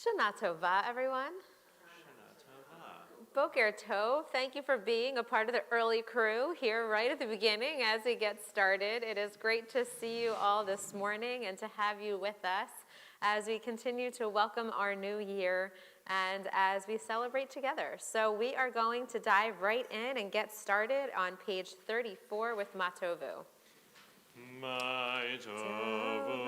Shana Tova, everyone. Boker Tov, thank you for being a part of the early crew here right at the beginning as we get started. It is great to see you all this morning and to have you with us as we continue to welcome our new year and as we celebrate together. So we are going to dive right in and get started on page 34 with Matovu. Matovu,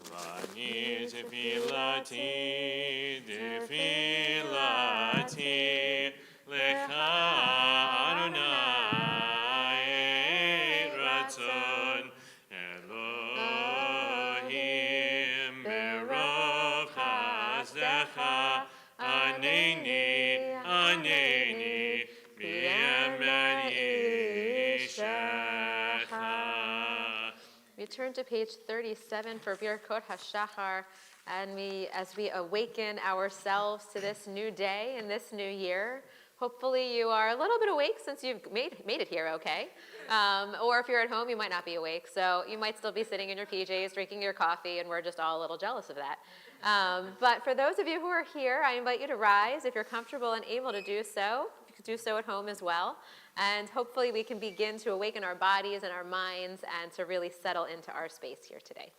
Vani tefilati, lecha Adonai ratzon, Elohim berov chasdecha, aneni, b'yemen yishecha. We turn to page 37 for Birkot HaShachar, and as we awaken ourselves to this new day and this new year. Hopefully you are a little bit awake since you've made it here okay. Or if you're at home, you might not be awake. So you might still be sitting in your PJs, drinking your coffee, and we're just all a little jealous of that. But for those of you who are here, I invite you to rise if you're comfortable and able to do so. You could do so at home as well. And hopefully we can begin to awaken our bodies and our minds and to really settle into our space here today.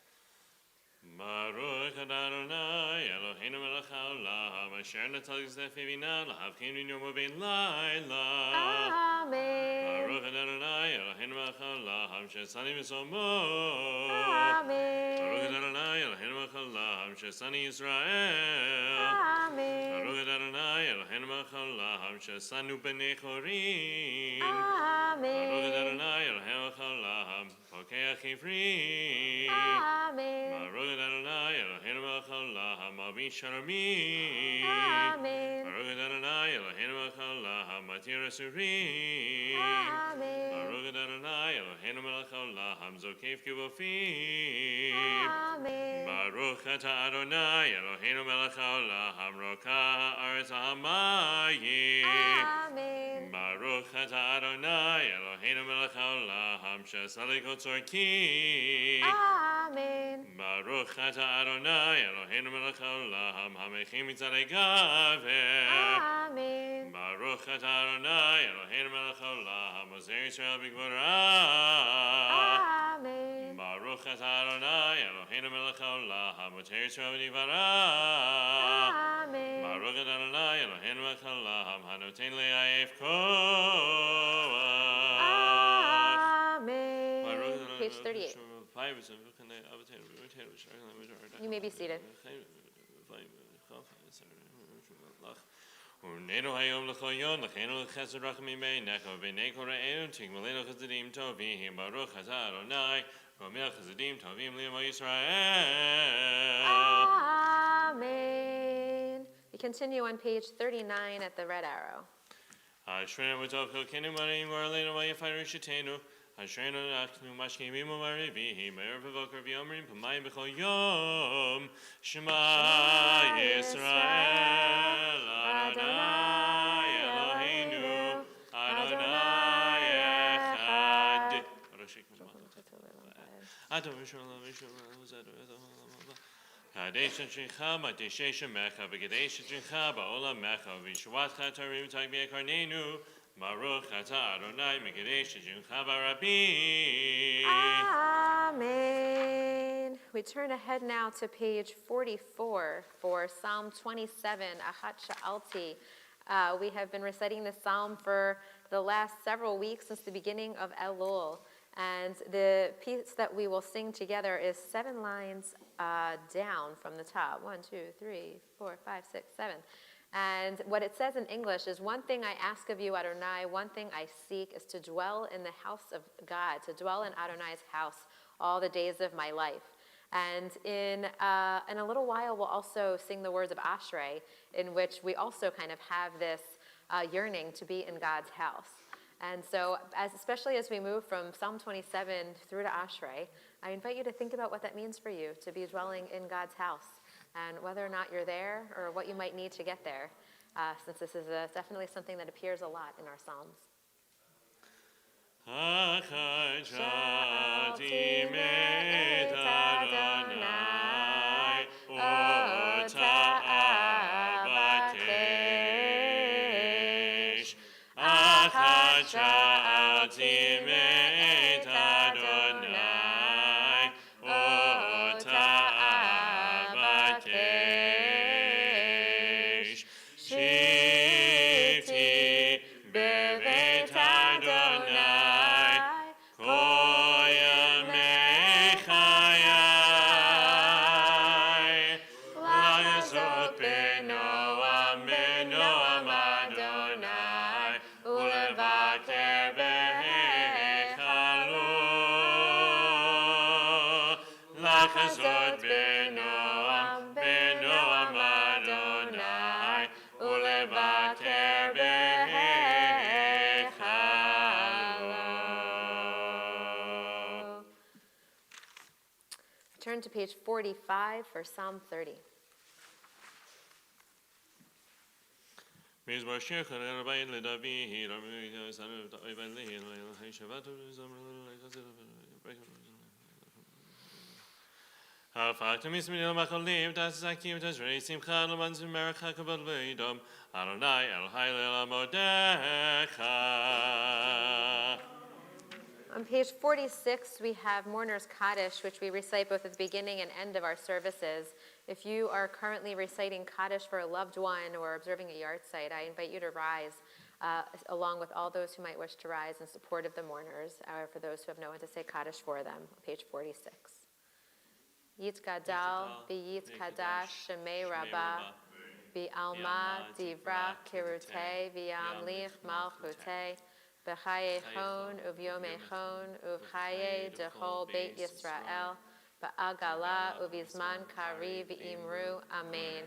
Baruch Adonai Eloheinu melech haolam asher natan l'sefei binah l'havchinu yom u'bein layla. Amen. Baruch Adonai Eloheinu melech haolam she'asani b'somot. Amen. Baruch Adonai Eloheinu melech haolam she'asani Yisrael. Amen. Baruch Adonai Eloheinu melech haolam she'asanu b'nei chorim. Amen. Baruch Adonai Eloheinu melech haolam pokeach ivrim. Amen. Baruch Adonai Eloheinu melech haolam avin sharmim. Amen. Baruch Adonai Eloheinu melech haolam matir asurim. Amen. Baruch Adonai Eloheinu melech haolam zokef kibofim. Amen. Baruch atah Adonai Eloheinu melech haolam roka haaretz hamayim. Amen. Baruch atah Adonai Eloheinu melech haolam she'asa likot tzorkim. Amen. Baruch atah Adonai Eloheinu melech haolam hamechim mitzadei gaver. Amen. Baruch atah Adonai Eloheinu melech haolam ozer Yisrael b'gvura. Amen. Baruch atah Adonai Eloheinu melech haolam ozer Yisrael b'divara. Amen. Baruch atah Adonai Eloheinu melech haolam hanoten le'ayef koach. Amen. Page 38. You may be seated. ורננו היום לכל יום, לכנו לחסד רחמים בעיניך, ובעיני כל רעינו תגמלנו חסדים טובים, ברוך אתה אדוני, גומל חסדים טובים לעמו ישראל. Amen. We continue on page 39 at the red arrow. אשרינו וטוב חלקנו מרים גורלנו ויפי רשתנו, אשרינו אנחנו משכימים ומרבים, ערב ובוקר ואומרים פעמיים בכל יום, שמע ישראל, אדוני אלוהינו, אדוני אחד. אדוני שלום, קדש את שמך בקדשי שמך, וקדש את שמך בעולמך, וישועתך תרים תגביה קרננו, Baruch atah Adonai Mekadesh Shemcha Barabi. Amen. We turn ahead now to page 44 for Psalm 27, Achat Sha'alti. We have been reciting this psalm for the last several weeks since the beginning of Elul. And the piece that we will sing together is 7 lines down from the top. 1, 2, 3, 4, 5, 6, 7. And what it says in English is, one thing I ask of you, Adonai, one thing I seek is to dwell in the house of God, to dwell in Adonai's house all the days of my life. And in a little while, we'll also sing the words of Ashrei, in which we also kind of have this yearning to be in God's house. And so, especially as we move from Psalm 27 through to Ashrei, I invite you to think about what that means for you, to be dwelling in God's house, and whether or not you're there or what you might need to get there, since this is definitely something that appears a lot in our Psalms. Turn to page 45 for Psalm 30. On page 46, we have Mourner's Kaddish, which we recite both at the beginning and end of our services. If you are currently reciting Kaddish for a loved one or observing a yard site, I invite you to rise, along with all those who might wish to rise in support of the mourners, or for those who have no one to say Kaddish for them. Page 46. Yit Gadal, B'yit Kadash, Shemei Rabbah, B'alma Divra Kirute, V'yamlich Malchute, B'chayechon, Uvyomechon, Uvchaye Dechol Beit Yisrael, Ba'agala, Uvizman Kari V'imru, Amen.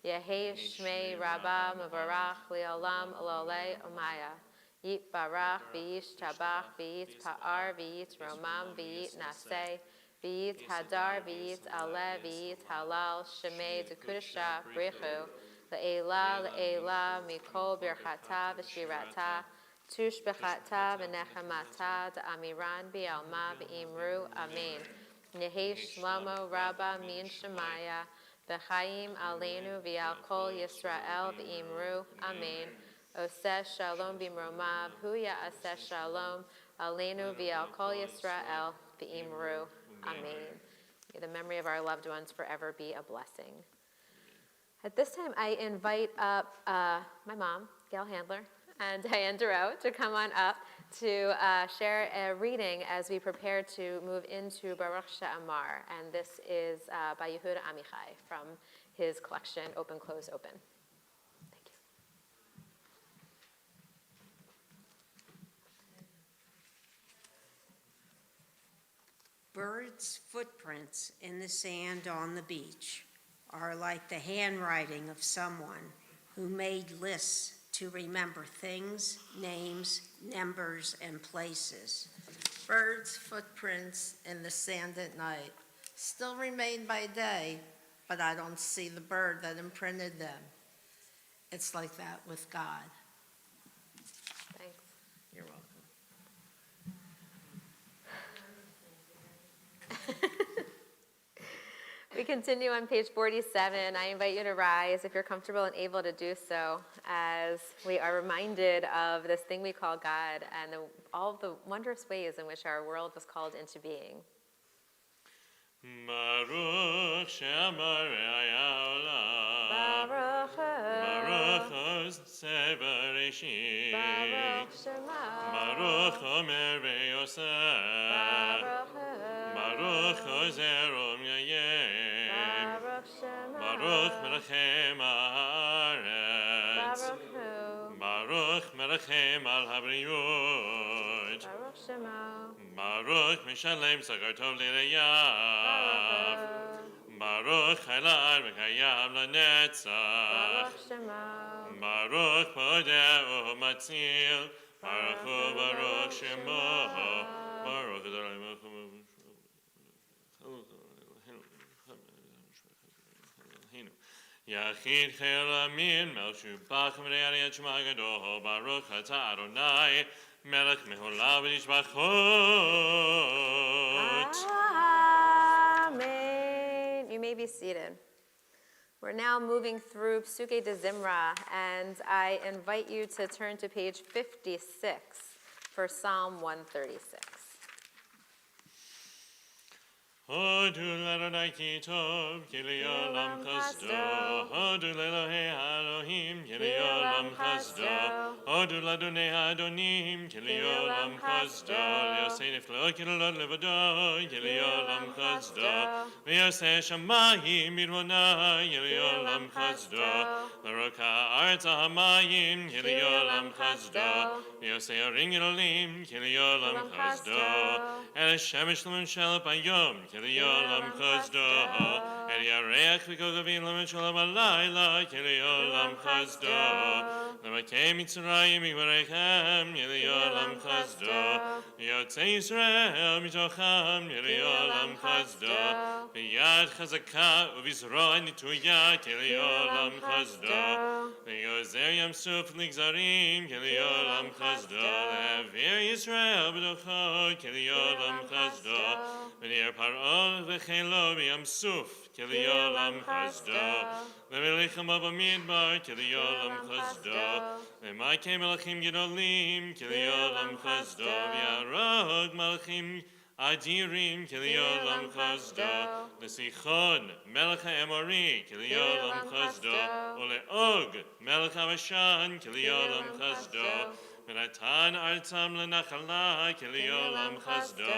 Yehei Shmei Rabbah Mavarach Li'olam Lolei Omaya. Yit Barach, V'yish Tabach, V'yit Pa'ar, V'yit Romam, V'yit Naseh, V'yit Hadar, V'yit Ale, V'yit Halal, Shemei Dekudesha, Brichu, Le'ela, Le'ela, Mikol Birchata, V'shirata, Tush Bechata, V'nechamata, Da'amiran, B'alma, B'imru, Amen. Nehe Shlomo Rabba Min Shemaya, V'chaim Aleinu V'al Kol Yisrael, V'imru, Amen. Oseh Shalom B'imromav, Huya Aseh Shalom, Aleinu V'al Kol Yisrael, V'imru, Amen. May the memory of our loved ones forever be a blessing. At this time, I invite up my mom, Gail Handler, and Diane Duro to come on up to share a reading as we prepare to move into Baruch She'amar. And this is by Yehuda Amichai from his collection, Open, Close, Open. Thank you. Birds' footprints in the sand on the beach are like the handwriting of someone who made lists to remember things, names, numbers, and places. Birds' footprints in the sand at night still remain by day, but I don't see the bird that imprinted them. It's like that with God. Thanks. You're welcome. We continue on page 47, I invite you to rise if you're comfortable and able to do so as we are reminded of this thing we call God and all the wondrous ways in which our world was called into being. Baruch she'amarei haolam. Baruch Baruch oseh bereshit. Baruch Shema. Baruch omer v'yosef. Baruch ozer omyayim. Baruch Shema. Baruch melachem haaretz. Baruch melachem al habriyut. Baruch Shema. Baruch mishalem sakar tov l'reyav. Baruch halal v'kayam lanetzach. Baruch Shema. Baruch podeh u'matzil. Baruch hu baruch shemo. Baruch adonai melech Yachid chel amin melech shubach v're'ari et shema gadol. Baruch atah Adonai melech me'olam v'nishbachot. Amen. You may be seated. We're now moving through Psuke de Zimra, and I invite you to turn to page 56 for Psalm 136. Hodu l'Adonai ki tov, ki li'olam chasdo. Hodu l'Elohei Elohim, ki li'olam chasdo. Hodu l'Adonai Adonim, ki li'olam chasdo. Li'osei niflo ki l'od levado, ki li'olam chasdo. Li'osei shamayim b'dvonai, ki li'olam chasdo. L'roka arza hamayim, ki li'olam chasdo. Li'osei aring elolim, ki li'olam chasdo. El shemesh l'memshel bayom, ki li'olam chasdo. El yareach v'kokavim l'memshel b'layla, ki li'olam chasdo. L'makei mitzrayim v'varechem, ki li'olam chasdo. Yotzei Yisrael mitocham, ki li'olam chasdo. B'yad chazaka u'v'zro nituya, ki li'olam chasdo. V'yozer yam suf l'gzarim, ki li'olam chasdo. Le'avir Yisrael b'docho, ki li'olam chasdo. V'nir par'ol v'chelo b'yam suf, ki li'olam chasdo. Le'melechem b'midbar, ki li'olam chasdo. Le'makei melachim gedolim, ki li'olam chasdo. V'yarog melachim adirim, ki li'olam chasdo. Le'sichon melech ha'emori, ki li'olam chasdo. Ule'og melech ha'bashan, ki li'olam chasdo. V'natan artzam le'nachala, ki li'olam chasdo.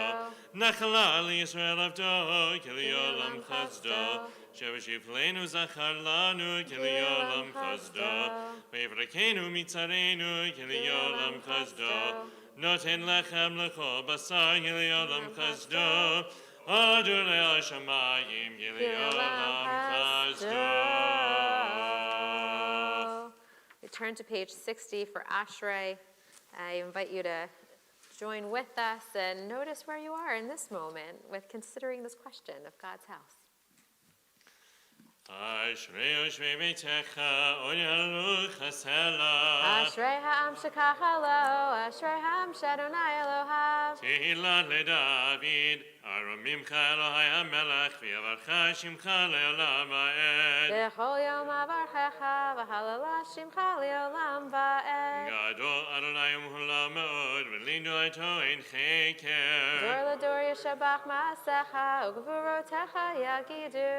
Nachala li'Yisrael avdo, ki li'olam chasdo. Shevashifleinu zachar lanu, ki li'olam chasdo. V'yivrekenu mitzarenu, ki li'olam chasdo. Noten lechem lecho basar, ki li'olam chasdo. Adu le'ashamayim, ki li'olam chasdo. We turn to page 60 for Ashrei. I invite you to join with us and notice where you are in this moment with considering this question of God's house. Ashrei yoshvei beitecha, onyalu chasela. Ashrei ha'am shekacha lo, Ashrei ha'am shadonai Elohav. Tehillah leDavid, aromimcha Elohai hamelech, v'yavarcha shimcha le'olam va'ed. B'chol yom avarchecha, v'halala shimcha le'olam va'ed. Gadol Adonai umhula me'od, v'lidu ato ein cheker. Dor l'dor yishabach ma'asecha, u'gvurotecha yagidu.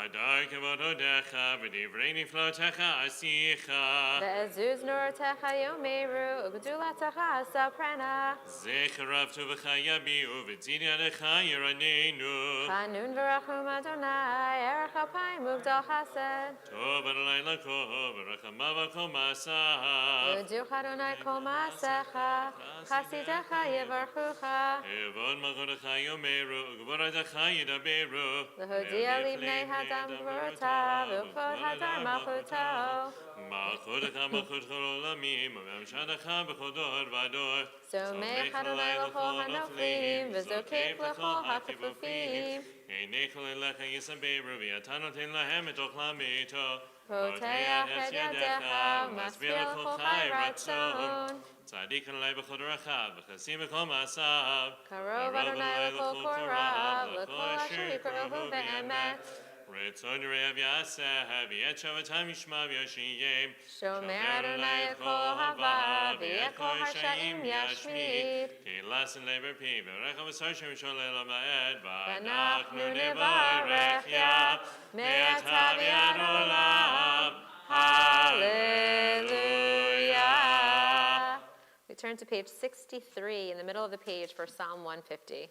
Adar kevododecha, v'divrei niflotecha asicha. Ve'ezuz nurotecha yomeru, u'gdulatecha asaprena. Zecharav tuvecha yabiu, v'tzid yadecha yiranenu. Chanun v'rachum Adonai, erech apayim ugdal chesed. Tov Adonai lako, v'rachamav kol ma'asav. U'duch Adonai kol ma'asecha, chasidecha yevarchucha. Evod malchodecha yomeru, u'gvoradecha yidaberu. L'hodia libnei hadam gvorotav, u'kvod hadar malchuto. Malchodecha malchut chol olamim, v'amshadecha b'chodor v'ador. Somech Adonai l'chol hanoflim, v'zokek l'chol hachifufim. Einei chol elecha yisaberu, v'yata noten lahem et ochlam beito. Poteach et yadecha, u'masbir l'chol chai ratzon. Tzadik Adonai b'chol rachav, v'chasim b'chol ma'asav. Karov Adonai l'chol korav, l'chol asher yikrovu be'emet. רצון רב יעשה, ויאת שבתם ישמע ויושיעם. Shomer Adonai et kol hava, v'et kol harshaim yashmid. תהילס לעבר פי, ורך הבשר שם שולל המעד, ואנחנו נברך יה, מעתה ועד עולם. Hallelujah. We turn to page 63 in the middle of the page for Psalm 150.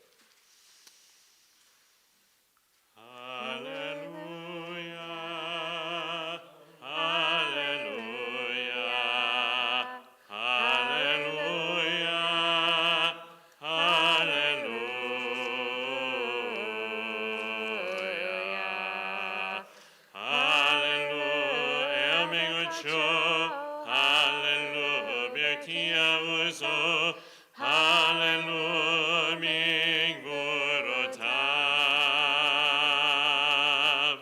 Hallelujah, hallelujah, hallelujah, hallelujah, hallelujah, El Megucho, hallelujah, Birkia Uzo, hallelujah, Mingvurotav,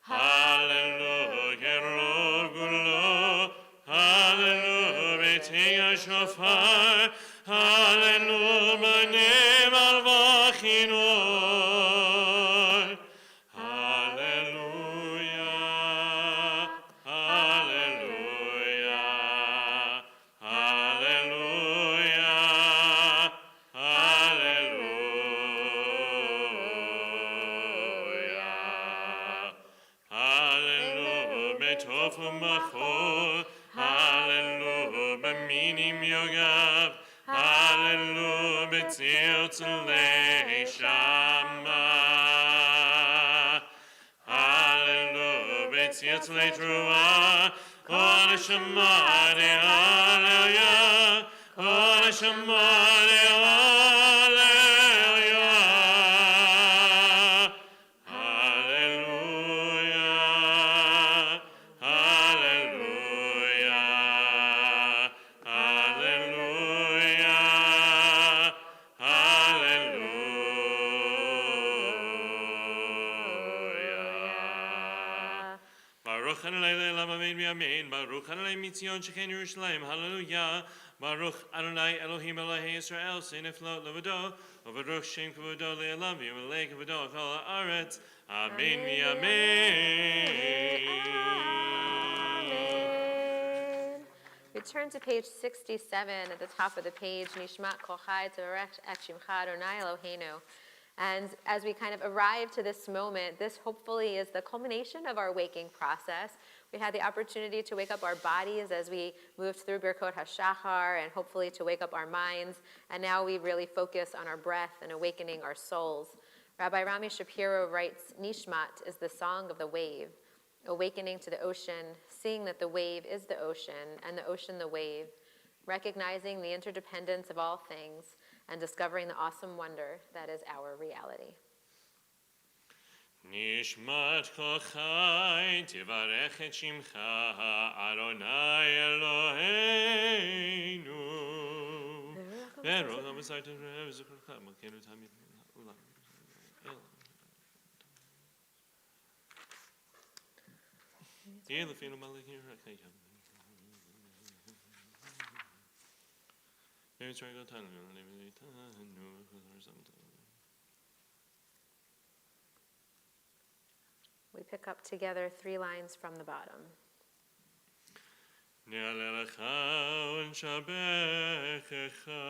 hallelujah, Gerol Gulo, hallelujah, Betinga Shofar, hallelujah, Manem Al-Vachinor, hallelujah, hallelujah, hallelujah, hallelujah, hallelujah, Betofu Machol, hallelujah, Beminim Yogav, hallelujah, Betziltzulei Shama, hallelujah, Betziltzulei Truah, Kol Shemane, hallelujah, Kol Shemane, hallelujah, hallelujah, hallelujah, hallelujah, hallelujah. Baruch Adonai le'olam amen v'amen. Baruch Adonai mitzion sheken Yerushalayim. Hallelujah. Baruch Adonai Elohim Elohei Yisrael seneflot levado. Ubaruch Shem kavodo le'olam v'yamalei kavodo kol haaretz. Amen v'amen. Amen. We turn to page 67 at the top of the page, Nishmat Kol Chai Tevarech Et Shimcha Adonai Eloheinu. And as we kind of arrive to this moment, this hopefully is the culmination of our waking process. We had the opportunity to wake up our bodies as we moved through Birkot HaShachar, and hopefully to wake up our minds. And now we really focus on our breath and awakening our souls. Rabbi Rami Shapiro writes, Nishmat is the song of the wave, awakening to the ocean, seeing that the wave is the ocean, and the ocean the wave, recognizing the interdependence of all things, and discovering the awesome wonder that is our reality. Nishmat kol chai tivarech et shimcha Adonai Eloheinu. Ve'roch ha'masai terev zechorcha malkeinu tamid ulam. Elefinu malkeinu rakayam. We pick up together 3 lines from the bottom. Ne'alelecha u'nshabechecha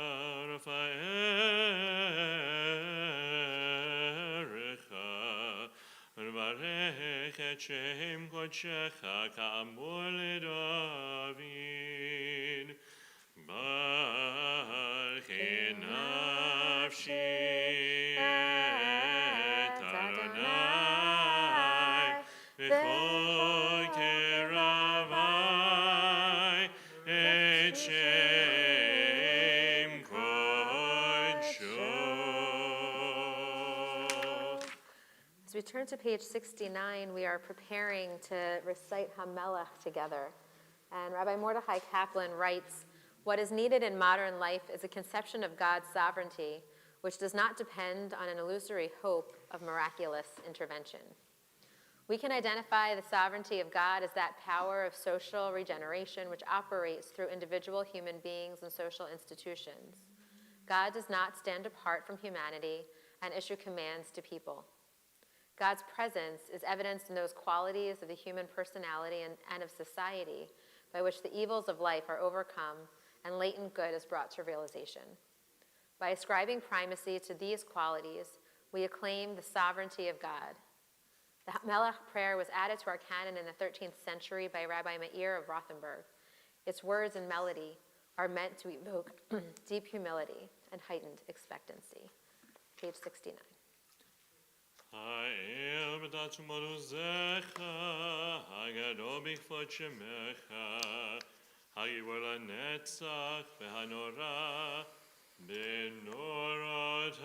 rafa'erecha u'nvarech et shem kodshecha ka'amor leDavid. Barchi nafshi et Adonai v'chol keravai et shem kodsho. As we turn to page 69, we are preparing to recite Hamelech together. And Rabbi Mordechai Kaplan writes, what is needed in modern life is a conception of God's sovereignty, which does not depend on an illusory hope of miraculous intervention. We can identify the sovereignty of God as that power of social regeneration which operates through individual human beings and social institutions. God does not stand apart from humanity and issue commands to people. God's presence is evidenced in those qualities of the human personality and of society by which the evils of life are overcome and latent good is brought to realization. By ascribing primacy to these qualities, we acclaim the sovereignty of God. The Melech prayer was added to our canon in the 13th century by Rabbi Meir of Rothenburg. Its words and melody are meant to evoke deep humility and heightened expectancy. Page 69. האל בדעת ומרוזך, הגדול בכבוד שמך, הגיבור לנצח והנורא בנורותיך.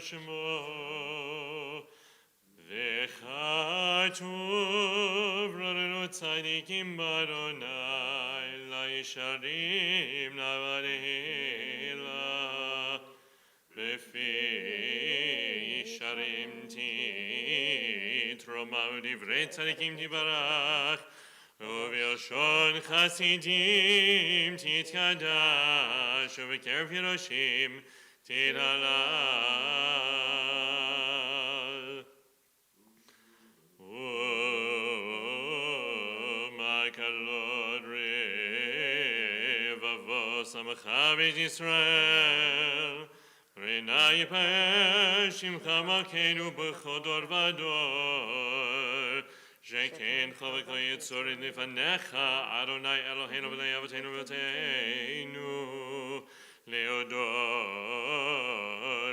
שמו וכתוב ררנו צדיקים באדוני לישרים לבדלה בפי ישרים תתרומם ודברי צדיקים תברך ובלשון חסידים תתקדש ובקרב פירושים תתהלל. ומקלות רבבות שמך בית ישראל, רנה יפאר שמך מלכנו בכל דור ודור, שכן חובקו יצורת לפניך, אדוני אלוהינו ולאי אבותינו ואבותינו, להודות,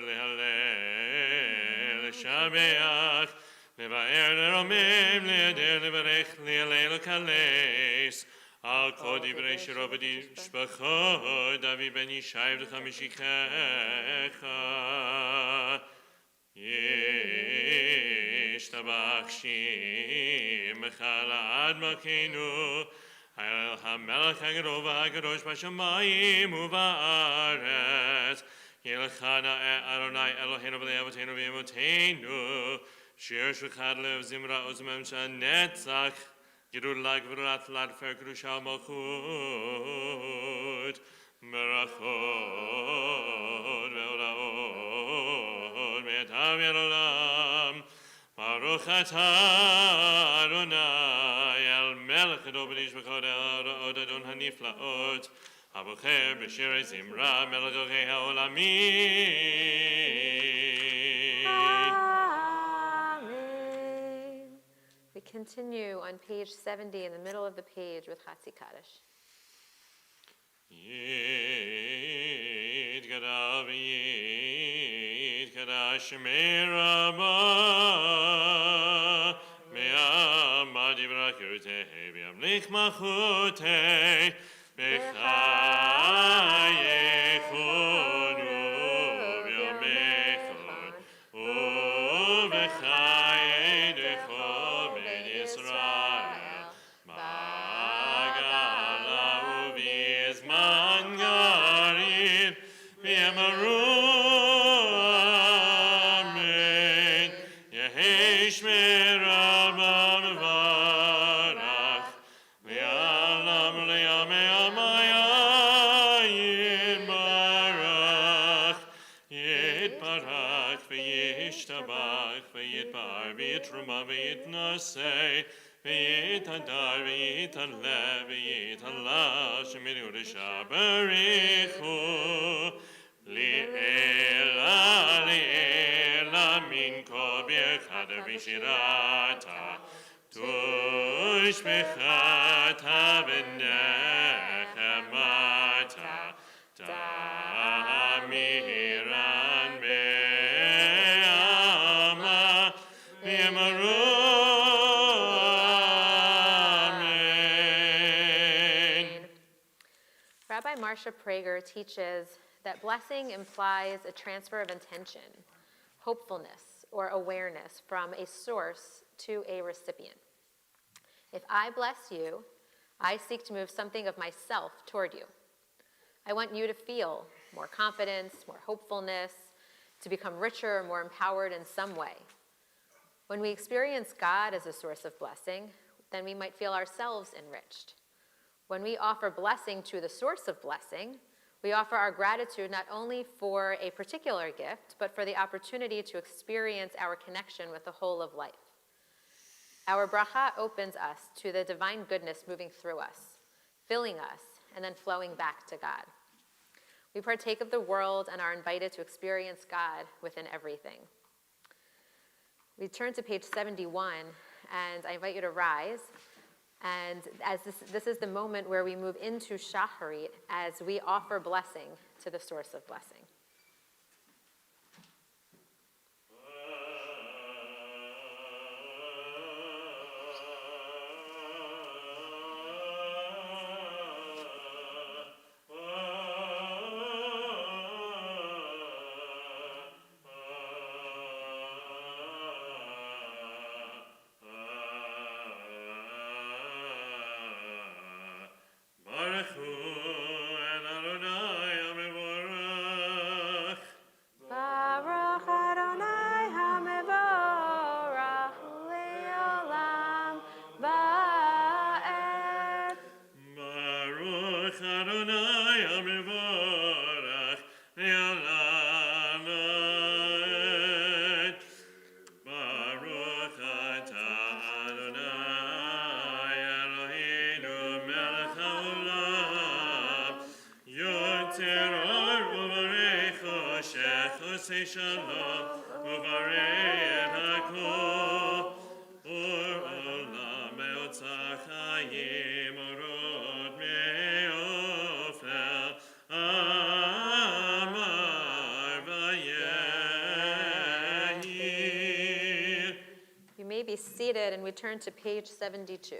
להלל, לשבח, לבאר, לרומם, להדר, לברך, להלל, לקלס, על כל דברי שירו ושפחות, דוד בן ישי עבדך משיחך. ישתבח שמך לעד מלכנו, אל המלך הגדול והקדוש בשמיים ובארץ, ילך נאה אדוני אלוהינו ולאי אבותינו ואמותינו, שיר שחד לב זמרה וזמם שהנצח, גדולה גבורת לתפאר קדושה ומלכות, ברכות והודאות מעתה ועד עולם. ברוך אתה אדוני אל מלך גדול בנשמתו להוראות אדון הנפלאות, הבוחר בשירי זמרה מלך אלוהי העולמים. Amen. We continue on page 70 in the middle of the page with Chatzi Kaddish. יתגדל ויתקדש שמי רבה מעמד ברכותי וימליך מלכותי בחייכון וביומכון ובחיי דכל בית ישראל בגלה ובזמן גריב ויאמרו אמן. יהי שמי רבה מברך לעולם לימי עמי יתברך. יתברך וישתבח ויתבר ויתרומם ויתנשא ויתהדר ויתעלה ויתעלה שמי קדושה בריחו לעילה לעילה מן כל ברכת ושירתה תושבחתה ונחמתה תמירה Rabbi Marcia Prager teaches that blessing implies a transfer of intention, hopefulness, or awareness from a source to a recipient. If I bless you, I seek to move something of myself toward you. I want you to feel more confidence, more hopefulness, to become richer, more empowered in some way. When we experience God as a source of blessing, then we might feel ourselves enriched. When we offer blessing to the source of blessing, we offer our gratitude not only for a particular gift, but for the opportunity to experience our connection with the whole of life. Our bracha opens us to the divine goodness moving through us, filling us, and then flowing back to God. We partake of the world and are invited to experience God within everything. We turn to page 71, and I invite you to rise. And as this is the moment where we move into Shacharit as we offer blessing to the source of blessing. Baruch Adonai HaMevorach Le'olam Va'ed. Baruch Adonai HaMevorach Le'olam Va'ed. Baruch atah Adonai Eloheinu melech haolam yoter or uvarech choshech osei shalom uvarech et hakol or olam meotzach hayim orot me'ofel amar vayeh. You may be seated, and we turn to page 72.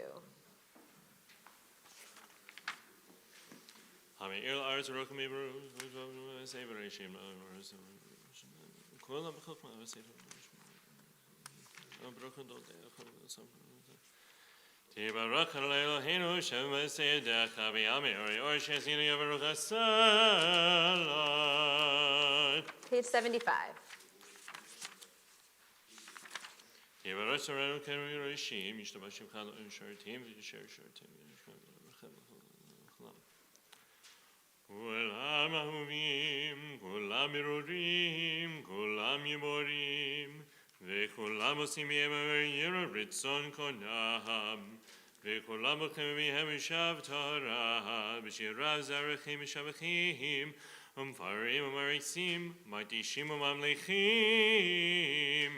Tibarak Eloheinu Shem V'Seidech V'Yamir Or Shezinu Yavaruk Asalat. Page 75. Tibarak Sarenu Kenu Rishim Yishtabashim Chal Shartim Shartim Kulam Ahuvim Kulam Mirurim Kulam Yiborim V'Kulam Osim Yemer Yero Ritzon Konaham V'Kulam Ochem Vihem Shav Torah B'Shirav Zarechim Shavachim Umfarim Umarisim Matishim Umamlechim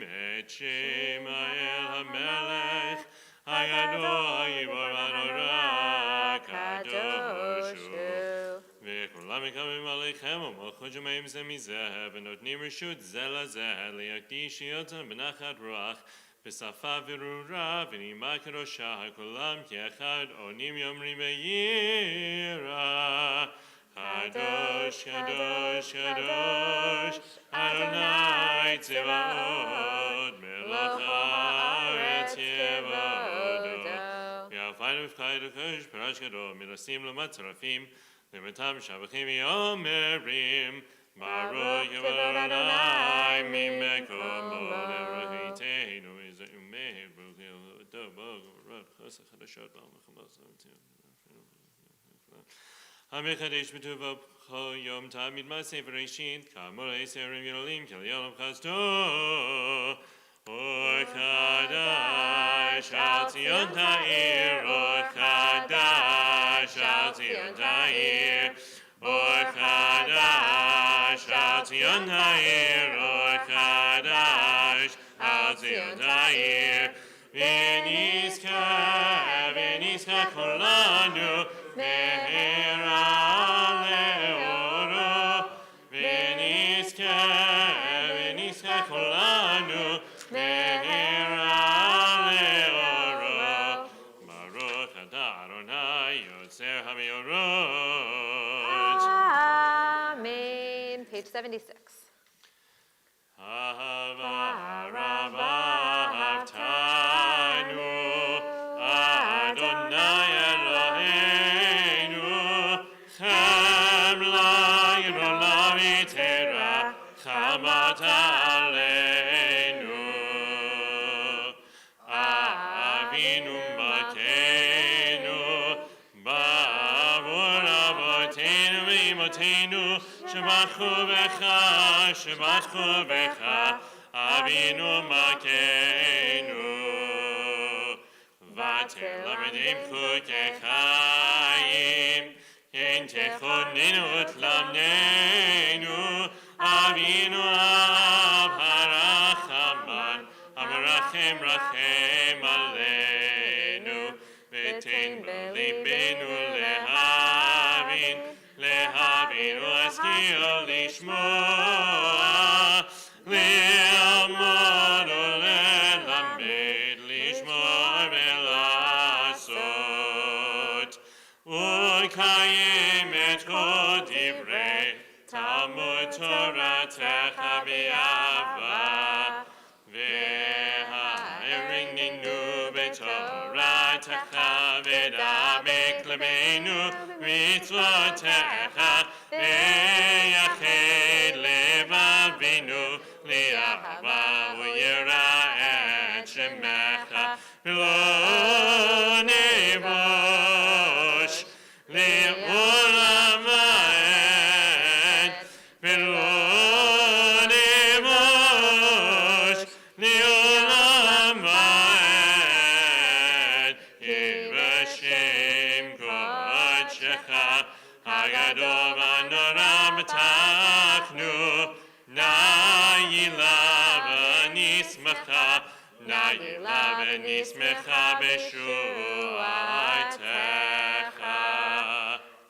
Et Shem Ha'el HaMelech Hayadol Yibor Anorah Kadoshu וכולם מקבלים עליכם ומלכות שמיים זה מזה ונותנים רשות זה לזה להקדיש אותם בנחת רוח בשפה ברורה ונעימה קדושה כולם כאחד עונים יאמרים ביראה קדוש קדוש קדוש אדוני צבאות מלך הארץ יבודו יפיים ופקד הקדוש פרש גדול מלשים למצרפים למתם שבחים יאמרים ברוך יבורנאי ממקומו לרחיתנו ומאיר ברוך ילדו ברוך חסך חדשות במחמוס המחדש בטובו בכל יום תמיד מעשה בראשית כאמור עשרים ילולים כל יום חסדו אור חדש על ציון תאיר אור חדש על ציון תאיר אור חדש על ציון תאיר אור חדש על ציון תאיר ונזכה כולנו מהרה לאורו ונזכה כולנו מהרה לאורו ברוך אתה אדוני יוצר המאורות page 76. Shabbat Becha, Avinu Malkeinu, Vater Lamedim Chukei Chaim, Yen Techonenu Tlamnenu, Avinu Av Harachaman, Amarachem Rachem Aleinu, V'tein B'libenu lehavin, U'askio lishmoa, Le'amod u'le'lamed, Lishmoa ve'lasot, U'kayem et kol divrei Talmud Toratecha v'yava, Ve'ha'erininu b'Toratecha v'dabek lebeinu mitzvotecha ve'yached levavinu li'ahava u'yira et shemecha v'lo nevosh li'olam ha'ed v'lo nevosh li'olam ha'ed Yivashem kodshecha Hagadol v'nora b'tachnu Na'ila v'nismecha Na'ila v'nismecha b'shu'atecha.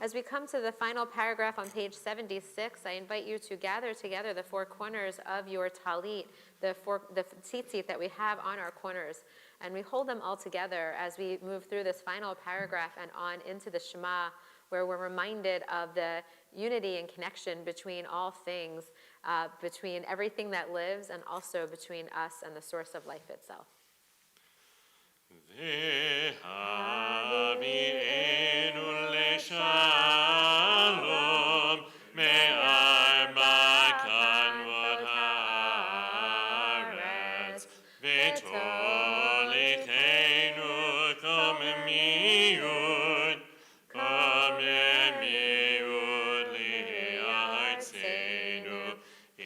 As we come to the final paragraph on page 76, I invite you to gather together the four corners of your talit, the tzitzit that we have on our corners, and we hold them all together as we move through this final paragraph and on into the Shema, where we're reminded of the unity and connection between all things, between everything that lives, and also between us and the source of life itself. Ve'avienu le'shalom me'arba kanvot haaretz ve'tolichenu komemiyud li'artzenu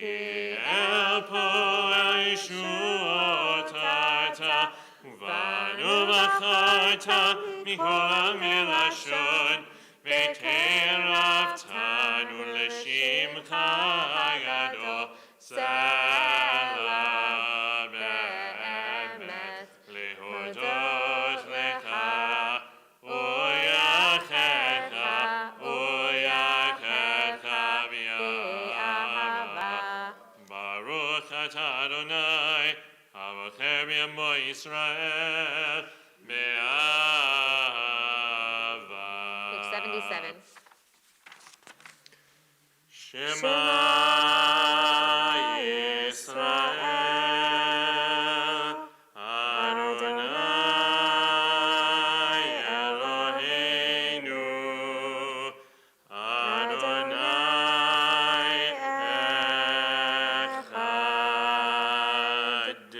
el po'el yeshuotata Uvanu v'charta mikol milashon v'teraftanu l'shimcha hagadol Selah be'emet lehodot lecha u'yachecha v'yahava Baruch atah Adonai Avochem Yamo Yisrael Be'ava. Page 77. Shema Yisrael Adonai Eloheinu Adonai Echad.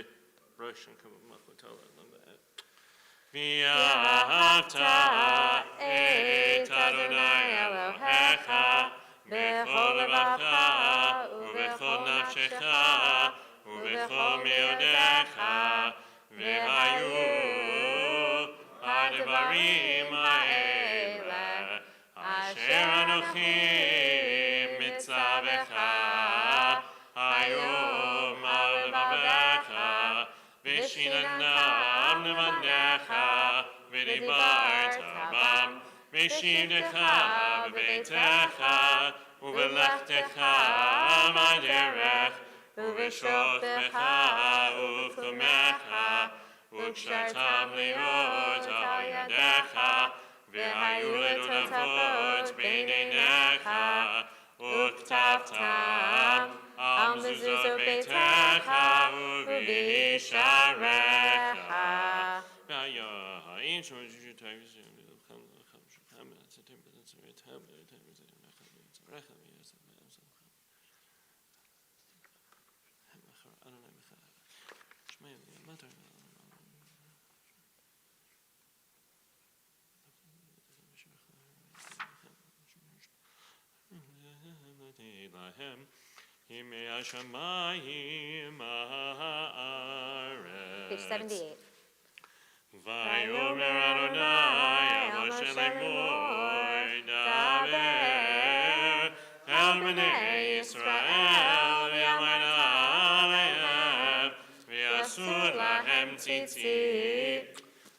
V'ahavta et Adonai Elohecha b'chol levacha u'b'chol nafshecha u'b'chol me'odecha v'hayu ha'devarim ha'ele asher anochi mitzavecha hayom al levavecha v'shinanam levanecha v'dibarta bam v'shivdecha b'beitecha ובלכתך בדרך, ובשוכבך ובקומך, וקשרתם להיות על ידיך, והיו לטוטפות בין עיניך, וכתבתם Page 78. Vayomer Adonai el Moshe lemor daber el bnei Yisrael v'yamayna alehem v'yasu lahem tzitzit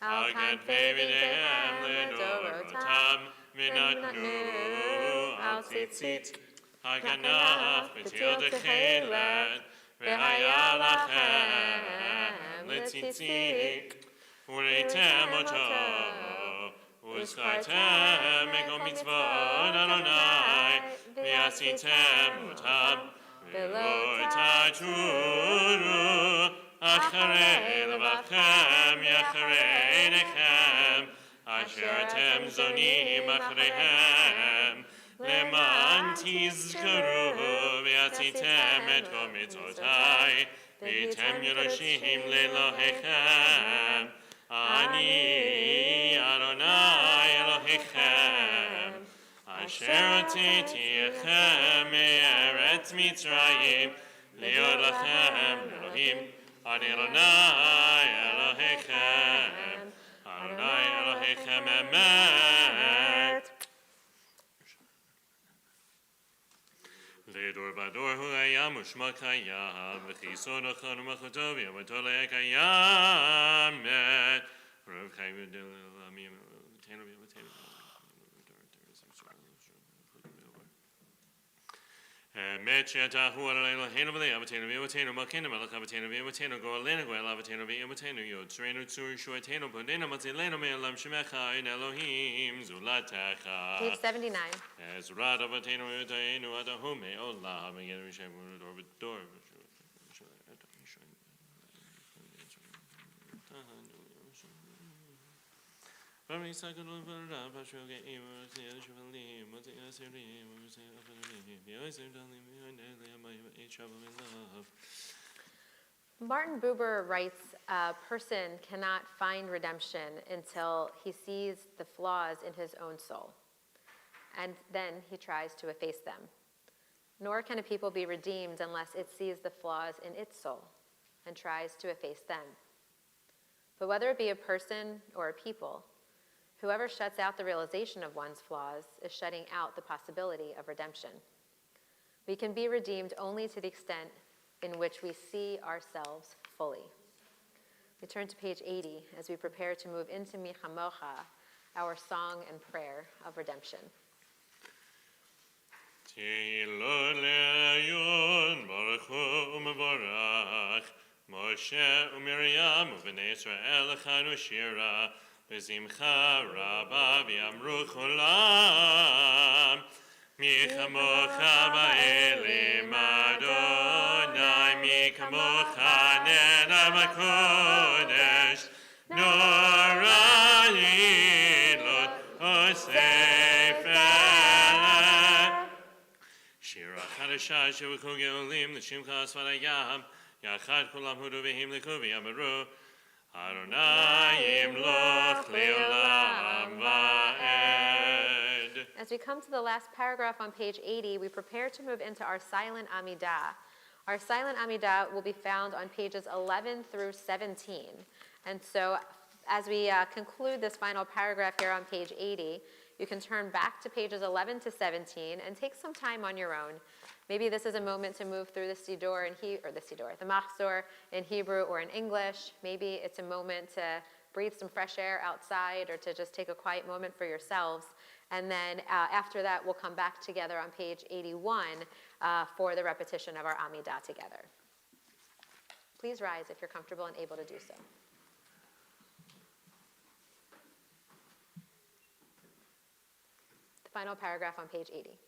al kanfei b'neihem ledorotam v'natnu al tzitzit haganaf b'til techelet v'haya lachem letzitzit וראיתם אותו, וזכרתם מכל מצוות אדוני, ועשיתם אותם, ולא תעתורו אחרי לבבכם אחרי עיניכם, אשר אתם זונים אחריהם, למען תזכרו ועשיתם את כל מצוותיי, והייתם יורשים לאלוהיכם. אני אדוני אלוהיכם, אשר הוצאתי אתכם מארץ מצרים, להיות לכם אלוהים, אני אדוני אלוהיכם, אדוני אלוהיכם אמת. לדור ודור הוא היה מושמע קיים, וכיסו נכון ומחותו ויומתו לקיים מת. רוב חיים ודלמים, תנו ויומתנו. אמת שאתה הוא על אלוהינו ולאבותינו ואימותינו מלכנו מלך אבותינו ואימותינו גואלנו גואל אבותינו ואימותינו יוצרנו צור ישועתנו פודנו מצילנו מעולם שמך אין אלוהים זולתך. Page 79. עזרת אבותינו ואימותינו אתה הוא מעולם מגן ושם ודור ודור. Martin Buber writes, a person cannot find redemption until he sees the flaws in his own soul, and then he tries to efface them. Nor can a people be redeemed unless it sees the flaws in its soul and tries to efface them. But whether it be a person or a people, whoever shuts out the realization of one's flaws is shutting out the possibility of redemption. We can be redeemed only to the extent in which we see ourselves fully. We turn to page 80 as we prepare to move into Mi Chamocha, our song and prayer of redemption. Tilo le'ayon baruch hu u'mevorach Moshe u'Miriam u'bnei Yisrael echanu shira b'zimcha rabba v'yamru cholam Mi chamocha ba'elim Adonai Mi chamocha nena b'kodesh Nora'in lot osef eleh Shira chadasha shevukhu geolim l'shimcha asvarayam Yachad kulam hudu v'him l'ku v'yamaru Adonai yimloch le'olam va'ed. As we come to the last paragraph on page 80, we prepare to move into our silent Amidah. Our silent Amidah will be found on pages 11 through 17. And so as we conclude this final paragraph here on page 80, you can turn back to pages 11 to 17 and take some time on your own. Maybe this is a moment to move through the Siddur, the Machzor in Hebrew or in English. Maybe it's a moment to breathe some fresh air outside or to just take a quiet moment for yourselves. And then after that, we'll come back together on page 81 for the repetition of our Amidah together. Please rise if you're comfortable and able to do so. The final paragraph on page 80.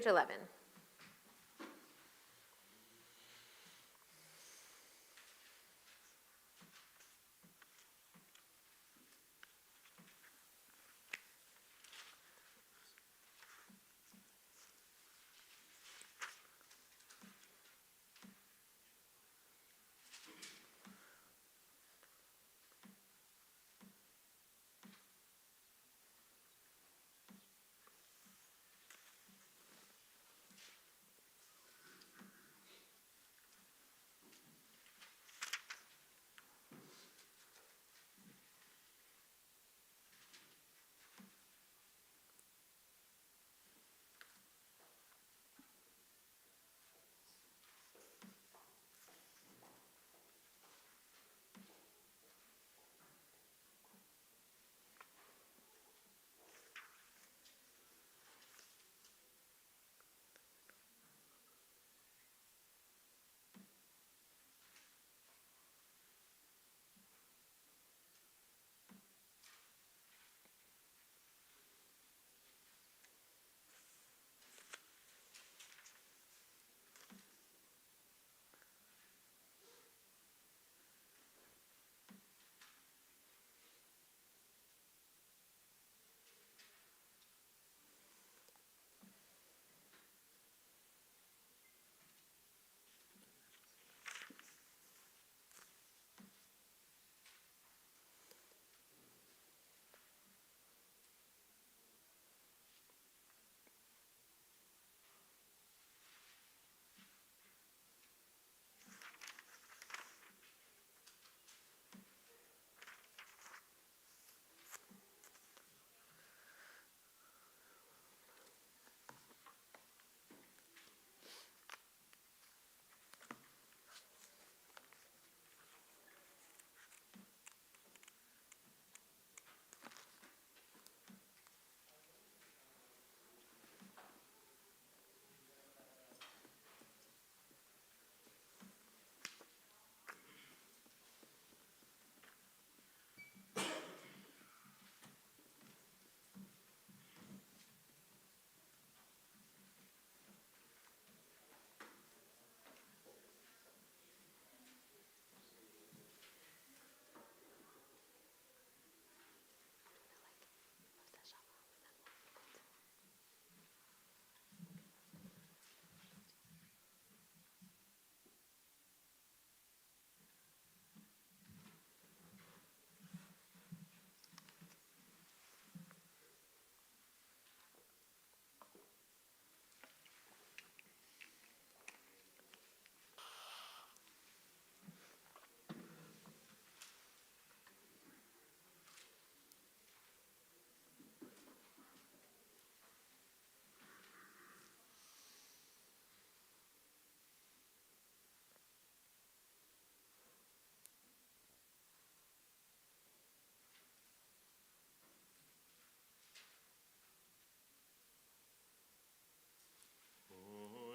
page 11.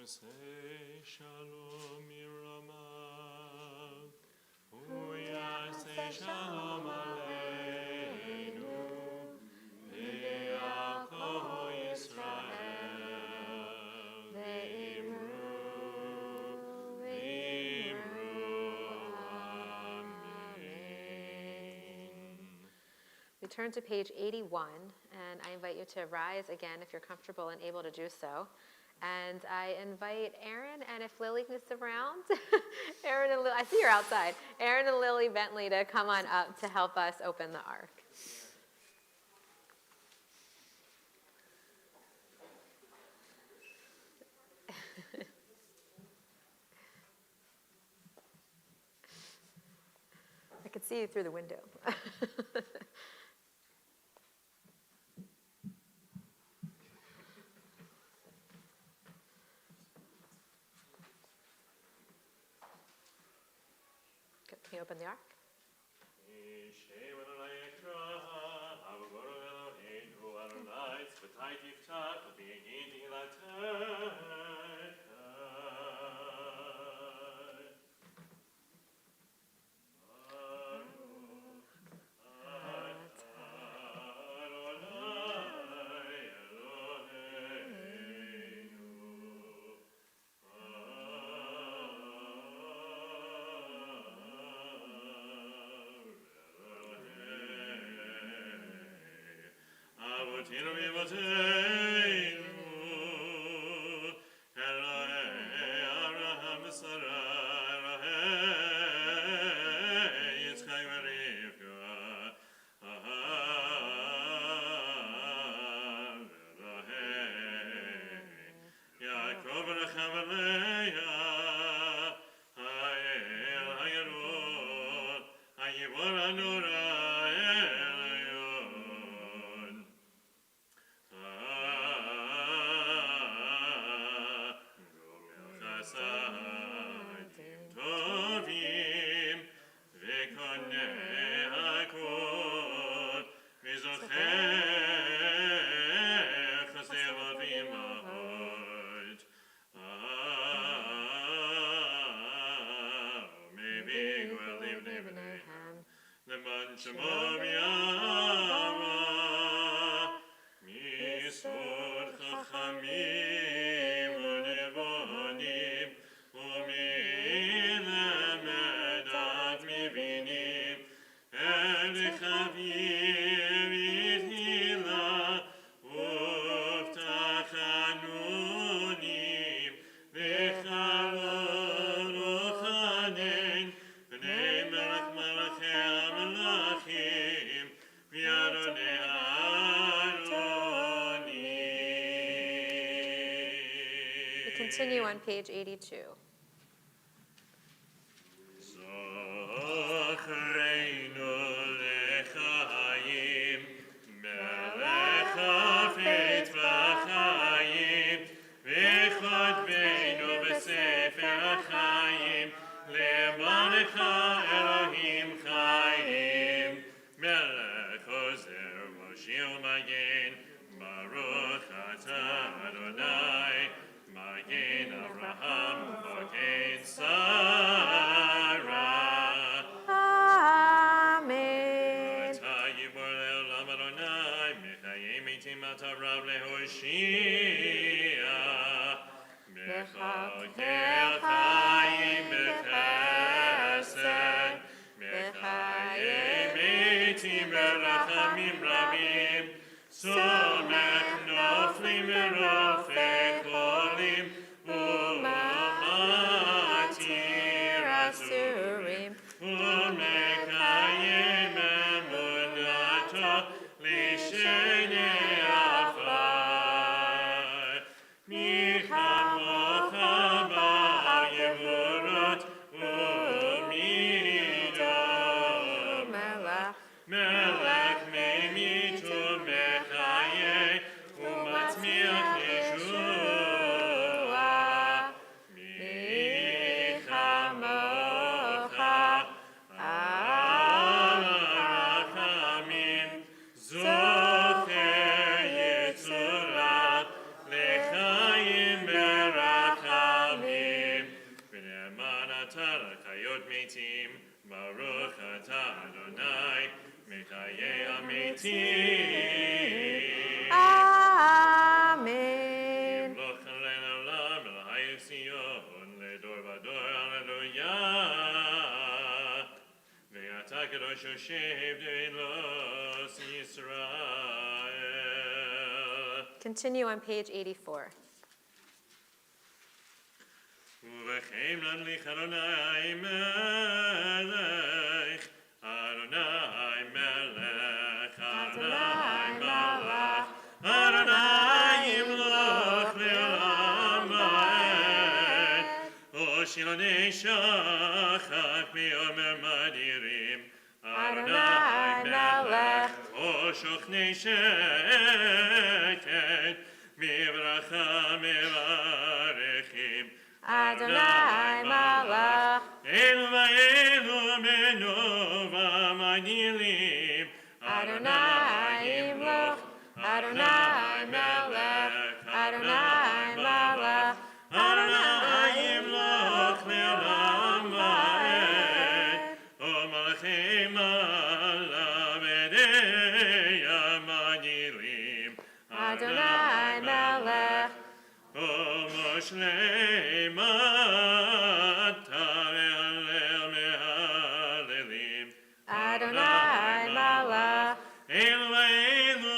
Say shalom Mirama, Uya say shalom aleinu, Be'alko Yisrael, V'imru, Amen. We turn to page 81, and I invite you to rise again if you're comfortable and able to do so. And I invite Aaron, and if Lily is around, Aaron and I see you're outside. Aaron and Lily Bentley to come on up to help us open the ark. I could see you through the window. Can you open the ark? Avotinu v'Avotenu, Elohei Avraham v'Sarah, Elohei Yitzchak v'Rivka, Elohei Yaakov v'Rachel v'Leah, Ha'el ha'Yarod, ha'Yivor ha'Nora, Elyon. Gomel chasadim tovim, v'konei hakol, v'zocher chasdei avot v'imahot. Maybe we'll leave Nebeneham. Leman Shemor Yama, Misod Chachamim u'Nevonim, u'milemed ad mivinim, elichavim itila, uftachanunim, v'chalon uchanen, v'nei melech melechei hamelachim, v'yadonei We continue on page 82. Zochreinu lechaim, melech hafetz b'chaim, v'chodbeinu b'sefer ha'chaim, le'manecha Elohim chaim, melech ozer moshir magen, Baruch atah Adonai, magen Avraham u'magen Sarah. Amen. אתה גיבור לעולם אדוני, מחיי מתים אתה רב להושיע. מחכה חיים בחסד, מחיי מתים ברחמים רבים, סומך נופלים ורופא חולים, ומתיר אסורים. ומקיים אמונתו לשני עפר. מי כמוך בעל גבורות ומידות. מלך ממית ומחיה ומצמיח ישועה. מי כמוך הרחמים, זוכר יצורה לחיים ברחמים, ונאמן אתה לחיות מתים, ברוך אתה אדוני מחיי המתים. Amen. ימלוך עלינו לעולם אלוהי ציון לדור ודור הללויה. ואתה קדוש יושב דברוס ישראל. Continue on page 84. ובכם להדליך אדוני מלך, אדוני מלך, אדוני מלך, אדוני ימלוך לעולם ועד. ושילוני שחק ביומר מדירים, אדוני מלך, ושוכני שקט, בברכה מברכים. Adonai Malach. אלו ואלו מנובה מנילים, Adonai ימלוך, Adonai מלך, Adonai מלך, אדוני ימלוך לעולם ועד. ומלכי מעלה בני המנילים, Adonai מלך. ומשלי מטה להלל מהללים, Adonai Malach. אלו ואלו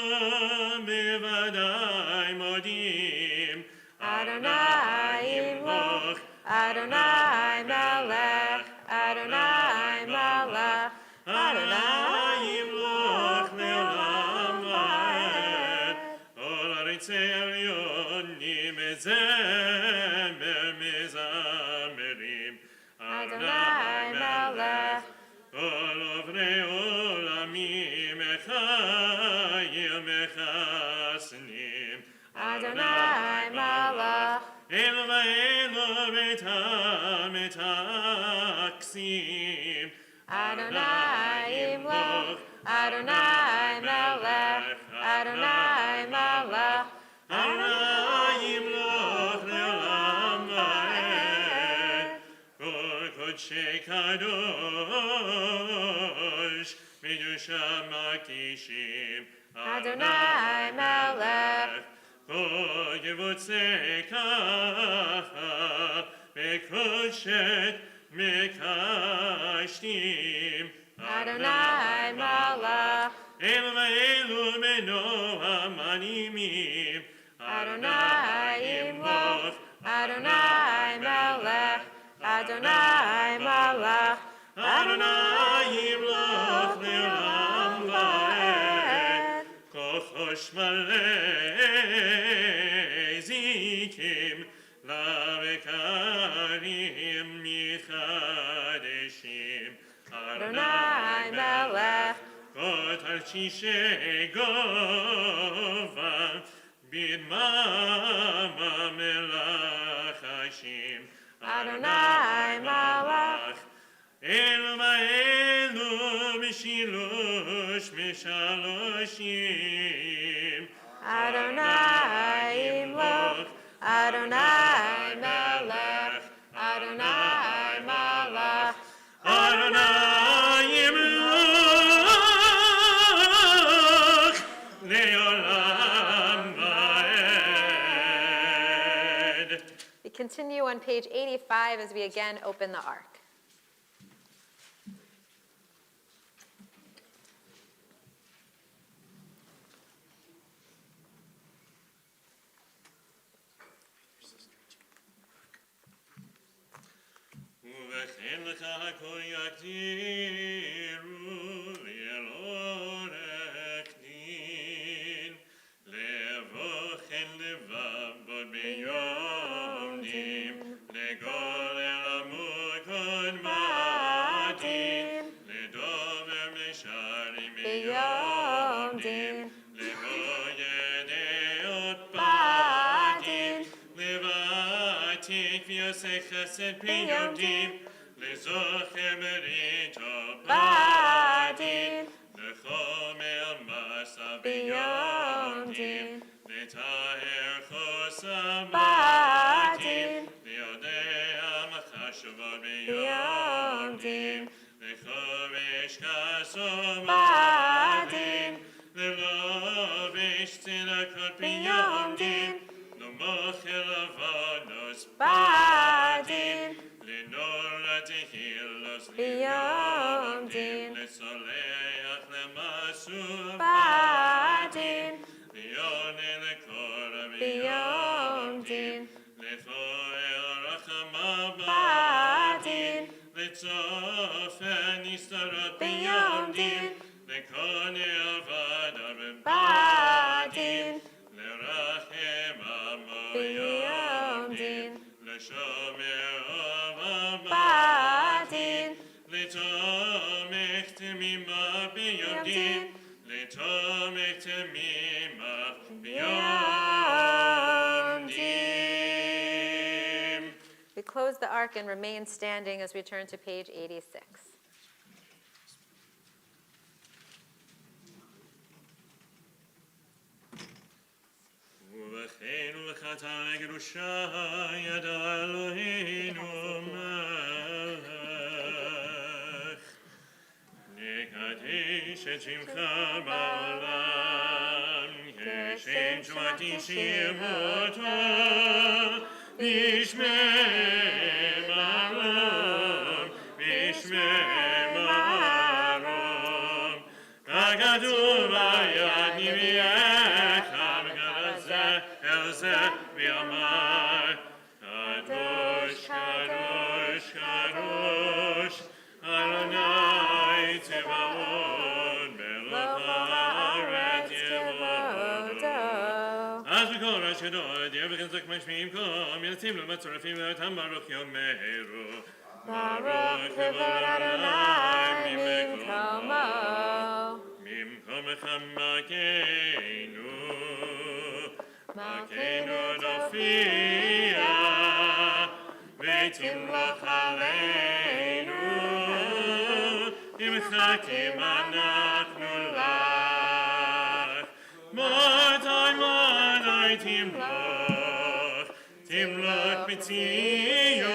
Maksim. Adonai Imloch, Adonai Melech, Adonai Malach, Adonai Imloch le'olam va'ed. Kol kodshei kadosh, midusha makdishim. Adonai Melech, Kol yevotzei kacha, v'kodshei mekashtim. Adonai Malach, Elu va'elu meno hamanimim. Adonai Imloch, Adonai Melech, Adonai Malach, Adonai Imloch le'olam va'ed. Kochosh malei zikim la'vekarim michadeshim. Adonai Melech, Kotar chishe gova bidmama melach hashim. Adonai Malach, Elu ma'elu mishilush mishaloshim. Adonai Imloch, Adonai Melech, Adonai Malach, Adonai Imloch le'olam va'ed. We continue on page 85 as we again open the ark. ובכן לך הכל יקדירו אל עורך דין, לבוכן לבבות ביום דין, לגול אל עמוד קודמתין, לדובר משרים ביום דין, לבוא ידעות בדין, לבעתיק ויעשה חסד ביום דין, לזוכר בריתו בדין, לחומר מסע ביום דין, לטהר חוסם בדין, ליודע מחשבות ביום דין, לחובש כסום בדין, ללובש צדקות ביום דין, למוכר עוונות בדין, לנורא תהילות ביום דין, לצולח למסור בדין, ליונה לקורא ביום דין, לפועל רחמה בדין, לצופן נסתרות ביום דין, לקונה עבדה בדין, לרחם עמו ביום דין, לשומר עמם בדין, לתומך תמימה ביום דין, לתומך תמימה ביום דין. We close the ark and remain standing as we turn to page 86. ובכן ולחתה לקדושה ידע אלוהינו מלך, נקדש את שמך בעולם, כשם תשובתי שירותו, בשמם ארום, בשמם ארום, ככתוב ביד נביאך, אל זה ואמר, קדוש, קדוש, קדוש, אדוני צבאות, מלך הארץ יבודו. אז בכל ראש גדול, דיבר וחזק משמיעים קום, יוצאים לו מצורפים ואותם ברוך יאמרו. Baruch kavod Adonai ממקומו. ממקומך מכנו. מלכנו תופיע, ותמלוך עלינו, מחכים אנחנו לך. מתי תמלוך בציון.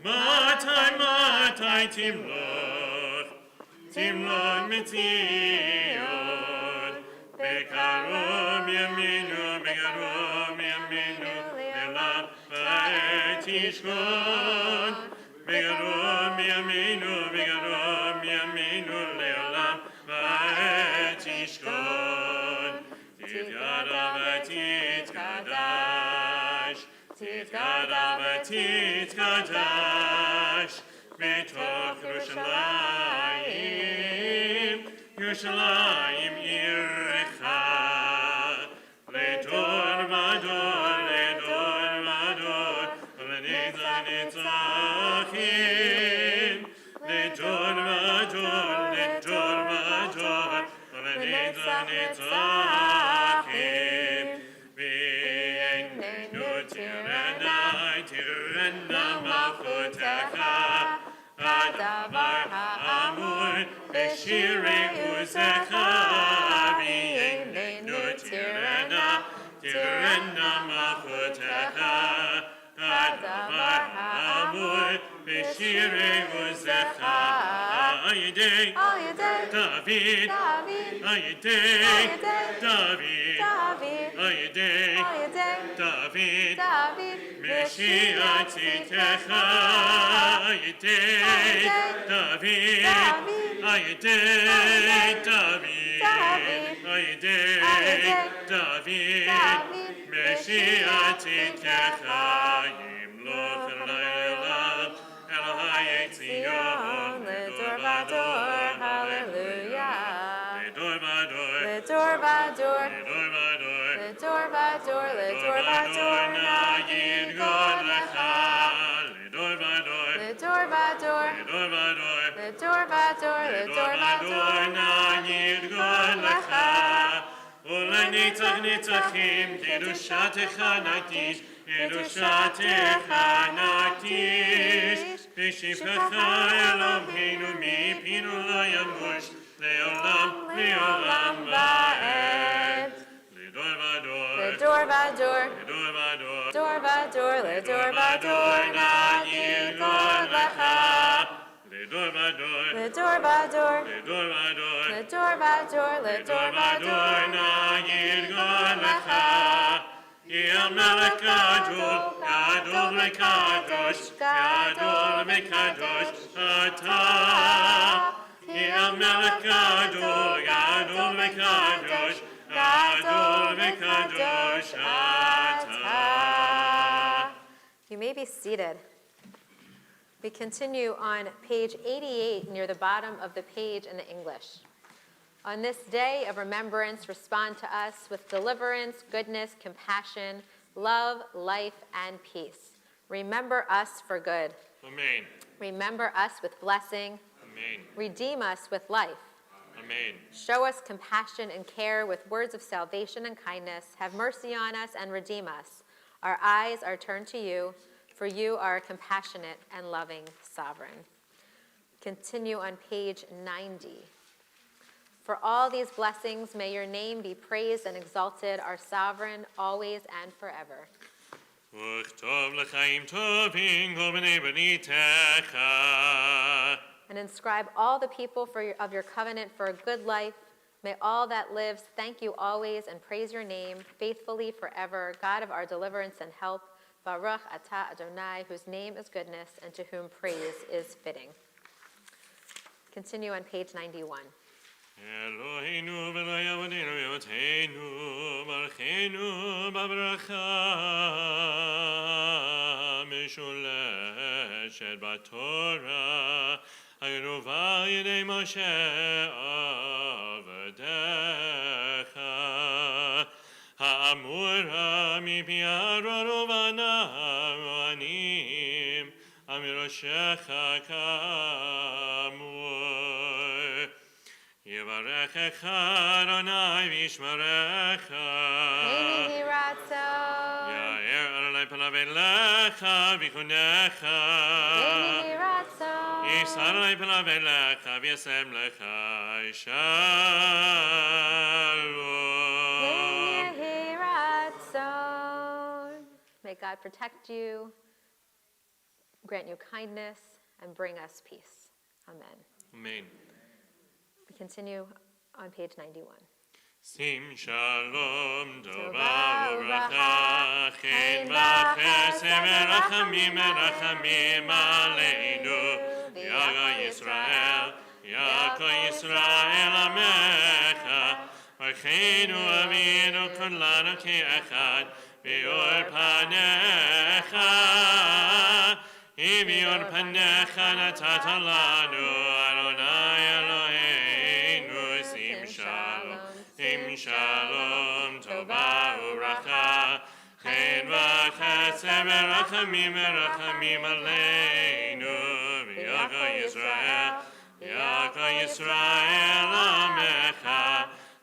מתי תמלוך בציון. בקרוב ימינו לעולם בעת תשכון. בקרוב ימינו לעולם בעת תשכון. תתגדל ותתקדש בתוך ירושלים עירך. לדור ודור ולנצחים. לדור ודור ולנצחים. ועינינו תראנה מלכותך. הדבר האמור בשירי עוזך. ועינינו תראנה מלכותך. הדבר האמור בשירי עוזך. על ידי דוד, על ידי דוד, על ידי דוד, משיח צאתך. על ידי דוד, על ידי דוד, על ידי דוד, משיח צאתך. ימלוך לעולם אלוהי ציון. לדור ודור, הללויה. לדור ודור, לדור ודור, לדור ודור, לדור ודור, נא ידגון לך. לדור ודור, לדור ודור, לדור ודור, לדור ודור, נא ידגון לך. ולנצח נצחים קדושתך נקדיש, קדושתך נקדיש. בשבחך אלוהינו מפינו לא ימוש, לעולם ועד. לדור ודור, לדור ודור, לדור ודור, לדור ודור, נא ידגון לך. לדור ודור, לדור ודור, לדור ודור, לדור ודור, נא ידגון לך. המלך גדול, גדול וקדוש, גדול וקדוש אתה. המלך גדול, גדול וקדוש, גדול וקדוש אתה. You may be seated. We continue on page 88 near the bottom of the page in the English. On this day of remembrance, respond to us with deliverance, goodness, compassion, love, life, and peace. Remember us for good. Amen. Remember us with blessing. Amen. Redeem us with life. Amen. Show us compassion and care with words of salvation and kindness. Have mercy on us and redeem us. Our eyes are turned to you, for you are a compassionate and loving sovereign. Continue on page 90. For all these blessings, may your name be praised and exalted, our sovereign, always and forever. וכתוב לחיים טובים כל בני בריתך. And inscribe all the people of your covenant for a good life. May all that lives thank you always and praise your name faithfully forever, God of our deliverance and help, Baruch atah Adonai, whose name is goodness and to whom praise is fitting. Continue on page 91. אלוהינו ולא יעבדנו ויותנו, ברכנו בברכה משולשת בתורה, הכתובה על ידי משה עבדיך, האמורה מפי אהרון ובניו מראשך כאמור. יברכך אדוני וישמרך. יהי רצון. יאר אדוני פניו אליך ויחונך. יהי רצון. Yisrael pelaven lecha v'yasem lecha shalom. May God protect you, grant you kindness, and bring us peace. Amen. Amen. We continue on page 91. Sim shalom tova uvracha chen v'chesed v'rachamim aleinu Yaga Yisrael Amecha V'cheinu avinu kulanu ke'echad V'yor panecha V'yor panecha natata lanu Adonai Eloheinu Sim shalom tova uvracha chen v'chesed v'rachamim aleinu V'yaga Yisrael Amecha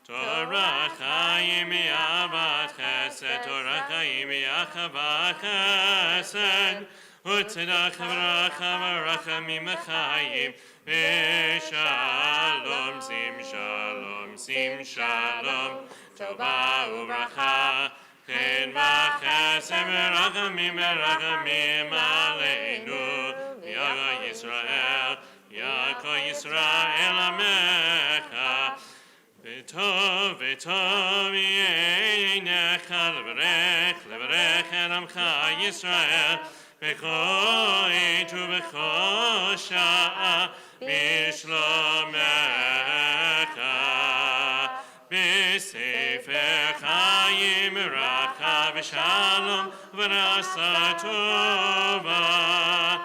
Torah chayim mi'avat chesed Torah chayim mi'achavat chesed U'tzedach v'racha v'rachamim chayim V'shalom sim shalom tova uvracha chen v'chesed v'rachamim aleinu V'yaga Yisrael Amecha V'tov ye'einecha levarech et amcha Yisrael B'chol עת ובכל שעה בשלומך בספר חיים ברכה ושלום ורעשה טובה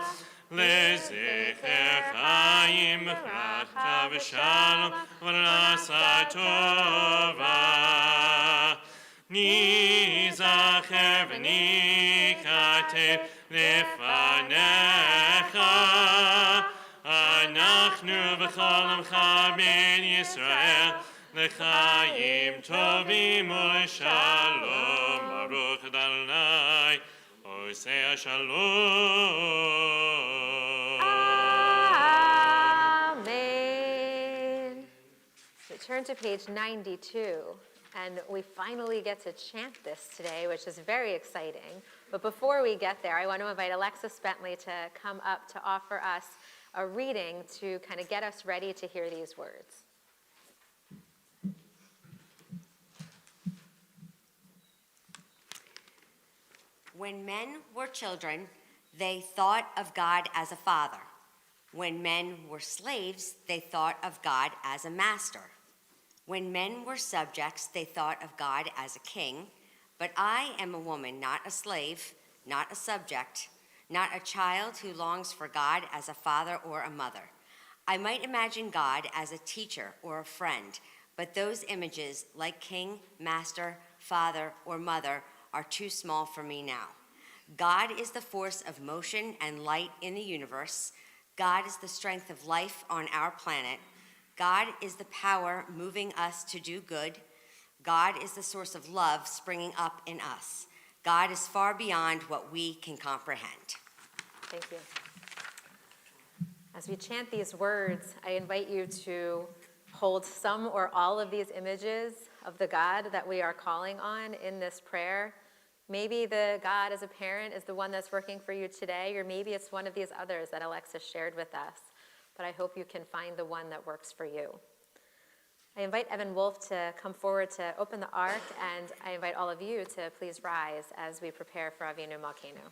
לזכר חיים ברכה ושלום ורעשה טובה ניזכר וניכתב לפניך אנחנו וכל עמך בן ישראל לחיים טובים ולשלום ברוך אדוני עושה השלום. Amen. So turn to page 92. And we finally get to chant this today, which is very exciting. But before we get there, I want to invite Alexis Bentley to come up to offer us a reading to kind of get us ready to hear these words. When men were children, they thought of God as a father. When men were slaves, they thought of God as a master. When men were subjects, they thought of God as a king. But I am a woman, not a slave, not a subject, not a child who longs for God as a father or a mother. I might imagine God as a teacher or a friend, but those images, like king, master, father, or mother, are too small for me now. God is the force of motion and light in the universe. God is the strength of life on our planet. God is the power moving us to do good. God is the source of love springing up in us. God is far beyond what we can comprehend. Thank you. As we chant these words, I invite you to hold some or all of these images of the God that we are calling on in this prayer. Maybe the God as a parent is the one that's working for you today, or maybe it's one of these others that Alexis shared with us. But I hope you can find the one that works for you. I invite Evan Wolf to come forward to open the ark, and I invite all of you to please rise as we prepare for Avinu Malkeinu.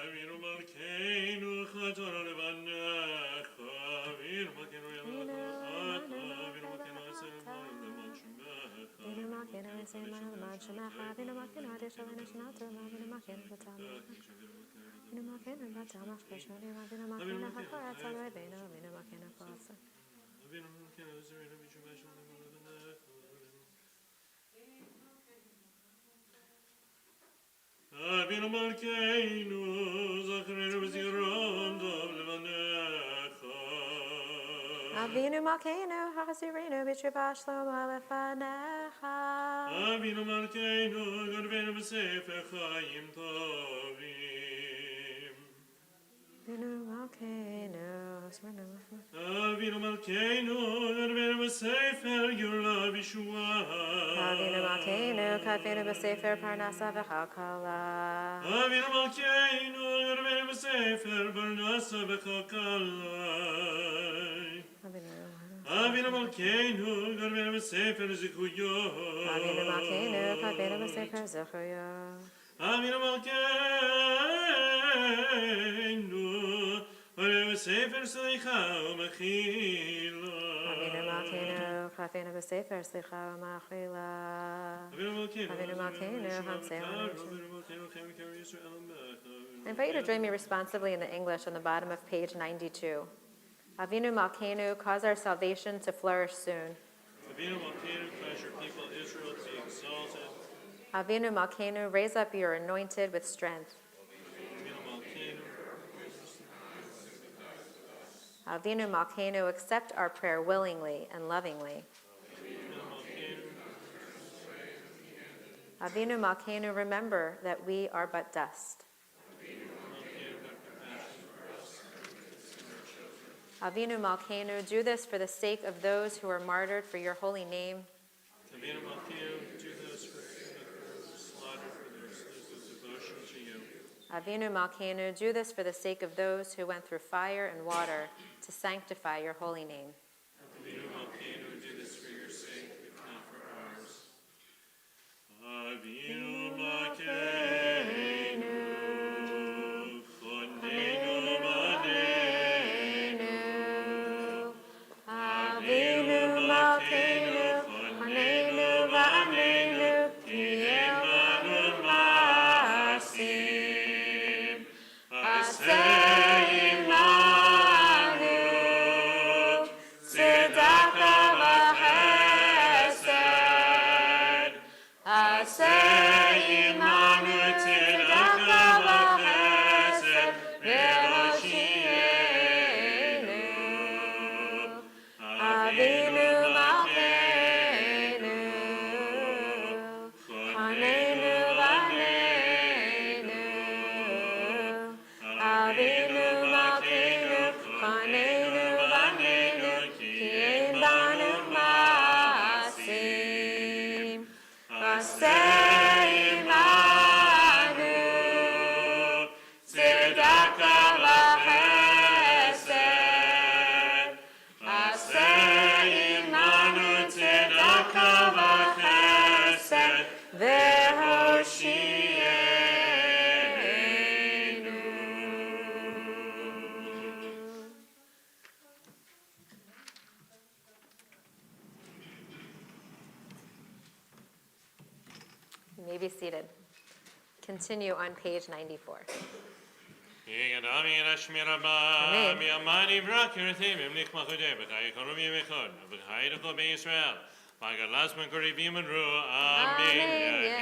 Avinu Malkeinu chator levanecha Avinu Malkeinu yalachach Avinu Malkeinu asem mayim leman shemecha Avinu Malkeinu asem mayim leman shemecha Avinu Malkeinu adeshav v'neshnato Avinu Malkeinu v'tamach Avinu Malkeinu v'tamach v'shonim Avinu Malkeinu hakorat al rebeinu Avinu Malkeinu koasa Avinu Malkeinu zerinu v'shuvashim leman levanecha Avinu Malkeinu zachrenu v'ziron dov levanecha Avinu Malkeinu, Hachasirenu, B'Truba Shlomo Lefanecha. Avinu Malkeinu, Godvenu B'Sefer Chaim Tovim. Avinu Malkeinu, Hachasirenu, Avinu Malkeinu, Godvenu B'Sefer Yula B'Shua. Avinu Malkeinu, Kadvenu B'Sefer Parnasa V'Chalkala. Avinu Malkeinu, Godvenu B'Sefer Parnasa V'Chalkala. Avinu Malkeinu, Godvenu B'Sefer Zikuyot. Avinu Malkeinu, Kadvenu B'Sefer Zechuyo. Avinu Malkeinu, Godvenu B'Sefer Slicha U'Mechila. Avinu Malkeinu, Kadvenu B'Sefer Slicha U'Machila. Avinu Malkeinu, Avinu Malkeinu, Hamsei Avinu Olam. Malkeinu, Chem Yikar Yisrael I invite you to join me responsively in the English on the bottom of page 92. Avinu Malkeinu, cause our salvation to flourish soon. Avinu Malkeinu, cause your people Israel to be exalted. Avinu Malkeinu, raise up your anointed with strength. Avinu Malkeinu, Avinu Malkeinu, accept our prayer willingly and lovingly. Avinu Malkeinu, remember that we are but dust. Avinu Malkeinu, do this for the sake of those who are martyred for your holy name. Avinu Malkeinu, do this for the slaughtered for their devotion to you. Avinu Malkeinu, do this for the sake of those who went through fire and water to sanctify your holy name. Avinu Malkeinu, do this for your sake, if not for ours. Avinu Malkeinu, Choneinu B'Aneinu. Avinu Malkeinu, Choneinu B'Aneinu, Ki'emanu Masim. Aseh imanu, tzedaka v'chesed. Aseh imanu, tzedaka v'chesed, v'roshienu. Avinu Malkeinu, Choneinu B'Aneinu. Avinu Malkeinu, Choneinu B'Aneinu, Ki'emanu Masim. Aseh imanu, tzedaka v'chesed. Aseh imanu, tzedaka v'chesed, v'hoshienu. You may be seated. Continue on page 94. Yigadami Rashmi Rabba, Amen. Biamani Brakirthim, Nikmachude, Bakai Korumi Mekon, Bakai Doko Israel, Bagalasman Koribim and Ru, Amen,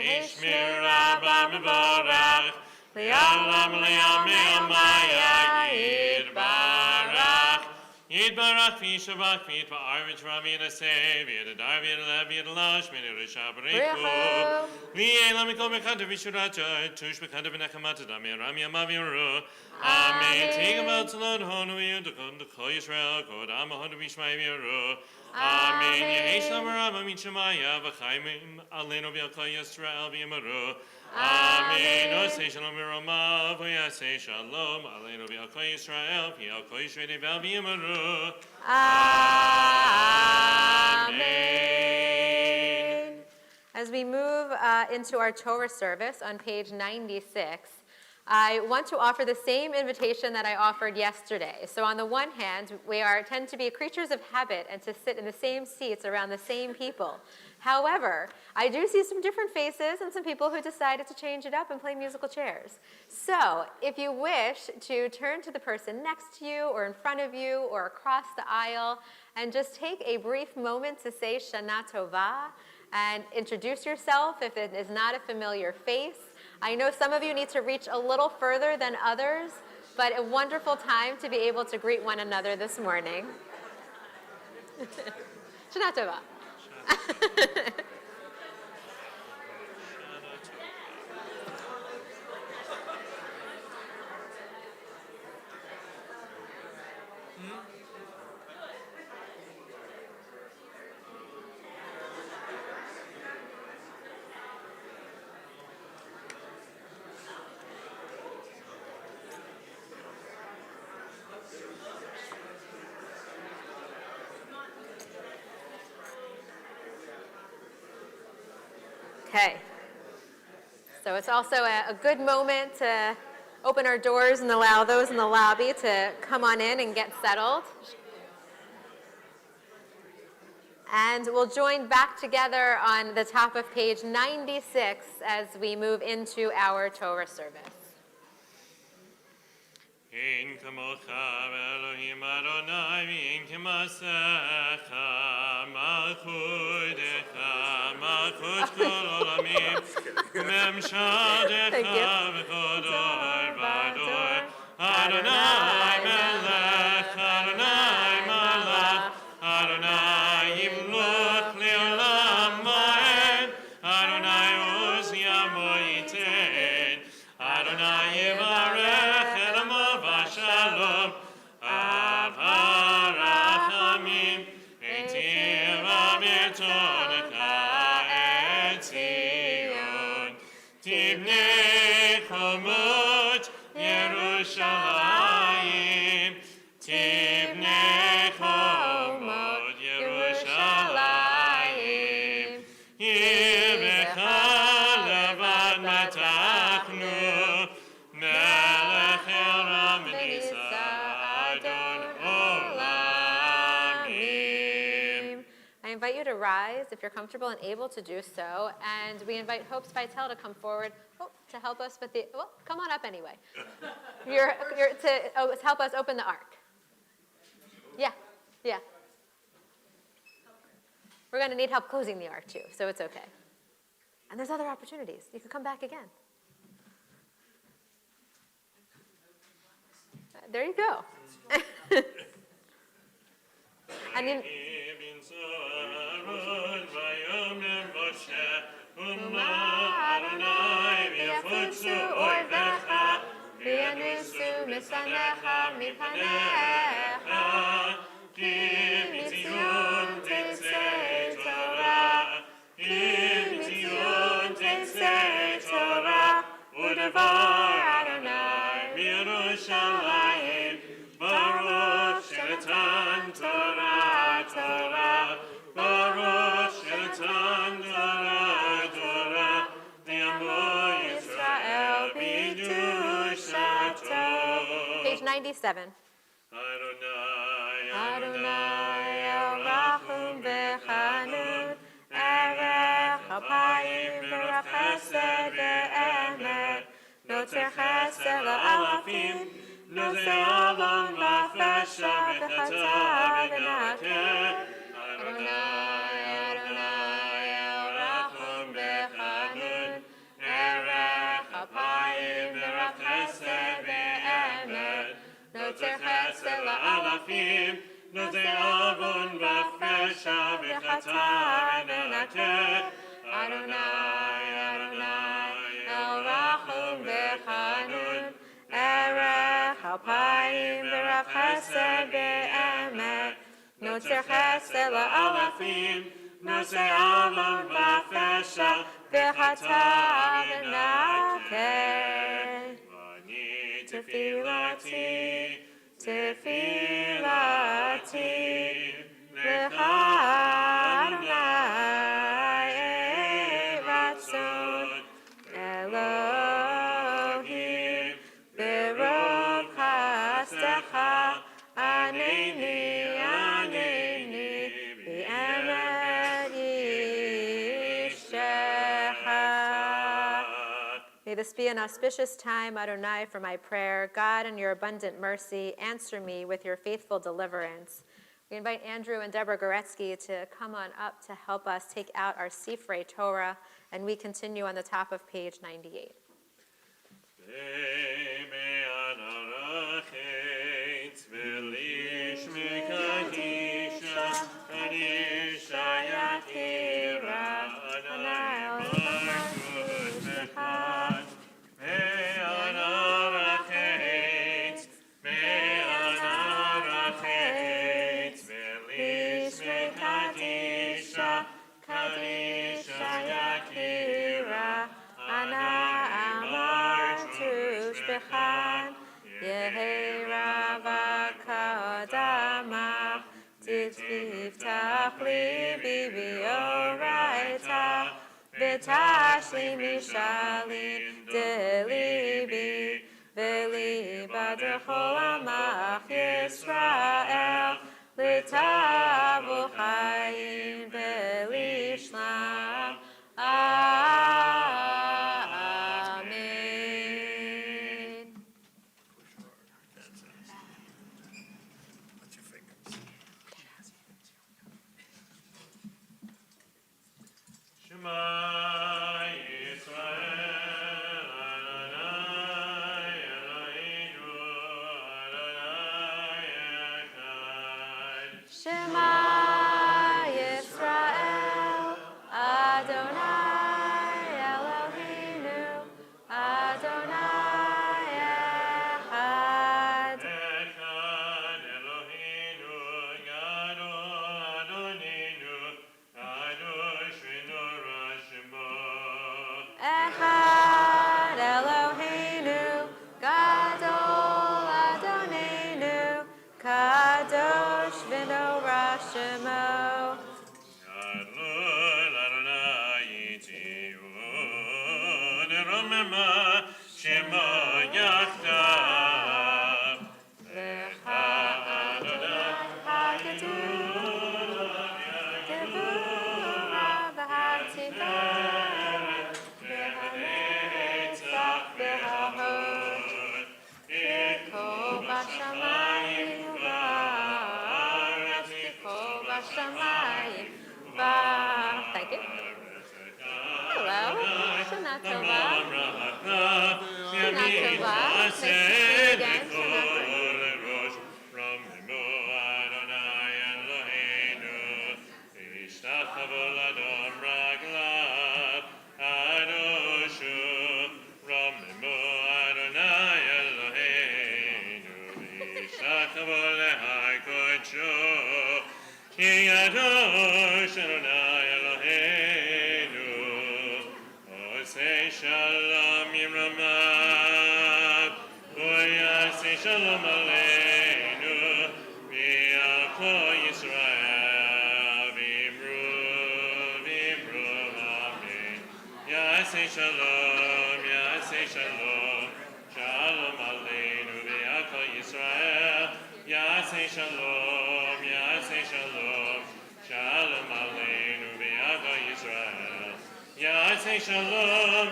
Yeshmi Rabba Mevorach, Lialam Liam Meamaya, Yidbarach, Yidbarach, Fishabach, Fit, Arvich Rami, and a Savior, the Darby, the Levi, the Lash, Mini Rishabreko. Lielam Mekanta Vishuracha, Tush Bekanta Benakamata, Dami, Rami Amaviru. Amen. Take about to Lord Honu, the Ko Israel, God, Amahonu Mishmairu. Amen. Yeheshlam Rama Michamaya, Vachaimim, Aleno Biaka Yisrael Biamaru. Amen. O say Shalom Rama, Voya say Shalom, Aleno Biaka Yisrael, Biaka Yisrael Biamaru. Amen. As we move into our Torah service on page 96, I want to offer the same invitation that I offered yesterday. So on the one hand, we tend to be creatures of habit and to sit in the same seats around the same people. However, I do see some different faces and some people who decided to change it up and play musical chairs. So if you wish to turn to the person next to you or in front of you or across the aisle and just take a brief moment to say Shana Tova and introduce yourself if it is not a familiar face. I know some of you need to reach a little further than others, but a wonderful time to be able to greet one another this morning. Shana Tova. Okay. So it's also a good moment to open our doors and allow those in the lobby to come on in and get settled. And we'll join back together on the top of page 96 as we move into our Torah service. אין כמוך ואלוהים אדוני ואין כמעשיך מלכותך מלכות כל עולמים וממשלתך בכל דור ודור אדוני מלך אדוני מלך אדוני ימלוך לעולם ועד אדוני עוז ימו ייתן אדוני יברך את עמו בשלום אב הרחמים היטיב ברצונך את ציון תבנה חומות ירושלים תבנה חומות ירושלים עירך לבד מתחנו מלך עולם ונישא אדון עולמים. I invite you to rise if you're comfortable and able to do so, and we invite Hope Spital to come forward to help us with the, well, come on up anyway. You're to help us open the ark. Yeah. We're going to need help closing the ark too, so it's okay. And there's other opportunities. You can come back again. There you go. And then, Yerushalayim, Baruch Shenatan Torah, Torah, Baruch Shenatan Torah, Torah, Ne'amo Yisrael b'Kedushato. page 97. Adonai el rachum v'chanun, erech apayim v'rach chesed ve'emet, noter chesed la'alafim, noter avon v'fesha v'chata v'nakeh. Adonai el rachum v'chanun, erech apayim v'rach chesed ve'emet, noter chesed la'alafim, noter avon v'fesha v'chata v'nakeh. Adonai el rachum v'chanun, erech apayim v'rach chesed ve'emet, noter chesed la'alafim, noter avon v'fesha v'chata v'nakeh. Tefilati, tefilati, lecha Adonai ratzon, Elohim, berov chastecha, aneni, b'emet yishecha. May this be an auspicious time, Adonai, for my prayer. God, in your abundant mercy, answer me with your faithful deliverance. We invite Andrew and Deborah Goretsky to come on up to help us take out our Sifrei Torah, and we continue on the top of page 98. Mehera v'kodama, Tiftach libi b'oraita, V'tashli mishalin delibi, V'liba d'chol amach Yisrael, L'tavu chayim v'lishlam. Amen. Shema Yisrael, Adonai Eloheinu, Adonai Echad. Shema Yisrael, Adonai Eloheinu, Adonai Echad. Echad Eloheinu, Gadol Adonenu, Kadosh v'norah Shemo. Echad Eloheinu, Gadol Adonenu, Kadosh v'norah Shemo. Gadol Adonai Tzion, Romema Shemo Yachdav. Lecha Adonai Haggadah, Geburah v'hatiferet, v'hanetzach v'hahod, Kol b'shamayim v'haaretz, Kol b'shamayim v'haaretz. Thank you. Hello. Shana Tova. Shana Tova. Nice to see you again. Shana Tova. Shalom Yiramav, Oyaseh Shalom Aleinu, V'yako Yisrael, V'imru, Amen. Yaseh Shalom, Shalom Aleinu, V'yako Yisrael, Yaseh Shalom, Shalom Aleinu, V'yako Yisrael. Yaseh Shalom,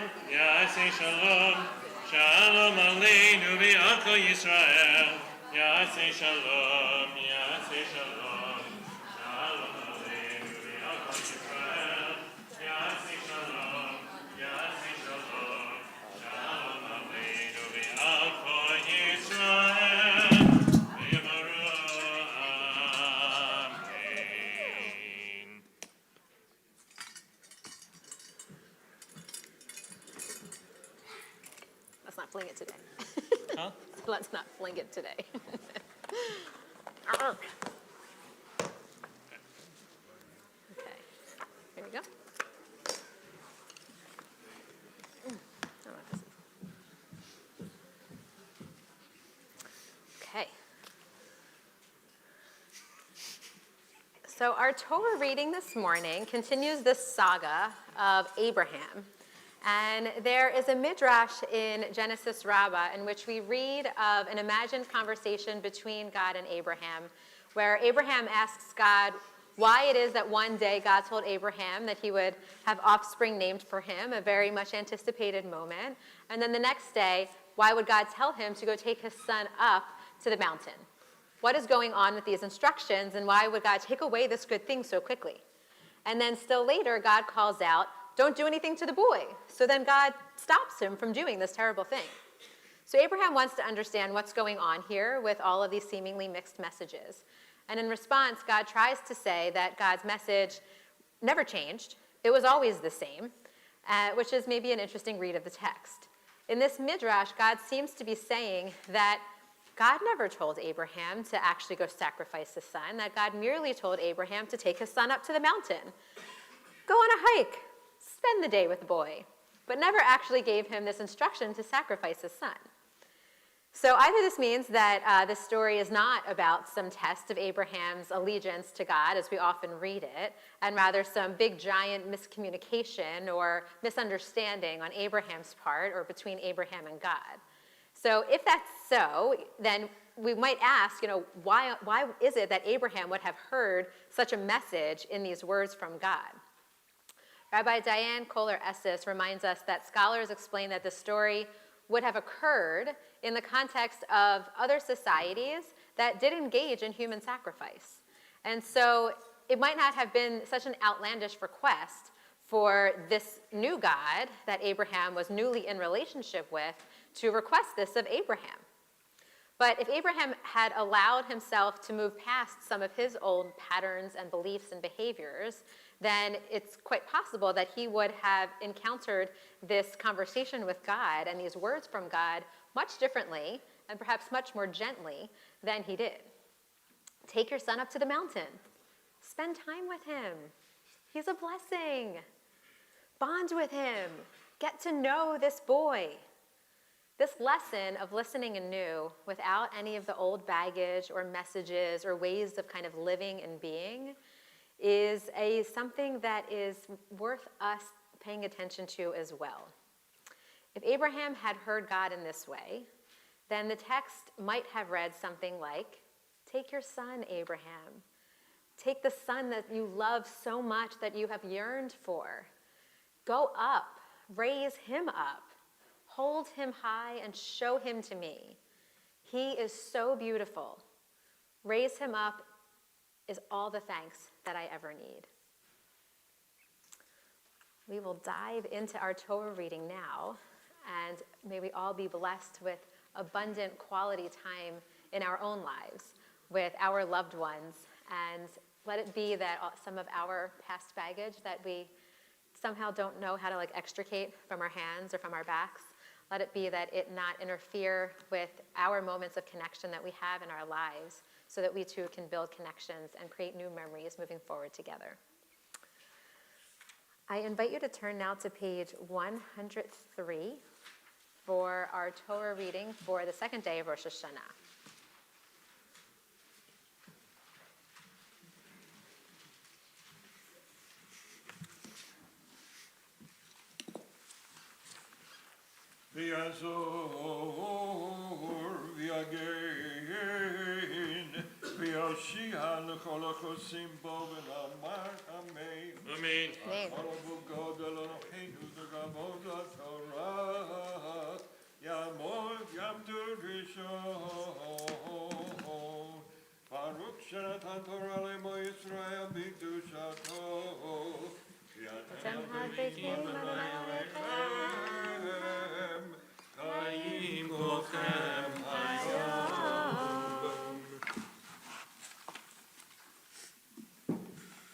Shalom Aleinu v'Yako Yisrael. Yaseh Shalom, Shalom Aleinu v'Yako Yisrael. Yaseh Shalom, Shalom Aleinu v'Yako Yisrael. V'yamaru, Amen. Let's not fling it today. Huh? Let's not fling it today. Okay, here we go. I don't know what this is. Okay. So our Torah reading this morning continues this saga of Abraham. And there is a midrash in Genesis Rabbah in which we read of an imagined conversation between God and Abraham, where Abraham asks God why it is that one day God told Abraham that he would have offspring named for him, a very much anticipated moment. And then the next day, why would God tell him to go take his son up to the mountain? What is going on with these instructions, and why would God take away this good thing so quickly? And then still later, God calls out, don't do anything to the boy. So then God stops him from doing this terrible thing. So Abraham wants to understand what's going on here with all of these seemingly mixed messages. And in response, God tries to say that God's message never changed. It was always the same, which is maybe an interesting read of the text. In this midrash, God seems to be saying that God never told Abraham to actually go sacrifice his son, that God merely told Abraham to take his son up to the mountain. Go on a hike. Spend the day with the boy, but never actually gave him this instruction to sacrifice his son. So either this means that this story is not about some test of Abraham's allegiance to God, as we often read it, and rather some big giant miscommunication or misunderstanding on Abraham's part or between Abraham and God. So if that's so, then we might ask, why is it that Abraham would have heard such a message in these words from God? Rabbi Diane Kohler-Esses reminds us that scholars explain that the story would have occurred in the context of other societies that did engage in human sacrifice. And so it might not have been such an outlandish request for this new God that Abraham was newly in relationship with to request this of Abraham. But if Abraham had allowed himself to move past some of his old patterns and beliefs and behaviors, then it's quite possible that he would have encountered this conversation with God and these words from God much differently and perhaps much more gently than he did. Take your son up to the mountain. Spend time with him. He's a blessing. Bond with him. Get to know this boy. This lesson of listening anew without any of the old baggage or messages or ways of kind of living and being is something that is worth us paying attention to as well. If Abraham had heard God in this way, then the text might have read something like, take your son, Abraham. Take the son that you love so much that you have yearned for. Go up, raise him up, hold him high and show him to me. He is so beautiful. Raise him up is all the thanks that I ever need. We will dive into our Torah reading now, and may we all be blessed with abundant quality time in our own lives with our loved ones, and let it be that some of our past baggage that we somehow don't know how to extricate from our hands or from our backs, let it be that it not interfere with our moments of connection that we have in our lives, so that we too can build connections and create new memories moving forward together. I invite you to turn now to page 103 for our Torah reading for the second day of Rosh Hashanah. ויעזור ויגן ויושיע לכל החוסים בו ונאמר אמן. Amen. ברוך גודל אלוהינו וכבוד התורה יעמוד יעמדו ראשון. ברוך שנתן תורה לעמו ישראל בקדושתו. אתם הדבקים אדוני אלוהיכם. חיים כולכם היום.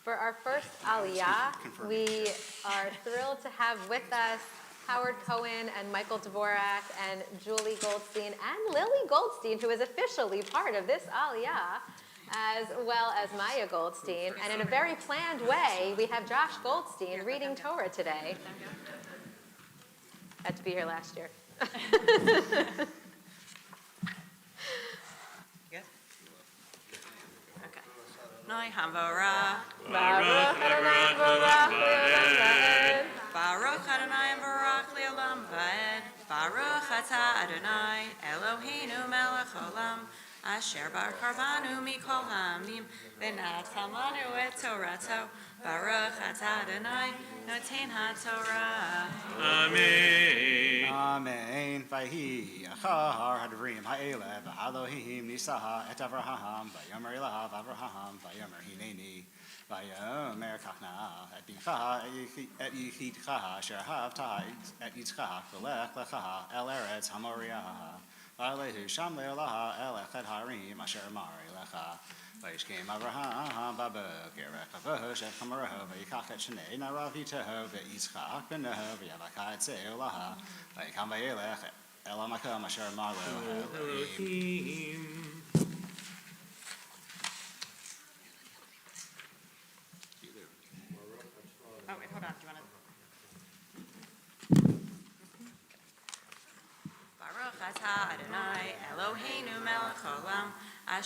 For our first Aliyah, we are thrilled to have with us Howard Cohen and Michael Dvorak and Julie Goldstein and Lily Goldstein, who is officially part of this Aliyah, as well as Maya Goldstein. And in a very planned way, we have Josh Goldstein reading Torah today. Had to be here last year. Noi Hamvara, Baruch Adonai Baruch Le'olam Baruch Adonai and Baruch Le'olam Vaed, Baruch Atah Adonai, Eloheinu melech olam, Asher bar karbanu mikol hamim, V'natan lanu et Torato, Baruch Atah Adonai, Noten HaTorah. Amen. Amen. Vayhi achar hadvarim ha'eleh v'Elohim nisaha et Avraham vayomer elav Avraham vayomer hineni vayomer kachna et bincha et yichidcha asher havta et yitzchak v'lech lecha el eretz hamoriah v'alehu sham le'olaha elech et harim asher mari lecha. Vayishkem Avraham baboker v'chavosh et chamoraho v'yikach et shnei narav yiteho v'yitzchak b'neho v'yavaka et se'olaha v'yikam v'yelech el hamakom asher mar lo Elohim. Oh, wait, hold on, do you want to? Baruch Atah Adonai,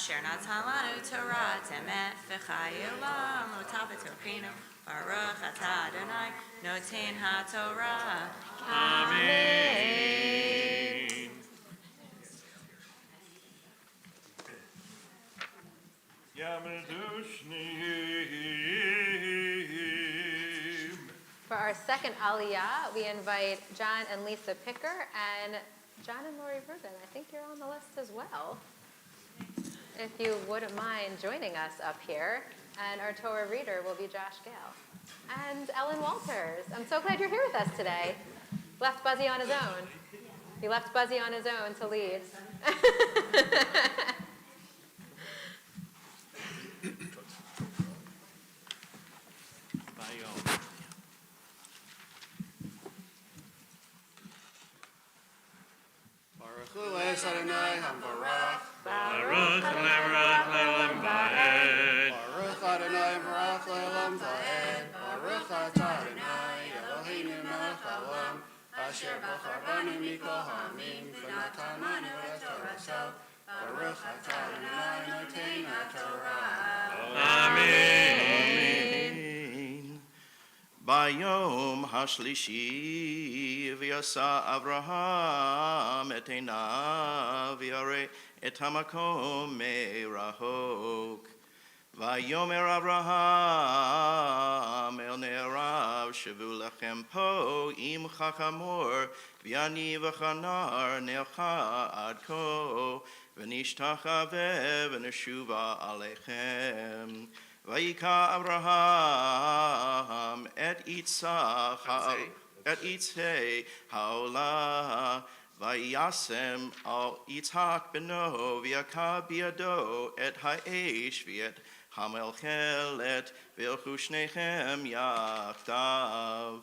Asher natan lanu Torah temet v'chayei olam ota b'tochenu. Baruch atah Adonai noten haTorah. Amen. Yamedushnim. For our second Aliyah, we invite John and Lisa Picker and John and Lori Rubin. I think you're on the list as well. If you wouldn't mind joining us up here. And our Torah reader will be Josh Gale. And Ellen Walters. I'm so glad you're here with us today. Left Buzzy on his own. He left Buzzy on his own to lead. Baruch Hu es Adonai HaMvarach. Baruch le'Baruch le'olam va'ed. Baruch Adonai HaMvarach le'olam va'ed. Baruch atah Adonai Eloheinu melech haolam. Asher bachar banu mikol ha'amim v'natan lanu et Torato. Baruch atah Adonai noten haTorah. Amen. Bayom hashlishi v'yasa Avraham et einav v'yareh et hamakom merahok. Vayomer Avraham el ne'erav shevu lechem po im chachamor v'yani v'chanar ne'cha ad ko v'nishtachaveh v'neshuva alechem. Vayika Avraham et Yitzhak haolah vayasem al Yitzhak beno v'yaka biado et ha'esh v'et hamelchelet v'ilchu shnechem yachdav.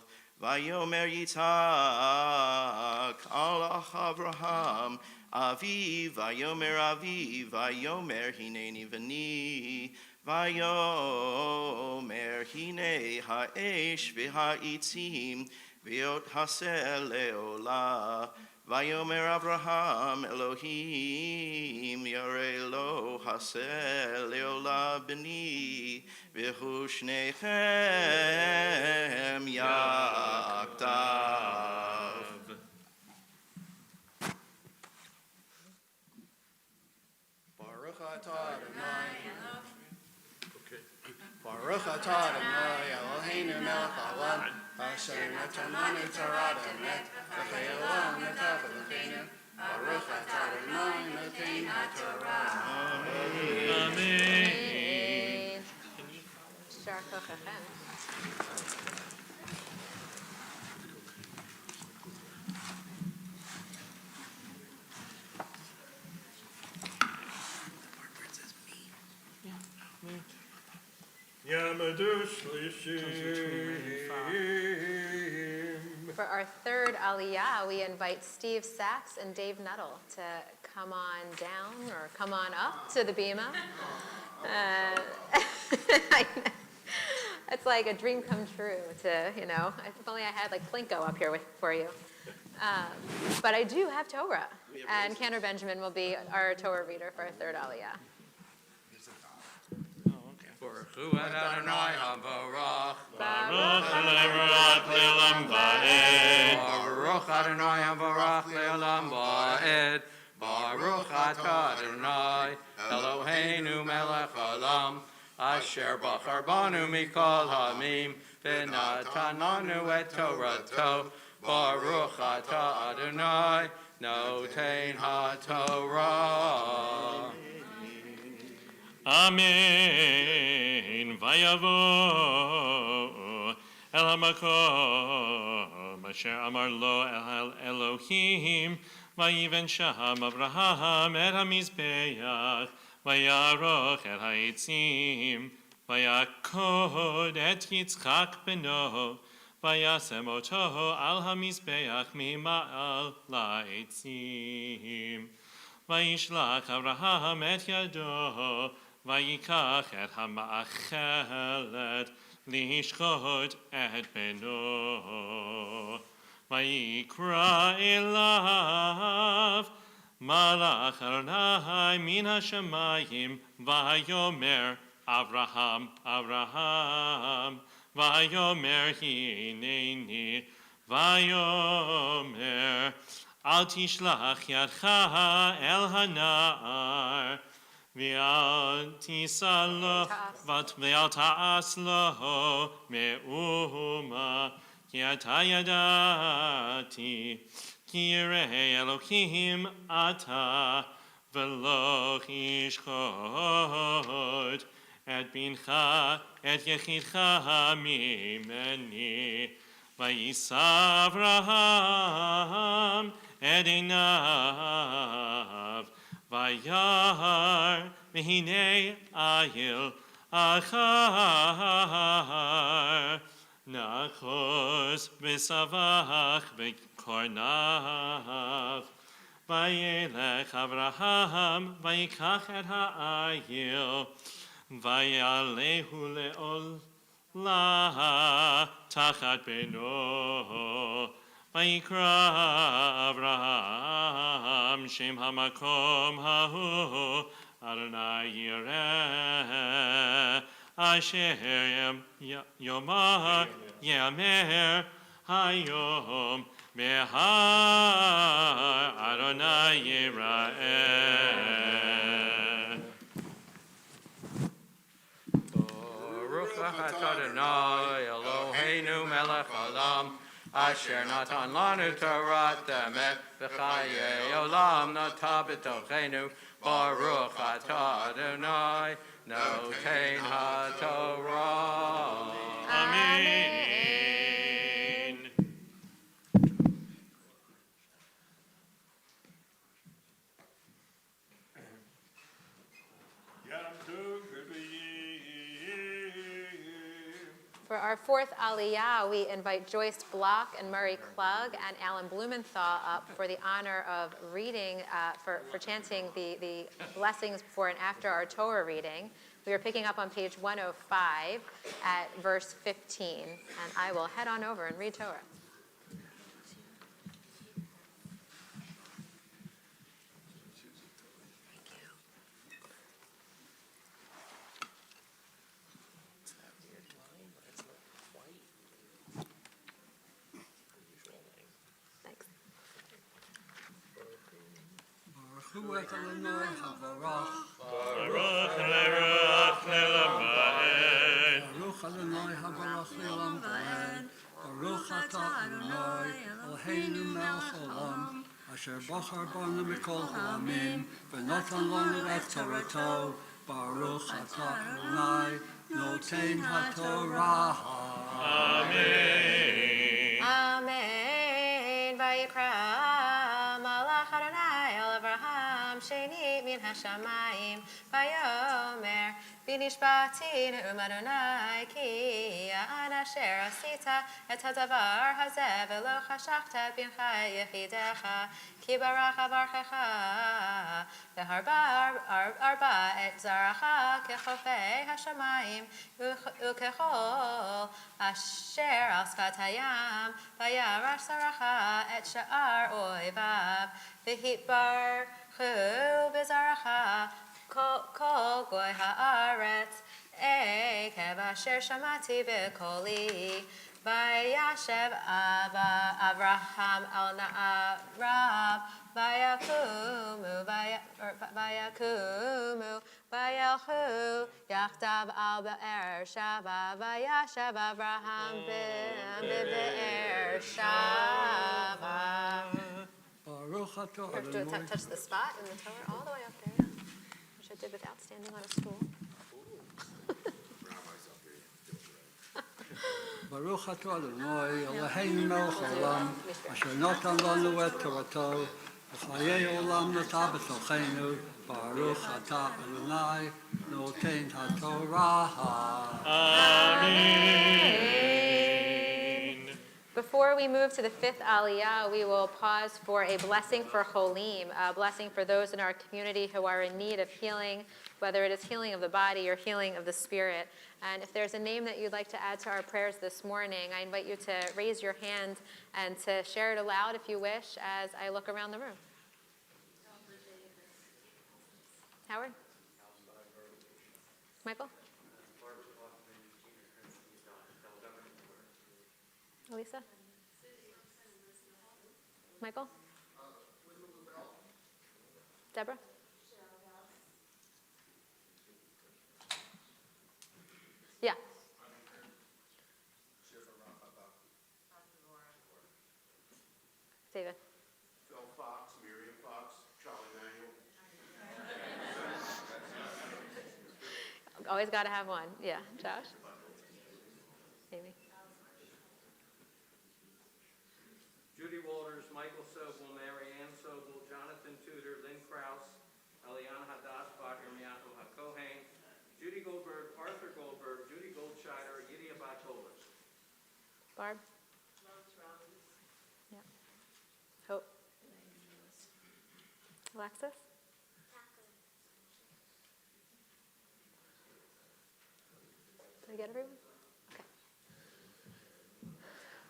Vayomer Yitzhak al Avraham avi vayomer hineni v'ni. Vayomer hine ha'esh v'ha'itzim v'yot haseh le'olah. Vayomer Avraham Elohim yarei lo haseh le'olah b'ni v'hu shnechem yachdav. Baruch atah Adonai. Baruch atah Adonai Eloheinu melech haolam. Asher natan lanu Torah temet v'chayei olam ota b'tochenu. Baruch atah Adonai noten haTorah. Amen. Shar kochachem. Yamedushlim. For our third Aliyah, we invite Steve Sachs and Dave Nuttall to come on down or come on up to the bima. It's like a dream come true to, if only I had like Plinko up here for you. But I do have Torah, and Cantor Benjamin will be our Torah reader for our third Aliyah. Baruch Hu Adonai HaMvarach. Baruch le'Baruch le'olam va'ed. Baruch Adonai HaMvarach le'olam va'ed. Baruch atah Adonai Eloheinu melech haolam. Asher bachar banu mikol ha'amim v'natan lanu et Torato. Baruch atah Adonai noten haTorah. Amen. Vayavo el hamakom asher amar lo el Elohim vayiven sham Avraham et hamizbeach vayaroch et ha'itzim vayakod et Yitzchak beno vayasem oto al hamizbeach mima'al la'itzim. Vayishlach Avraham et yado, vayikach et hama'achelet, lishchot et beno. Vayikra elav, Malach Adonai min hashamayim vayomer Avraham, Avraham, vayomer hineni, vayomer al tishlach yadcha el hanar, ve'al tisalo, ve'al ta'as lo me'uma, ki ata yadati, ki yireh Elohim ata, ve'lo ishchot, et bincha, et yechidcha mimeni, vayisa Avraham et einav, vayar, v'hinei ayil achar, nachos v'savach v'kornav, vayelech Avraham, vayikach et ha'ayil, Vayalehu le'olah tachat beno. Vayikra Avraham shem hamakom hahu Adonai yireh asher yomar yamer hayom behar Adonai yireh. Baruch Adonai Eloheinu melech haolam, asher natan lanu Torah emet v'chayei olam nata b'tochenu. Baruch atah Adonai noten haTorah. Amen. For our fourth Aliyah, we invite Joyce Block and Murray Klug and Alan Blumenthal up for the honor of reading, for chanting the blessings before and after our Torah reading. We are picking up on page 105 at verse 15, and I will head on over and read Torah. Baruch Adonai havarach. Baruch le'ruach le'lama'ed. Baruch Adonai havarach le'olam va'ed. Baruch atah Adonai Eloheinu melech haolam, asher bachar banu mikol ha'amim, v'natan lanu et Torato. Baruch atah Adonai noten haTorah. Amen. Amen. Vayikra malach Adonai el Avraham sheni min hashamayim vayomer v'nishbati ne'um Adonai ki ya'an asher asita et hadavar hazeh v'lo chashachta bincha yechidecha ki barach avarchecha v'harba arba et zaracha kechofei hashamayim ukechol asher al sfat hayam vayarash zaracha et sha'ar oivav v'hitbar chu b'zaracha kol goy haaretz ekev asher shamati b'koli vayashev Avraham al na'arav vayakumu vayalchu yachdav al be'er shava vayashev Avraham be'er shava. Baruch atah Or to Adonai. touch the spot in the Torah all the way up there, yeah. Which I did without standing on a stool. Baruch atah Adonai Eloheinu melech haolam, asher natan lanu et Torato, v'chayei olam nata b'tochenu. Baruch atah Adonai noten haTorah. Amen. Before we move to the fifth Aliyah, we will pause for a blessing for Cholim, a blessing for those in our community who are in need of healing, whether it is healing of the body or healing of the spirit. And if there's a name that you'd like to add to our prayers this morning, I invite you to raise your hand and to share it aloud if you wish as I look around the room. Howard? Michael? Elisa? Michael? Deborah? Yeah. David? Phil Fox, Miriam Fox, Charlie Manuel. Always got to have one. Yeah. Josh? Amy? Judy Walters, Michael Sobel, Mary Ann Sobel, Jonathan Tudor, Lynn Kraus, Eliana Hadass, Bakr Miyahu HaKohen, Judy Goldberg, Arthur Goldberg, Judy Goldscheider, Yidia Batolas. Barb? Yeah. Hope? Alexis? Did I get everyone? Okay.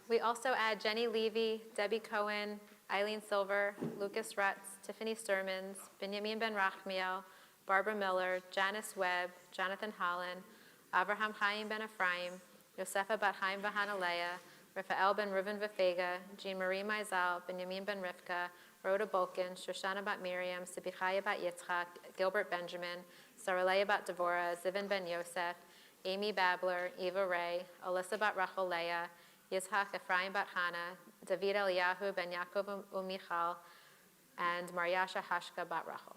We also add Jenny Levy, Debbie Cohen, Eileen Silver, Lucas Rutz, Tiffany Sturmans, Benjamin Ben Rachmiel, Barbara Miller, Janice Webb, Jonathan Holland, Avraham Chaim Ben Ephraim, Yosefa Bat Chaim Vahanaleah, Raphael Ben Reuven Vefega, Jean Marie Maizal, Benjamin Ben Rivka, Rhoda Bolkin, Shoshana Bat Miriam, Sibichaya Bat Yitzchak, Gilbert Benjamin, Saraleah Bat Devorah, Zivin Ben Yosef, Amy Babler, Eva Ray, Alyssa Bat Rachel Leah, Yitzhak Ephraim Bat Hannah, David Eliyahu Ben Yaakov Umichal, and Mariasha Hashka Bat Rachel.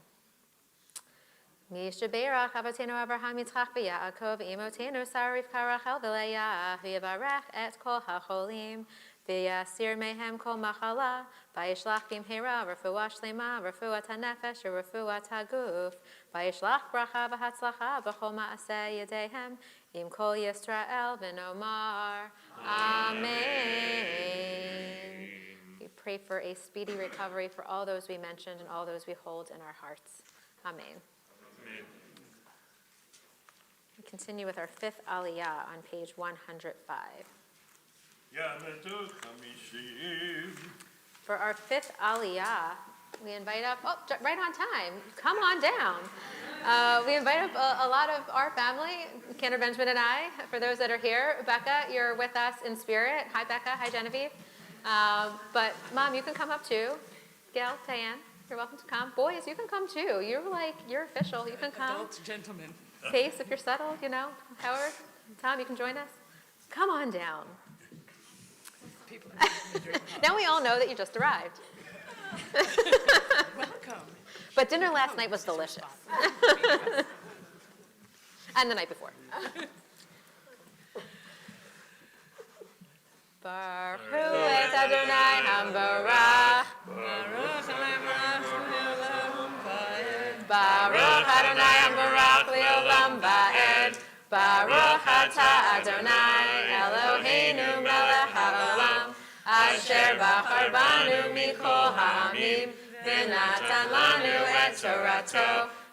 Mishaberach Avatenu Abraham Yitzchak v'Yaakov Imotenu Sarah Rivka Rachel v'Leah v'Yivarech et kol hacholim v'Yasir mehem kol machala v'Yishlach b'mhera refuah shlema refuat hanefesh refuat haguf v'Yishlach bracha v'hatzlacha b'chol ma'aseh yedehem im kol Yisrael v'nomar Amen. We pray for a speedy recovery for all those we mentioned and all those we hold in our hearts. Amen. We continue with our fifth aliyah on page 105. For our fifth aliyah, we invite up, right on time, come on down. We invite up a lot of our family, Cantor Benjamin and I, for those that are here. Becca, you're with us in spirit. Hi, Becca. Hi, Genevieve. But Mom, you can come up too. Gail, Diane. You're welcome to come. Boys, you can come too. You're official. You can come. Adults, gentlemen. Pace, if you're settled, Howard, Tom, you can join us. Come on down. Now we all know that you just arrived. Welcome. But dinner last night was delicious. And the night before. Baruch et Adonai Hambarach. Baruch Adonai Hambarach Le'olam Va'ed. Baruch Atah Adonai Eloheinu Melech HaOlam Asher Bachar Banu Mikol Ha'amim V'natan Lanu et Torato.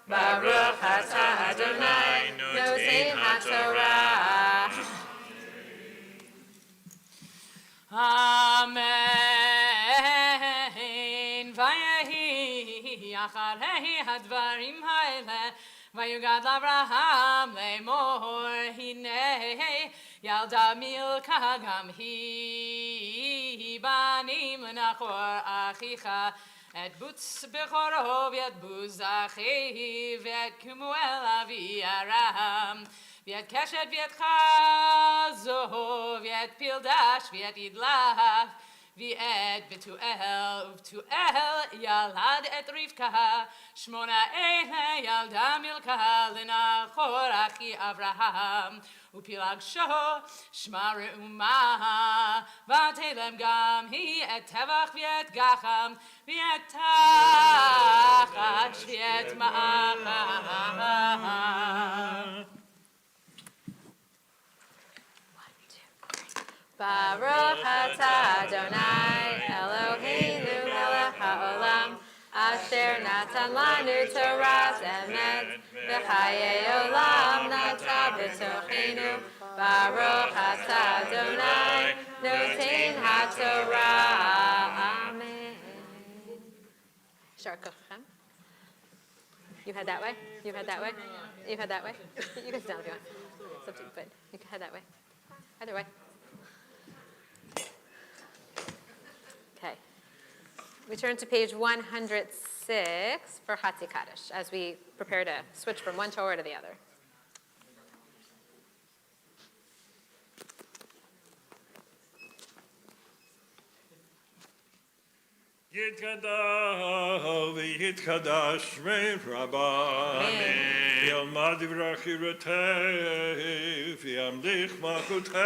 Baruch Atah Adonai Noten HaTorah. Amen. Vayehi acharei hadvarim haele vayugad Avraham lemor hinei yalda milka gam hi banim lenachor achicha et butz bechoro v'et buz achiv v'et kumuel avi aram v'et keshet v'et chazo v'et pildash v'et idlaf v'et betuel uvtuel yalad et Rivka shmona eile yalda milka lenachor achi Avraham upilag sho shma reuma v'atelem gam hi et tevach v'et gacham v'et tachash v'et ma'acham. Baruch atah Adonai Eloheinu melech haolam asher natan lanu Toras emet v'chayei olam nata b'tochenu. Baruch atah Adonai noten haTorah. Amen. Shar kochchem. You head that way? You head that way? You head that way? You can sit down if you want. It's up to you, but you can head that way. Either way. Okay. We turn to page 106 for Chatzi Kaddish as we prepare to switch from one Torah to the other. יתגדל ויתקדש שמי רבה, ילמד דברך יראתך, וימליך מלכותך,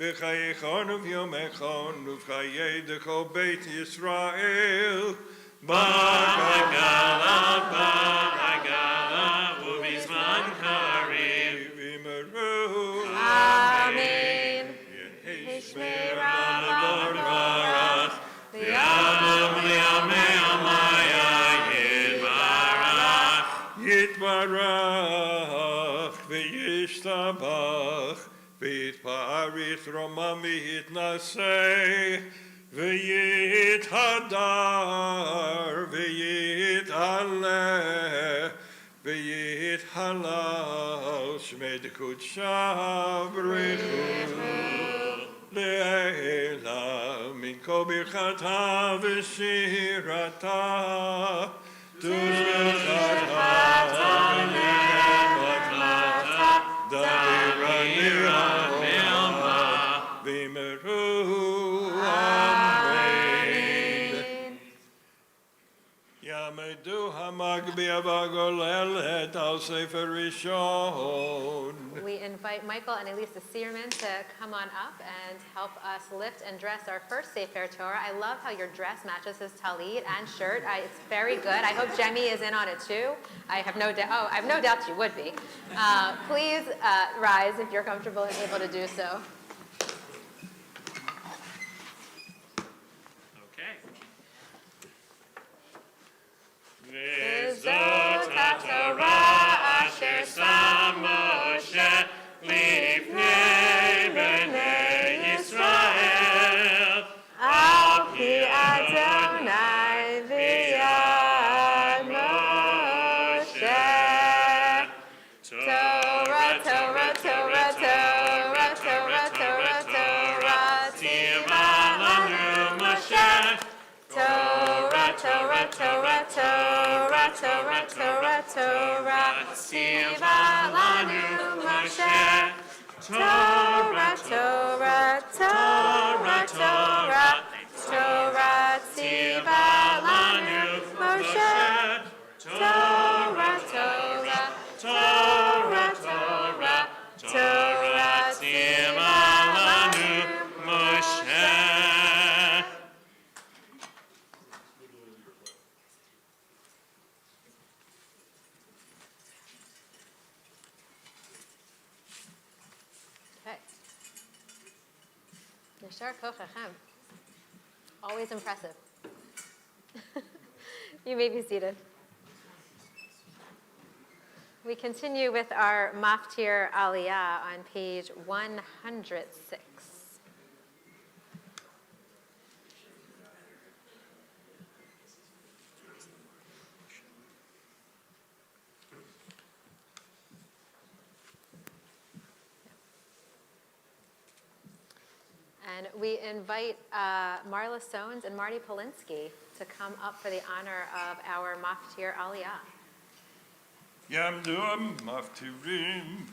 בחייכון וביומכון, ובחיי דכל בית ישראל, בגלה ובזמן קריב, ואמרו Amen. יהי שמי Shmei רבה Rabba לברך, Yadam liyamei amaya יתברך וישתבח ויתפאריך רומם ויתנשא ויתהדר ויתעלה ויתהלל שמי דקודשה בריחו לעילה מן כל ברכתה ושירתה תושבחתה ונחמתה דברה נראה ואמרו אמן. יעמדו המגביה והגוללת על ספר ראשון. We invite Michael and Elisa Searman to come on up and help us lift and dress our first Sefer Torah. I love how your dress matches his talit and shirt. It's very good. I hope Jemmy is in on it too. I have no doubt. I have no doubt she would be. Please rise if you're comfortable and able to do so. Okay. Vezot haTorah asher sam Moshe lifnei bnei Yisrael al pi Adonai v'yad Moshe. Torah, Torah, Torah, Torah, Torah, Torah, Torah, tzivah lanu Moshe. Torah, Torah, Torah, Torah, Torah, Torah, Torah, tzivah lanu Moshe. Torah, Torah, Torah, Torah, Torah, tzivah lanu Moshe. Torah, Torah, Torah, Torah, Torah, tzivah lanu Moshe. Okay. Yashar kochachem. Always impressive. You may be seated. We continue with our Maftir Aliyah on page 106. And we invite Marla Sones and Marty Polinsky to come up for the honor of our Maftir Aliyah. יעמדו המפטירים.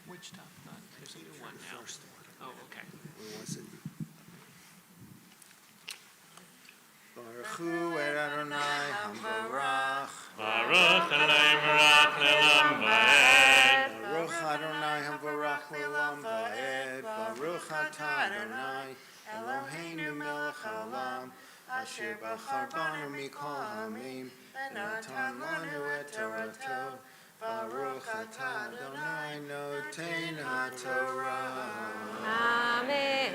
Which top? There's a new one now. Oh, okay. Where was it? Baruch Hu Adonai Hamvarach. Baruch Adonai Baruch Le'olam Va'ed. Baruch Adonai Hamvarach Le'olam Va'ed. Baruch Atah Adonai Eloheinu melech haolam. Asher bachar banu mikol hamim, v'natan lanu et Torato. Baruch atah Adonai noten haTorah. Amen.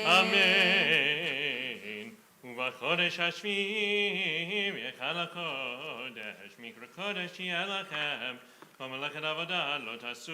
Amen. ובחודש השביעי יחל הקודש, מקרא קודש יהיה לכם, במלאכת עבודה לא תעשו,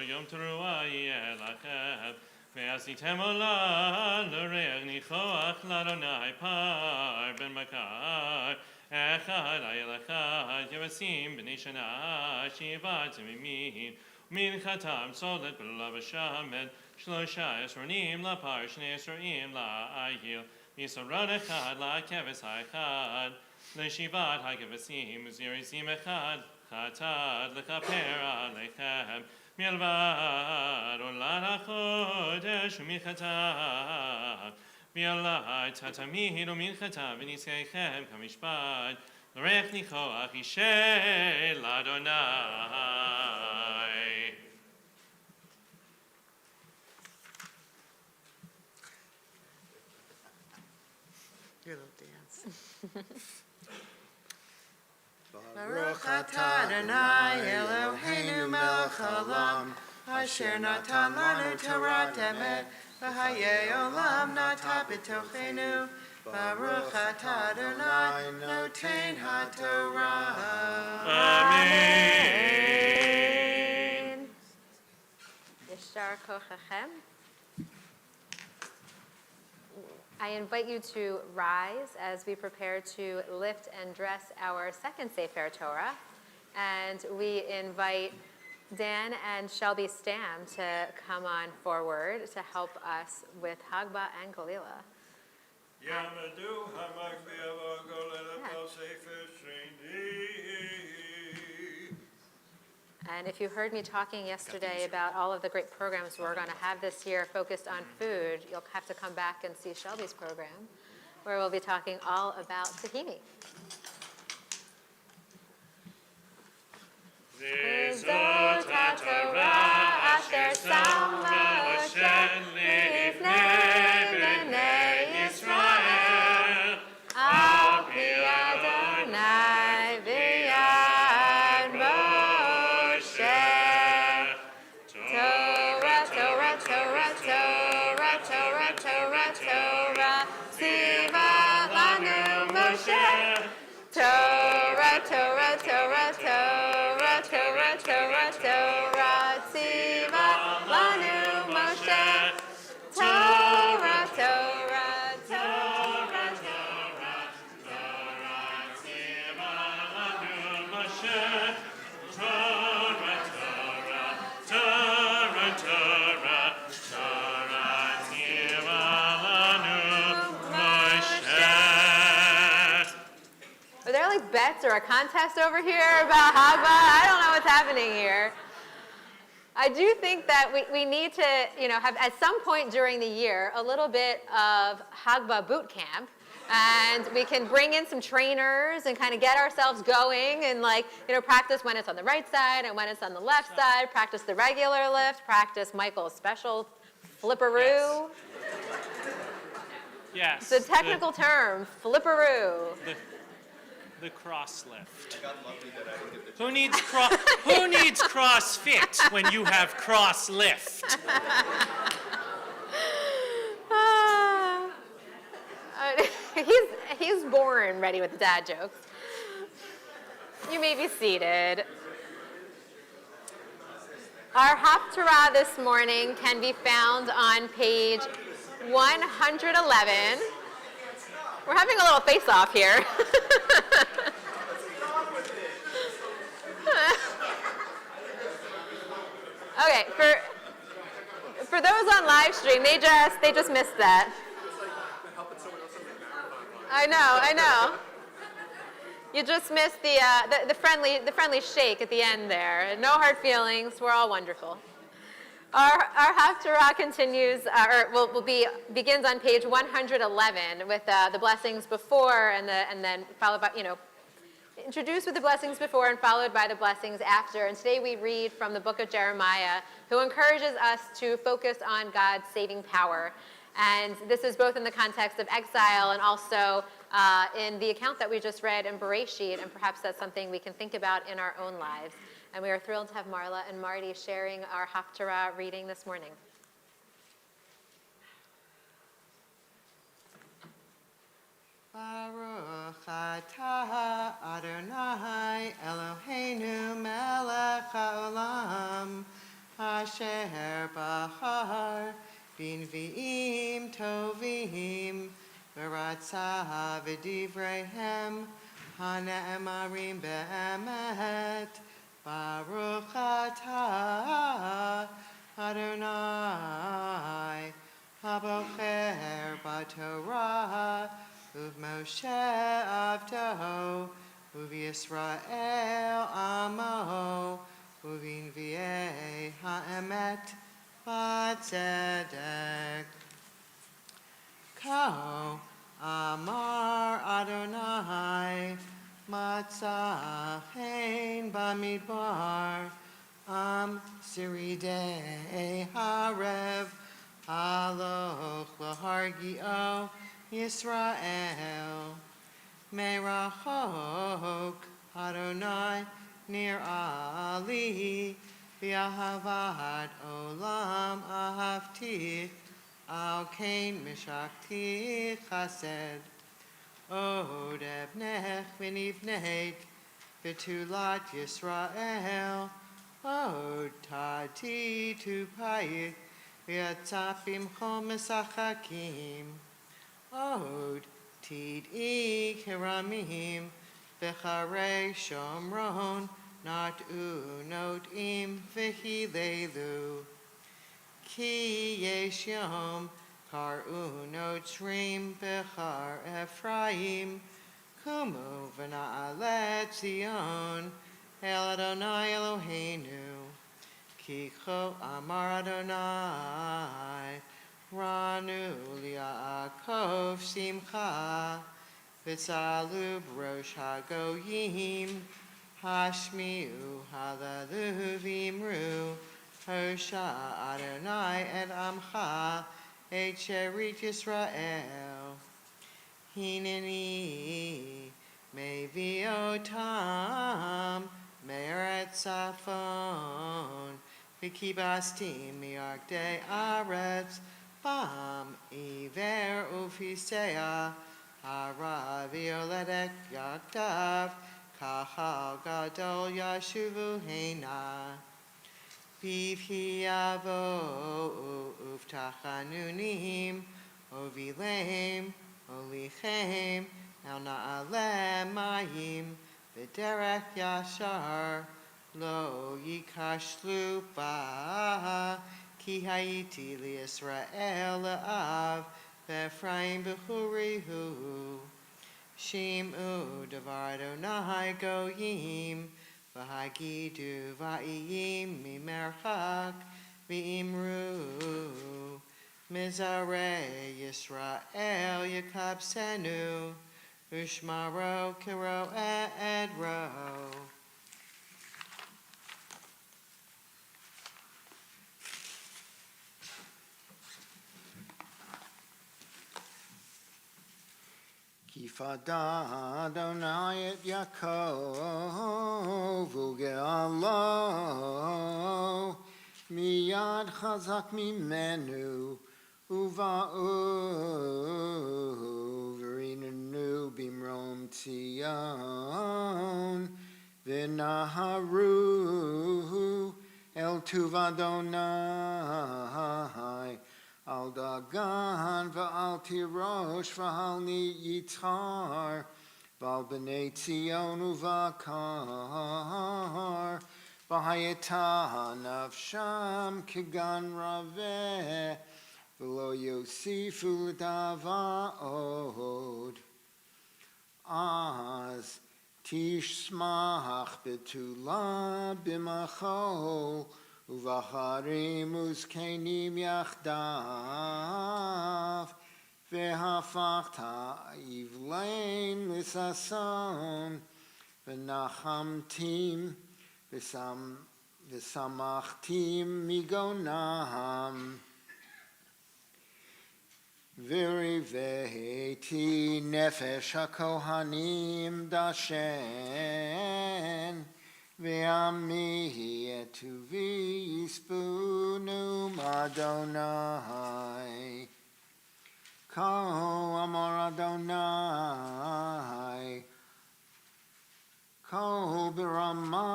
יום תרועה יהיה לכם. ועשיתם עולה לריח ניחוח לאדוני פר בן בקר, אחד על אחד יבשים בני שנה שיבדתם ממין, ומנחתם סולת בלב השמן, 13 לפר, 12 לעיל, מסרון אחד לכבש האחד, לשבעת הכבשים וזריזים אחד, חטאת לכפר עליכם, מלבד עולת החודש ומנחתם, ועולת התמיד ומנחתם ונזקיכם כמשפט, לריח ניחוח אישי לאדוני. Your little dance. Baruch atah Adonai Eloheinu melech haolam, asher natan lanu Torah emet, v'hayei olam nata b'tochenu. Baruch atah Adonai noten haTorah. Amen. Yeshar kochachem. I invite you to rise as we prepare to lift and dress our second Sefer Torah. And we invite Dan and Shelby Stam to come on forward to help us with Hagba and Galila. Yamadu hamakbi avagol el sefer shreini. And if you heard me talking yesterday about all of the great programs we're going to have this year focused on food, you'll have to come back and see Shelby's program, where we'll be talking all about tahini. Vezot haTorah asher sama Moshe lifnei bnei Yisrael, al pi Adonai v'yad Moshe. Torah, Torah, Torah, Torah, Torah, Torah, Torah, tziva lanu Moshe. Torah, Torah, Torah, Torah, Torah, Torah, Torah, tziva lanu Moshe. Torah, Torah, Torah, Torah, Torah, tziva lanu Moshe. Torah, Torah, Torah, Torah, Torah, tziva lanu Moshe. Are there like bets or a contest over here about Hagba? I don't know what's happening here. I do think that we need to, have at some point during the year a little bit of Hagba boot camp, and we can bring in some trainers and kind of get ourselves going and practice when it's on the right side and when it's on the left side, practice the regular lift, practice Michael's special flipperoo. Yes. It's a technical term, flipperoo. The cross lift. Who needs CrossFit when you have cross lift? He's born ready with the dad jokes. You may be seated. Our Haftarah this morning can be found on page 111. We're having a little face-off here. Okay, for those on live stream, they just missed that. I know. You just missed the friendly shake at the end there. No hard feelings. We're all wonderful. Our Haftarah continues, begins on page 111 with the blessings before and then followed by, introduced with the blessings before and followed by the blessings after. And today we read from the book of Jeremiah, who encourages us to focus on God's saving power. And this is both in the context of exile and also in the account that we just read in Bereshit, and perhaps that's something we can think about in our own lives. And we are thrilled to have Marla and Marty sharing our Haftarah reading this morning. Baruch atah Adonai Eloheinu melech haolam asher bahar b'nvi'im tovim v'ratzah v'divreihem hane'emarim be'emet Baruch atah Adonai habocher b'torah Uv Moshe Avdo, Uv Yisrael Amo, Uv Invi'ei Ha'emet B'tzedek. Ko Amar Adonai, Matzah Hein Bamidbar, Siridei Harev, Aloch Lahargio, Yisrael, Merachok, Adonai, Nir Ali, V'ahavat Olam Ahavti, Al Kain Mishakti Chased, Od Ebnech V'nivneit, V'tulat Yisrael, Od Tati Tupayit, V'yatzapim Chom Mesachakim, Od tid'i keramim v'charei shomron nat'u not'im v'hilelu ki yesh yom kar'u not'rim b'char Ephraim kumu v'na'alet Zion el Adonai Eloheinu ki cho amar Adonai Ranu li'akov simcha, v'tzalub rosh hagoyim, hashmiu hallelu v'imru, hosha Adonai et amcha, et sherit Yisrael. Hineni meviotam me'eretz Safon, v'kibastim mi'arkdei aretz, Bam iver ufisea hara violetek yaktav kahal gadol yashuvu hena bivhi avo uftachanunim ovilem olichem el na'alem mayim v'derech yashar lo yikashlu ba Ki hayiti li Yisrael la'av, v'Ephraim b'churihu. Shim'u davar Adonai goyim, v'hagidu va'iyim mimerchak, v'imru. Mizarei Yisrael yakabsenu, ushmaro kiro edro. Kifada Adonai et Yaakov uge'alo miyad chazak mimenu uva'u v'rinenu bimrom Tzion v'naharu el tuv Adonai Al dagan v'al tirosh v'al yitzhar v'al b'nei Tzion uvakar v'hayeta nafsham kegan raveh v'lo yosifu l'dava'od az tishmach betula b'machol Uvacharim uzkenim yachdav V'hafachta ivlein l'sason V'nachamtim v'samachtim migonam Viriveti nefesh hakohanim dashen Ve'ami etuvi yispunu Adonai Ko amar Adonai Ko birama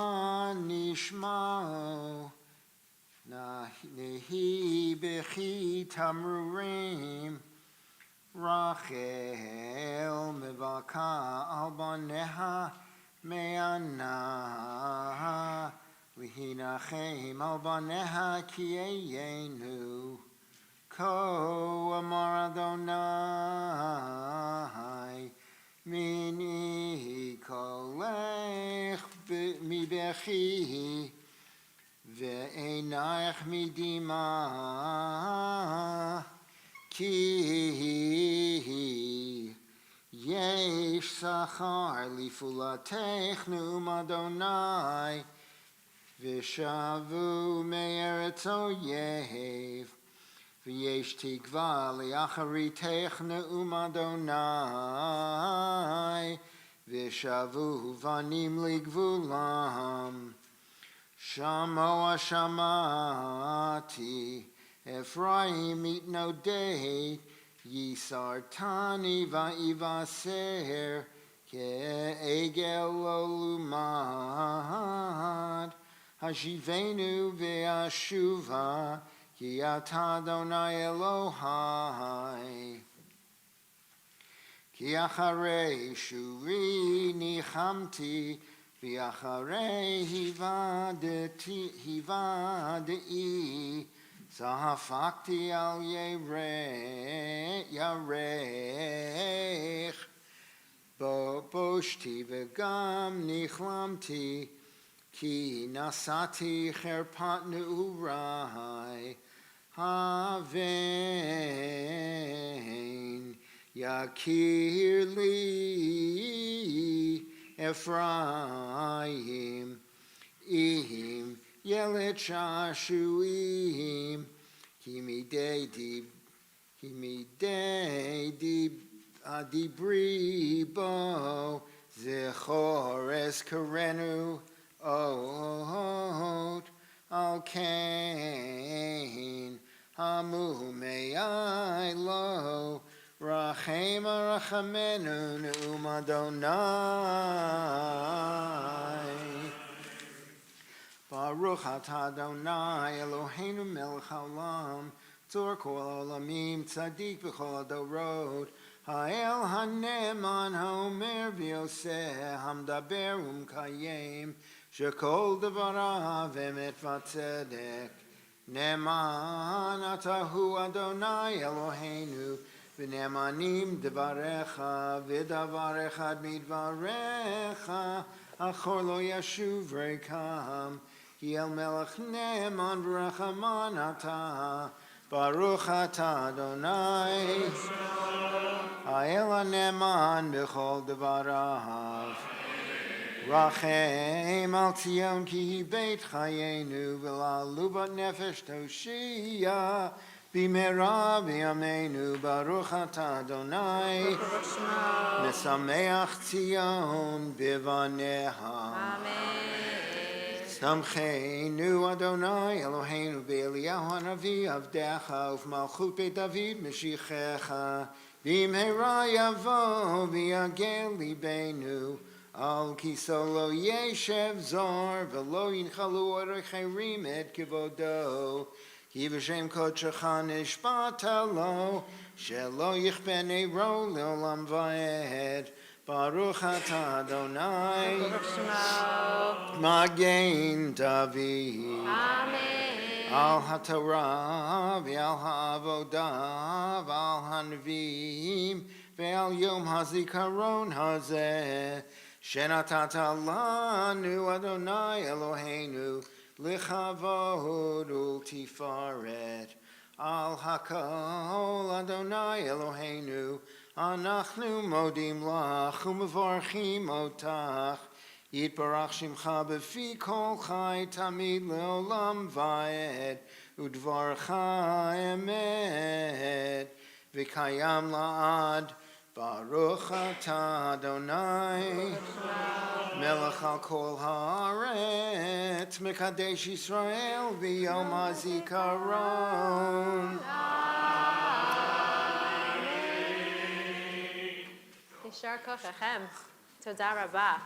nishmao Nehi bechi tamrurim Rachel mevaka al baneha me'ana Lihinachem al baneha ki'eyenu Ko amar Adonai Mini kolech mi bechi Ve'einach midima ki yesh sachar lifulatech nu'um Adonai v'shavu me'eretz oyev v'yesh tikva li'acharitech nu'um Adonai v'shavu vanim ligvulam Shamo Shamati, Ephraim itno date, Yisartani va'ivaser, Ke'egel olumad, Hashivenu ve'ashuva, Ki ata Adonai Elohai. Ki acharei shuvi nichamti, V'acharei hivadei Zahafakti al yarech Boshti v'gam nichlamti Ki nasati cherpat neurai Havein yakir li Ephraim, ihim, yelet shashuim, kimidei dibri bo, zechores karenu, ot, al kain, hamu me'ai lo, Rachem arachamenu ne'um Adonai Baruch atah Adonai Eloheinu melech haolam Tzor kol olamim tzadik b'chol adorot Ha'el ha'ne'eman ha'omer v'yoseh Hamdaber u'mkayem Shekol devarav emet v'tzedek Ne'eman atahu Adonai Eloheinu V'ne'emanim devarecha, v'davar echad midvarecha, achor lo yashuv rekam, ki el melech ne'eman v'rachaman ata, baruch ata Adonai, ha'el ha'ne'eman b'chol devarav. Rachem al Tzion ki hi beit chayenu, v'la'alu bat nefesh toshiyah, B'mera b'yameinu baruch atah Adonai Mesameach Tzion b'vaneha Samcheinu Adonai Eloheinu b'Eliyahu hanavi avdecha Ufmalchut beit David Meshichecha B'mera yavo v'yagel libeinu Al kiso lo yeshev zor V'lo yinchalu orechayrim et kivodo Ki v'shem kodshecha nishbata lo, shelo yichbeni ro le'olam va'ed. Baruch atah Adonai, Magen David. Amen. Al haTorah v'al ha'avodah v'al hanavim v'al yom hazikaron hazeh. Shenatata lanu Adonai Eloheinu Lichavod ultifaret al hakol Adonai Eloheinu anachnu modim lach umevarchim otach yitbarach shimcha befi kol chai tamid leolam vaed udvarcha emet v'kayam la'ad. Baruch atah Adonai, melech al kol haaretz, mekadesh Yisrael v'yom hazikaron. Yishar kochachem. Toda rabah.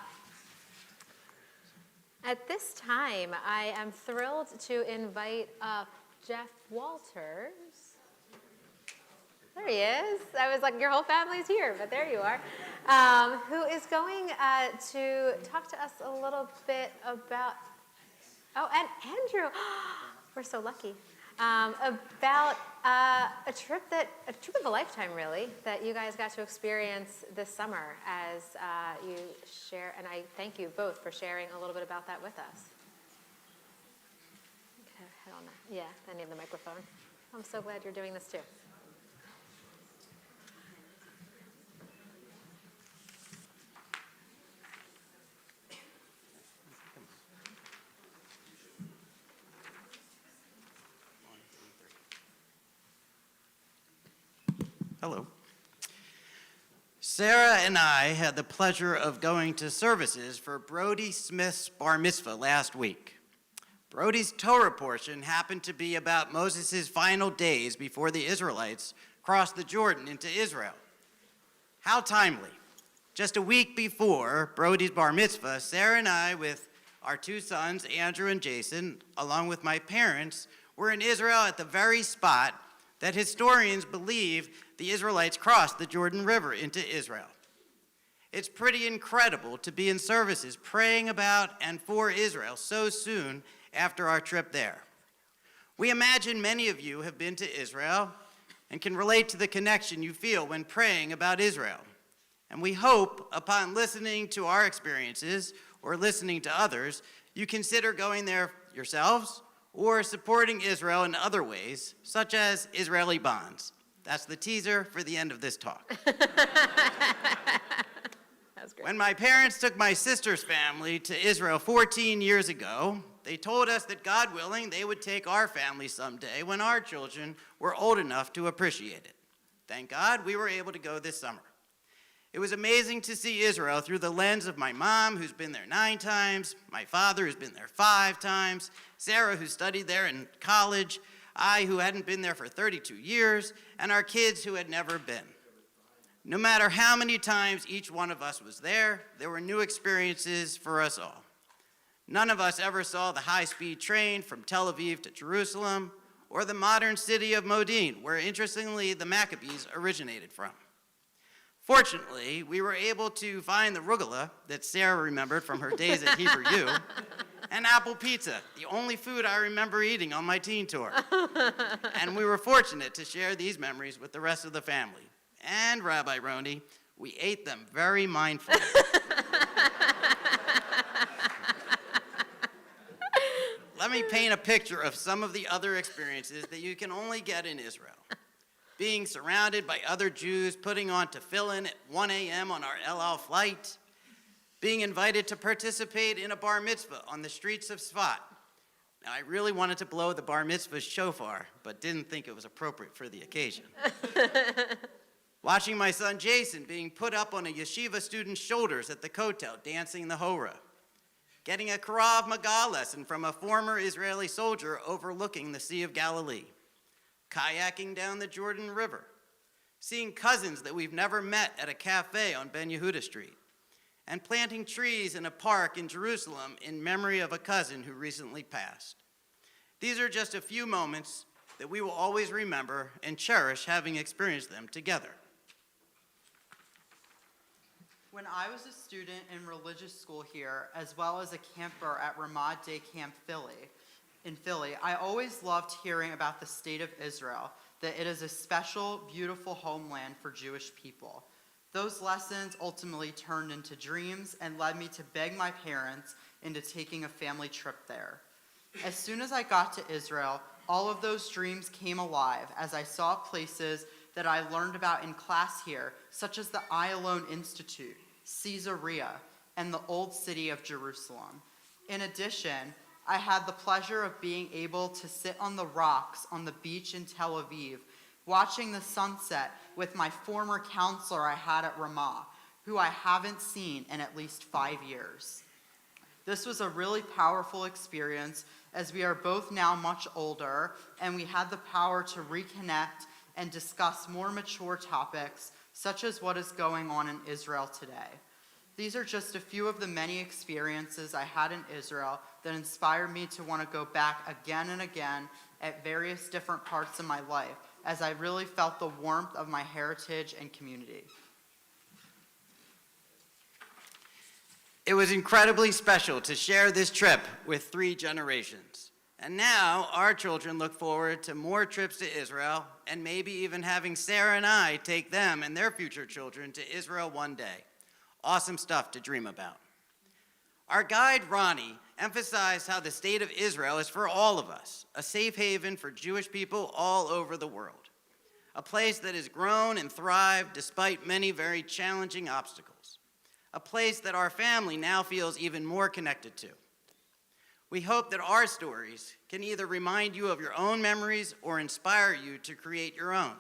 At this time, I am thrilled to invite up Jeff Walters. There he is. I was like, your whole family's here, but there you are. Who is going to talk to us a little bit about, oh, and Andrew, we're so lucky, about a trip of a lifetime, really, that you guys got to experience this summer as you share, and I thank you both for sharing a little bit about that with us. Okay, head on that. Yeah, I need the microphone. I'm so glad you're doing this too. Hello. Sarah and I had the pleasure of going to services for Brody Smith's bar mitzvah last week. Brody's Torah portion happened to be about Moses' final days before the Israelites crossed the Jordan into Israel. How timely. Just a week before Brody's bar mitzvah, Sarah and I, with our two sons, Andrew and Jason, along with my parents, were in Israel at the very spot that historians believe the Israelites crossed the Jordan River into Israel. It's pretty incredible to be in services praying about and for Israel so soon after our trip there. We imagine many of you have been to Israel and can relate to the connection you feel when praying about Israel. And we hope, upon listening to our experiences or listening to others, you consider going there yourselves or supporting Israel in other ways, such as Israeli bonds. That's the teaser for the end of this talk. That's great. When my parents took my sister's family to Israel 14 years ago, they told us that, God willing, they would take our family someday when our children were old enough to appreciate it. Thank God we were able to go this summer. It was amazing to see Israel through the lens of my mom, who's been there 9 times, my father, who's been there 5 times, Sarah, who studied there in college, I, who hadn't been there for 32 years, and our kids who had never been. No matter how many times each one of us was there were new experiences for us all. None of us ever saw the high-speed train from Tel Aviv to Jerusalem, or the modern city of Modin, where, interestingly, the Maccabees originated from. Fortunately, we were able to find the rugula that Sarah remembered from her days at Hebrew U, and apple pizza, the only food I remember eating on my teen tour. And we were fortunate to share these memories with the rest of the family. And Rabbi Roney, we ate them very mindfully. Let me paint a picture of some of the other experiences that you can only get in Israel. Being surrounded by other Jews, putting on tefillin at 1 a.m. on our El Al flight, being invited to participate in a bar mitzvah on the streets of Sfat. Now, I really wanted to blow the bar mitzvah shofar, but didn't think it was appropriate for the occasion. Watching my son Jason being put up on a yeshiva student's shoulders at the kotel, dancing the hora. Getting a Krav Maga lesson from a former Israeli soldier overlooking the Sea of Galilee. Kayaking down the Jordan River, seeing cousins that we've never met at a cafe on Ben Yehuda Street, and planting trees in a park in Jerusalem in memory of a cousin who recently passed. These are just a few moments that we will always remember and cherish having experienced them together. When I was a student in religious school here, as well as a camper at Ramad Day Camp in Philly, I always loved hearing about the state of Israel, that it is a special, beautiful homeland for Jewish people. Those lessons ultimately turned into dreams and led me to beg my parents into taking a family trip there. As soon as I got to Israel, all of those dreams came alive as I saw places that I learned about in class here, such as the Ayalon Institute, Caesarea, and the Old City of Jerusalem. In addition, I had the pleasure of being able to sit on the rocks on the beach in Tel Aviv, watching the sunset with my former counselor I had at Ramah, who I haven't seen in at least 5 years. This was a really powerful experience as we are both now much older and we had the power to reconnect and discuss more mature topics such as what is going on in Israel today. These are just a few of the many experiences I had in Israel that inspired me to want to go back again and again at various different parts of my life, as I really felt the warmth of my heritage and community. It was incredibly special to share this trip with 3 generations. And now our children look forward to more trips to Israel and maybe even having Sarah and I take them and their future children to Israel one day. Awesome stuff to dream about. Our guide, Ronnie, emphasized how the state of Israel is for all of us, a safe haven for Jewish people all over the world, a place that has grown and thrived despite many very challenging obstacles, a place that our family now feels even more connected to. We hope that our stories can either remind you of your own memories or inspire you to create your own.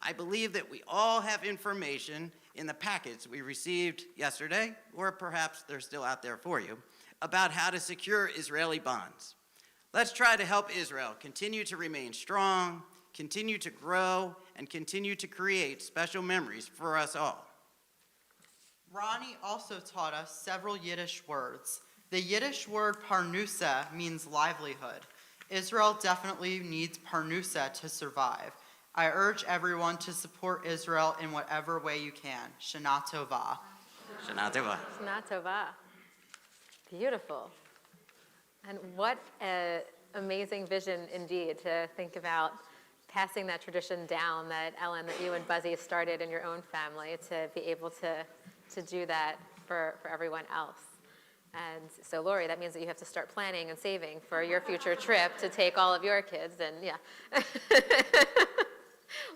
I believe that we all have information in the packets we received yesterday, or perhaps they're still out there for you, about how to secure Israeli bonds. Let's try to help Israel continue to remain strong, continue to grow, and continue to create special memories for us all. Ronnie also taught us several Yiddish words. The Yiddish word parnusa means livelihood. Israel definitely needs parnusa to survive. I urge everyone to support Israel in whatever way you can. Shana Tova. Shana Tova. Shana Tova. Beautiful. And what an amazing vision indeed to think about passing that tradition down that Ellen, that you and Buzzy started in your own family, to be able to do that for everyone else. And so, Lori, that means that you have to start planning and saving for your future trip to take all of your kids, and yeah,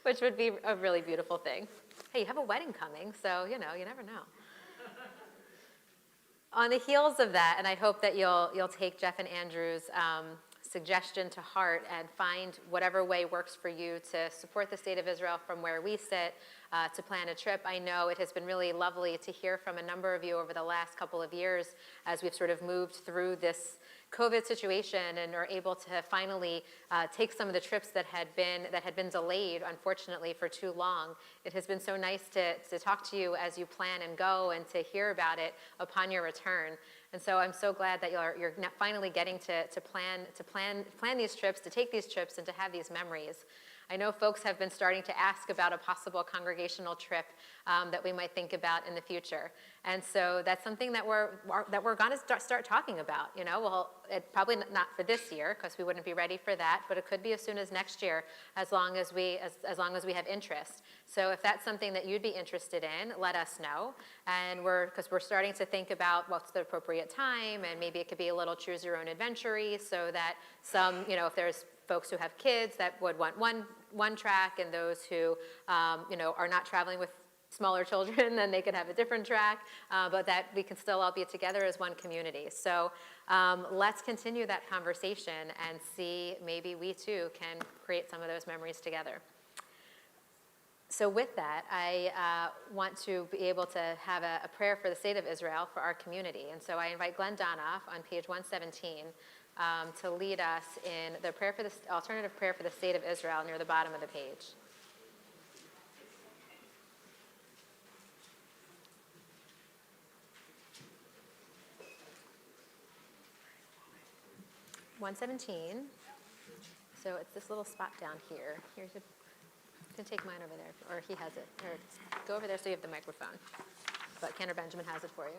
which would be a really beautiful thing. Hey, you have a wedding coming, so, you never know. On the heels of that, and I hope that you'll take Jeff and Andrew's suggestion to heart and find whatever way works for you to support the state of Israel from where we sit, to plan a trip. I know it has been really lovely to hear from a number of you over the last couple of years as we've sort of moved through this COVID situation and are able to finally take some of the trips that had been delayed, unfortunately, for too long. It has been so nice to talk to you as you plan and go and to hear about it upon your return. And so I'm so glad that you're finally getting to plan these trips, to take these trips, and to have these memories. I know folks have been starting to ask about a possible congregational trip that we might think about in the future. And so that's something that we're going to start talking about. Well, it probably not for this year, because we wouldn't be ready for that, but it could be as soon as next year, as long as we have interest. So if that's something that you'd be interested in, let us know. And because we're starting to think about what's the appropriate time, and maybe it could be a little choose your own adventure-y, so that some, if there's folks who have kids that would want one track, and those who are not traveling with smaller children, then they could have a different track, but that we can still all be together as one community. So let's continue that conversation and see, maybe we too can create some of those memories together. So with that, I want to be able to have a prayer for the state of Israel, for our community. And so I invite Glenn Donoff on page 117 to lead us in the prayer for the alternative prayer for the state of Israel near the bottom of the page. (117). So it's this little spot down here. You can take mine over there, or he has it. Or go over there so you have the microphone. But Kenner Benjamin has it for you.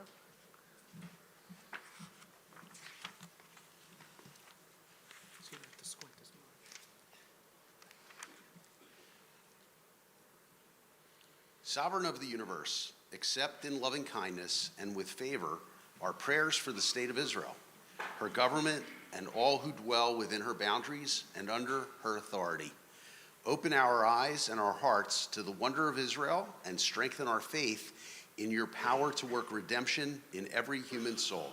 Sovereign of the universe, accept in loving kindness and with favor our prayers for the state of Israel, her government, and all who dwell within her boundaries and under her authority. Open our eyes and our hearts to the wonder of Israel and strengthen our faith in your power to work redemption in every human soul.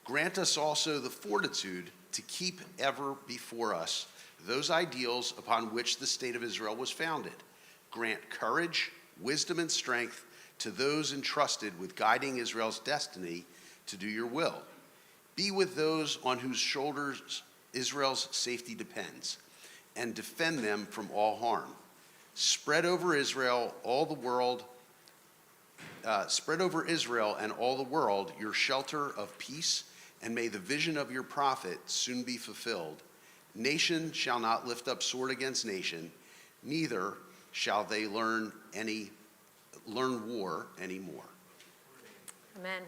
Grant us also the fortitude to keep ever before us those ideals upon which the state of Israel was founded. Grant courage, wisdom, and strength to those entrusted with guiding Israel's destiny to do your will. Be with those on whose shoulders Israel's safety depends, and defend them from all harm. Spread over Israel and all the world your shelter of peace, and may the vision of your prophet soon be fulfilled. Nation shall not lift up sword against nation, neither shall they learn war anymore. Amen.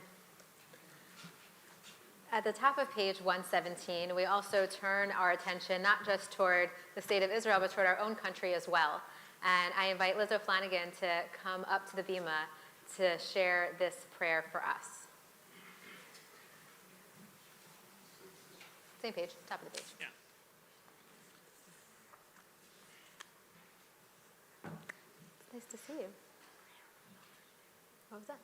At the top of page 117, we also turn our attention not just toward the state of Israel, but toward our own country as well. And I invite Liz O'Flanagan to come up to the bima to share this prayer for us. Same page, top of the page. Yeah. It's nice to see you. What was that?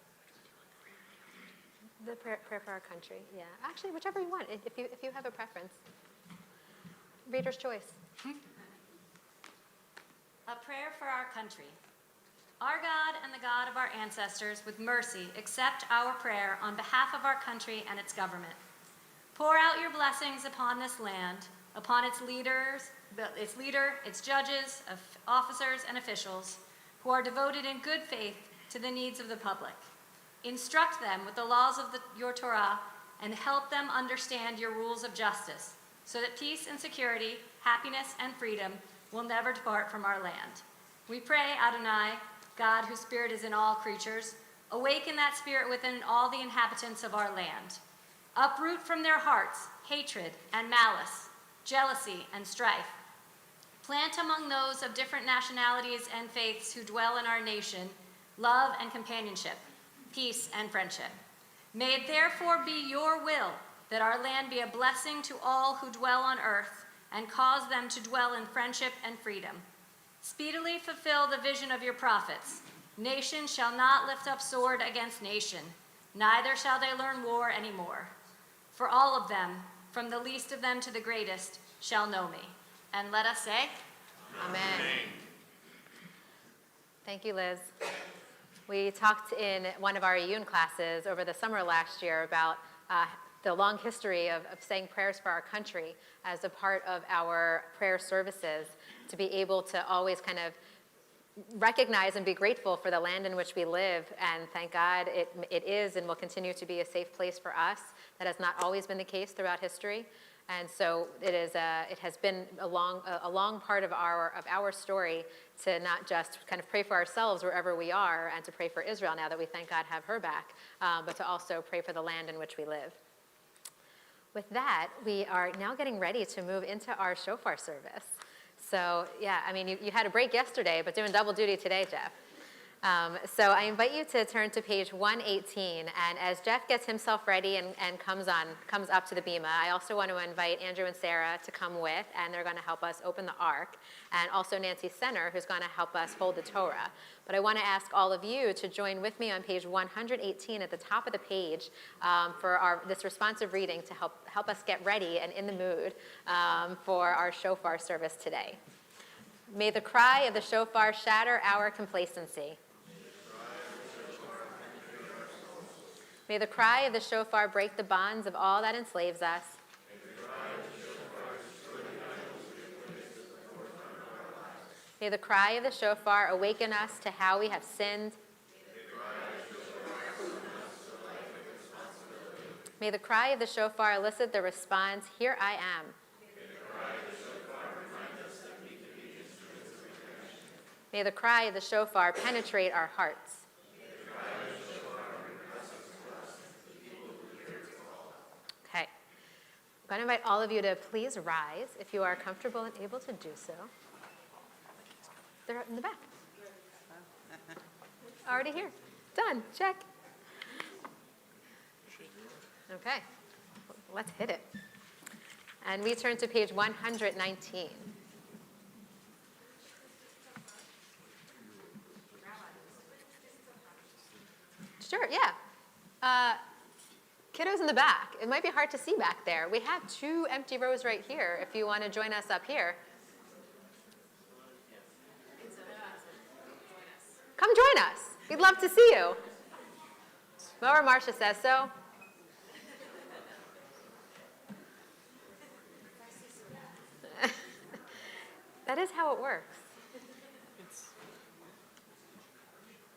The prayer for our country, yeah. Actually, whichever you want, if you have a preference. Reader's choice. A prayer for our country. Our God and the God of our ancestors, with mercy, accept our prayer on behalf of our country and its government. Pour out your blessings upon this land, upon its leader, its judges, officers, and officials, who are devoted in good faith to the needs of the public. Instruct them with the laws of your Torah and help them understand your rules of justice, so that peace and security, happiness and freedom will never depart from our land. We pray, Adonai, God whose spirit is in all creatures, awaken that spirit within all the inhabitants of our land. Uproot from their hearts hatred and malice, jealousy and strife. Plant among those of different nationalities and faiths who dwell in our nation love and companionship, peace and friendship. May it therefore be your will that our land be a blessing to all who dwell on earth and cause them to dwell in friendship and freedom. Speedily fulfill the vision of your prophets. Nation shall not lift up sword against nation, neither shall they learn war anymore. For all of them, from the least of them to the greatest, shall know me. And let us say, Amen. Thank you, Liz. We talked in one of our Iyun classes over the summer last year about the long history of saying prayers for our country as a part of our prayer services, to be able to always kind of recognize and be grateful for the land in which we live, and thank God it is and will continue to be a safe place for us. That has not always been the case throughout history. And so it has been a long part of our story to not just kind of pray for ourselves wherever we are, and to pray for Israel now that we, thank God, have her back, but to also pray for the land in which we live. With that, we are now getting ready to move into our shofar service. So yeah, I mean, you had a break yesterday, but doing double duty today, Jeff. So I invite you to turn to page 118, and as Jeff gets himself ready and comes up to the bima, I also want to invite Andrew and Sarah to come with, and they're going to help us open the ark, and also Nancy Senner, who's going to help us hold the Torah. But I want to ask all of you to join with me on page 118 at the top of the page for this responsive reading to help us get ready and in the mood for our shofar service today. May the cry of the shofar shatter our complacency. May the cry of the shofar break the bonds of all that enslaves us. May the cry of the shofar awaken us to how we have sinned. May the cry of the shofar elicit the response, "Here I am." May the cry of the shofar penetrate our hearts. Okay. I'm going to invite all of you to please rise if you are comfortable and able to do so. They're in the back. Already here. Done. Check. Okay. Let's hit it. And we turn to page 119. Sure, yeah. Kiddos in the back. It might be hard to see back there. We have 2 empty rows right here if you want to join us up here. Come join us. We'd love to see you. Mo or Marcia says so. That is how it works.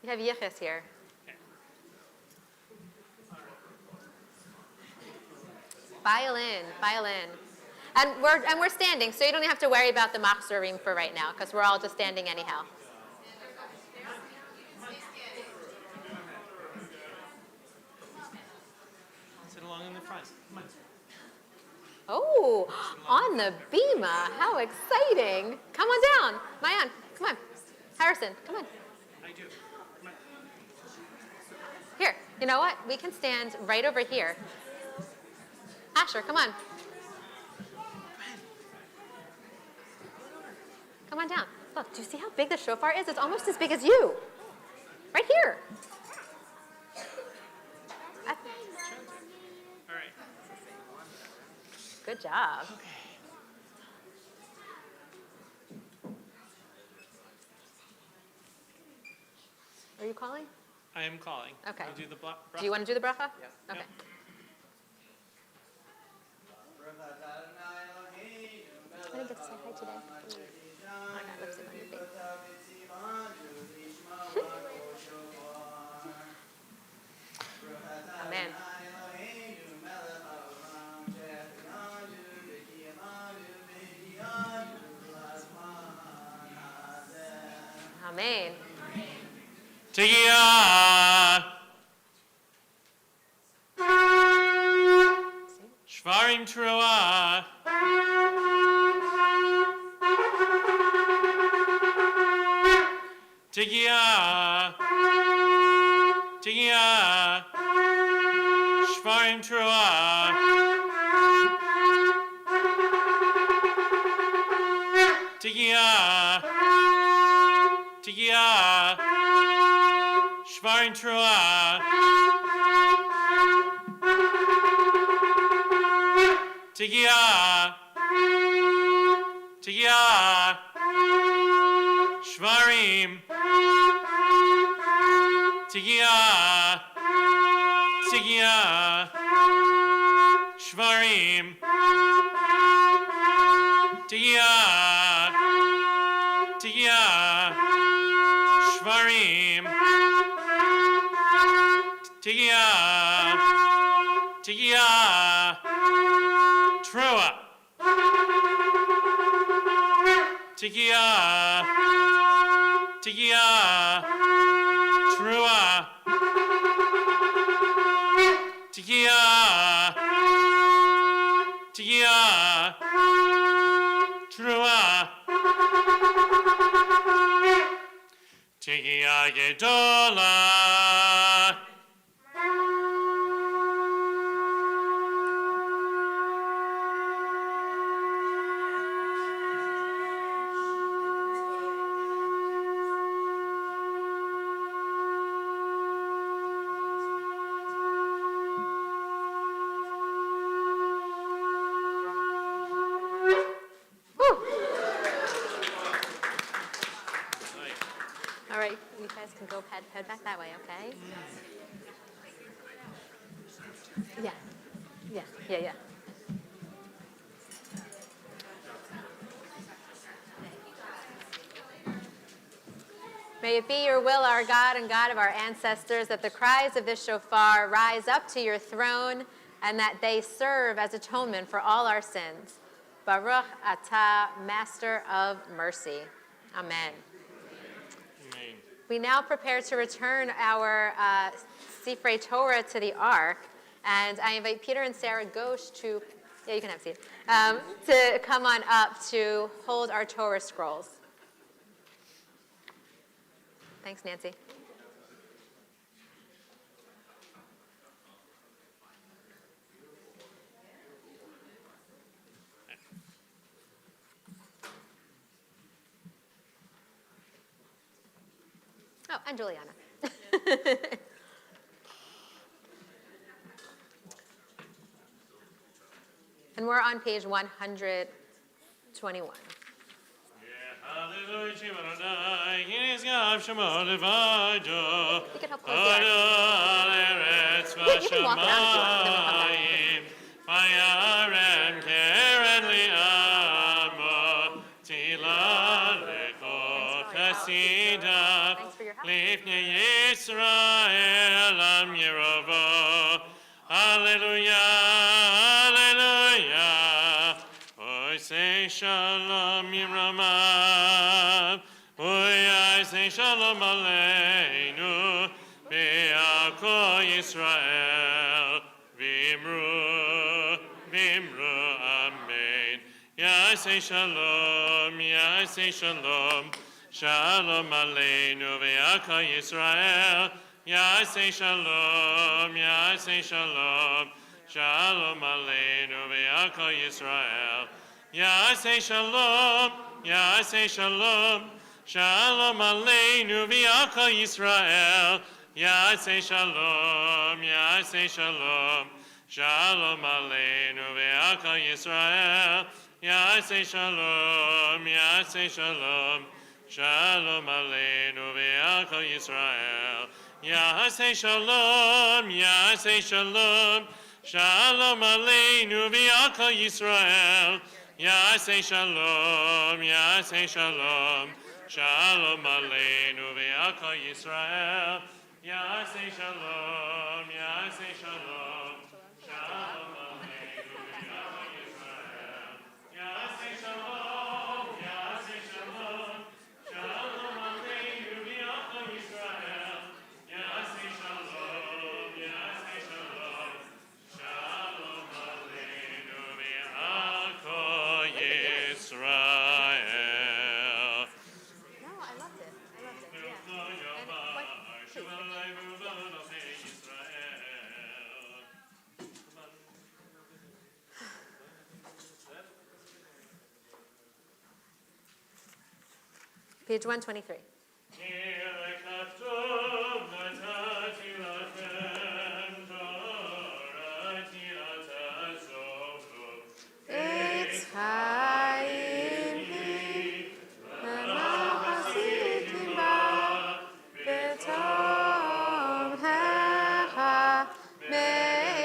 You have Yichus here. Violin. And we're standing, so you don't have to worry about the machzorim for right now, because we're all just standing anyhow. Sit along in the front. Come on. Oh, on the bima. How exciting. Come on down. Mayan, come on. Harrison, come on. I do. Come on. Here, you know what? We can stand right over here. Asher, come on. Come on down. Look, do you see how big the shofar is? It's almost as big as you. Right here. All right. Good job. Are you calling? I am calling. Okay. You do the bracha? Do you want to do the bracha? Yeah. Okay. I didn't get to say hi today. I got lipstick on your face. Amen. Amen. Tegiah. Shvarim Teruah. Tegiah. Shvarim Teruah. Tegiah. Shvarim Teruah. Tegiah. Shvarim. Tegiah. Shvarim. Tegiah. Shvarim. Tegiah. Trua. Tegiah. Trua. Tegiah. Trua. Tegiah Gedolah. All right, you guys can go head back that way, okay? Yeah. May it be your will, our God and God of our ancestors, that the cries of this shofar rise up to your throne and that they serve as atonement for all our sins. Baruch atah, Master of mercy. Amen. Amen. We now prepare to return our Sifrei Torah to the Ark, and I invite Peter and Sarah Ghosh to, you can have a seat, to come on up to hold our Torah scrolls. Thanks, Nancy. Oh, and Juliana. And we're on page 121. Hallelujah, Adonai, He's God, Shema Levajo. You can help close the ark. Eretz You can walk around if you want, then we'll come back. v'shamayim, Vayarem keren li'amo, Tila lecho chasida, Lifnei Yisrael am Yerovo. Hallelujah, hallelujah. Oy say shalom Yiramav. Oy I say shalom aleinu. Be'ako Yisrael. Vimru, vimru, amen. Ya say shalom, ya say shalom. Shalom aleinu. Be'ako Yisrael. Ya say shalom, ya say shalom. Shalom aleinu v'yako Yisrael. Ya say shalom, ya say shalom. Shalom aleinu v'yako Yisrael. Ya say shalom, ya say shalom. Shalom aleinu v'yako Yisrael. Ya say shalom, ya say shalom. Shalom aleinu v'yako Yisrael. Ya say shalom, ya say shalom. Shalom aleinu v'yako Yisrael. Ya say shalom, ya say shalom. Shalom aleinu v'yako Yisrael. Ya say shalom, ya say shalom. Shalom aleinu v'yako Yisrael. Ya say shalom, ya say shalom. Shalom aleinu v'yako Yisrael. Ya say shalom, ya say shalom. Shalom aleinu v'yako Yisrael. No, I loved it. Yeah. And what, please. Page 123. It's high in me, and I'm seeking by Betom Hecha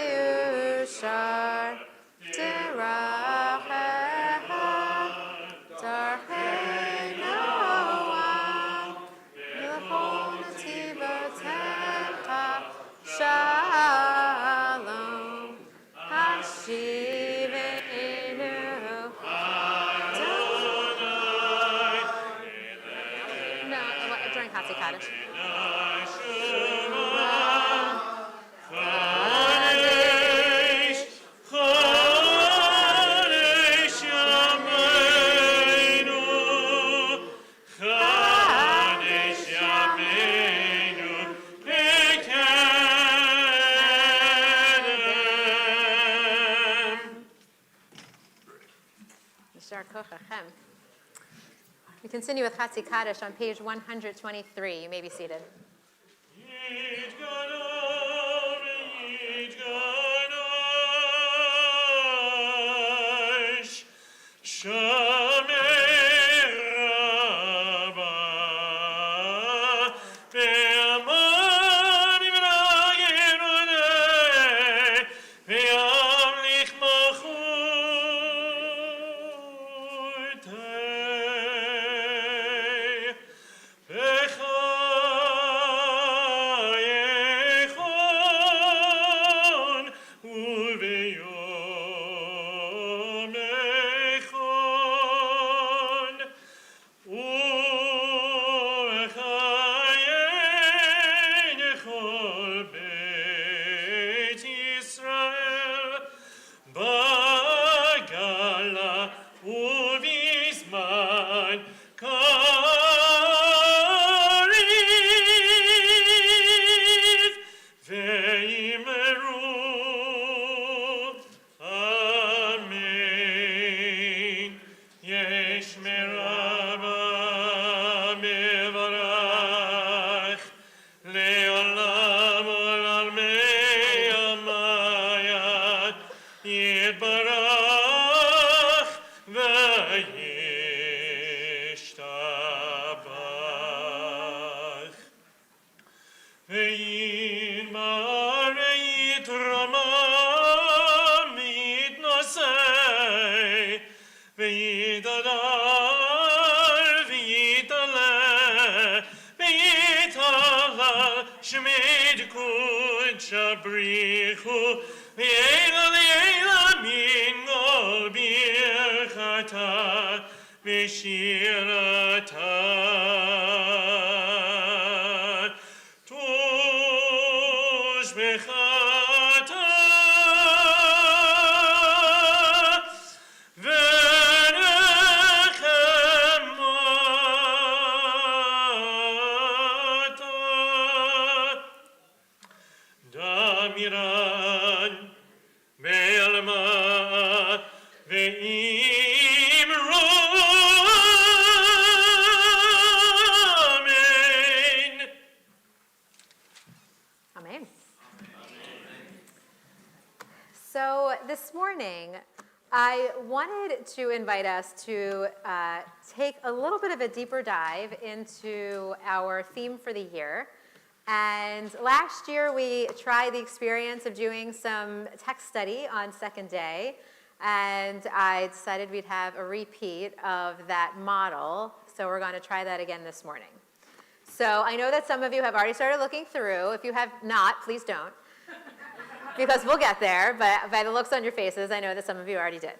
Meushar Derachecha Darchei Noam V'chol Nativotecha Shalom Hashivenu No, during Hatzi Kaddish. Chodesh Yameinu, Chodesh Yameinu, Bekedem. Yishar Kochachem. We continue with Hatzi Kaddish on page 123. You may be seated. Yid Gadol, Yid Gadosh, Shomer Rabbah, Ve'amon Yivrayin Odeh, Ve'amlich Machutei, Bechayechon, Uveyom Echon, Uvechayen Echol Beit Yisrael, Bagala Uvizman Kariv Ve'imru Amen. Yesh meraba mevarach le'olam olam me'amayat yitbarach Shmedku Shabrichu Leila Mingol Birchata Vishirata Tush Bechata Damiran Be'alma Ve'im Romein. Amen. So this morning, I wanted to invite us to take a little bit of a deeper dive into our theme for the year. And last year, we tried the experience of doing some text study on second day, and I decided we'd have a repeat of that model. So we're going to try that again this morning. So I know that some of you have already started looking through. If you have not, please don't, because we'll get there. But by the looks on your faces, I know that some of you already did.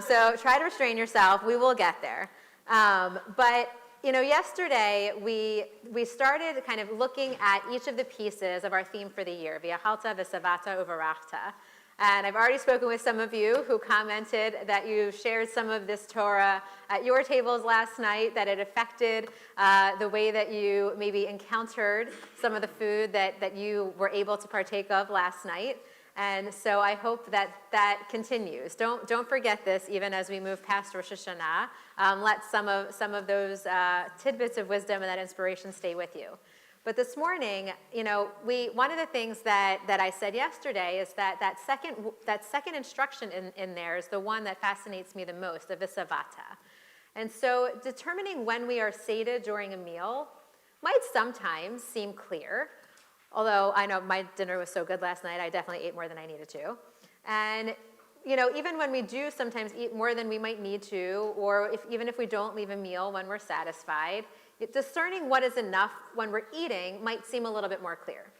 So try to restrain yourself. We will get there. But you know, yesterday we started kind of looking at each of the pieces of our theme for the year, V'ahalta v'savata uvarachta. And I've already spoken with some of you who commented that you shared some of this Torah at your tables last night, that it affected the way that you maybe encountered some of the food that you were able to partake of last night. And so I hope that that continues. Don't forget this even as we move past Rosh Hashanah. Let some of those tidbits of wisdom and that inspiration stay with you. But this morning, you know, one of the things that I said yesterday is that second instruction in there is the one that fascinates me the most, the visavata. And so determining when we are sated during a meal might sometimes seem clear, although I know my dinner was so good last night, I definitely ate more than I needed to. And you know, even when we do sometimes eat more than we might need to, or even if we don't leave a meal when we're satisfied, discerning what is enough when we're eating might seem a little bit more clear.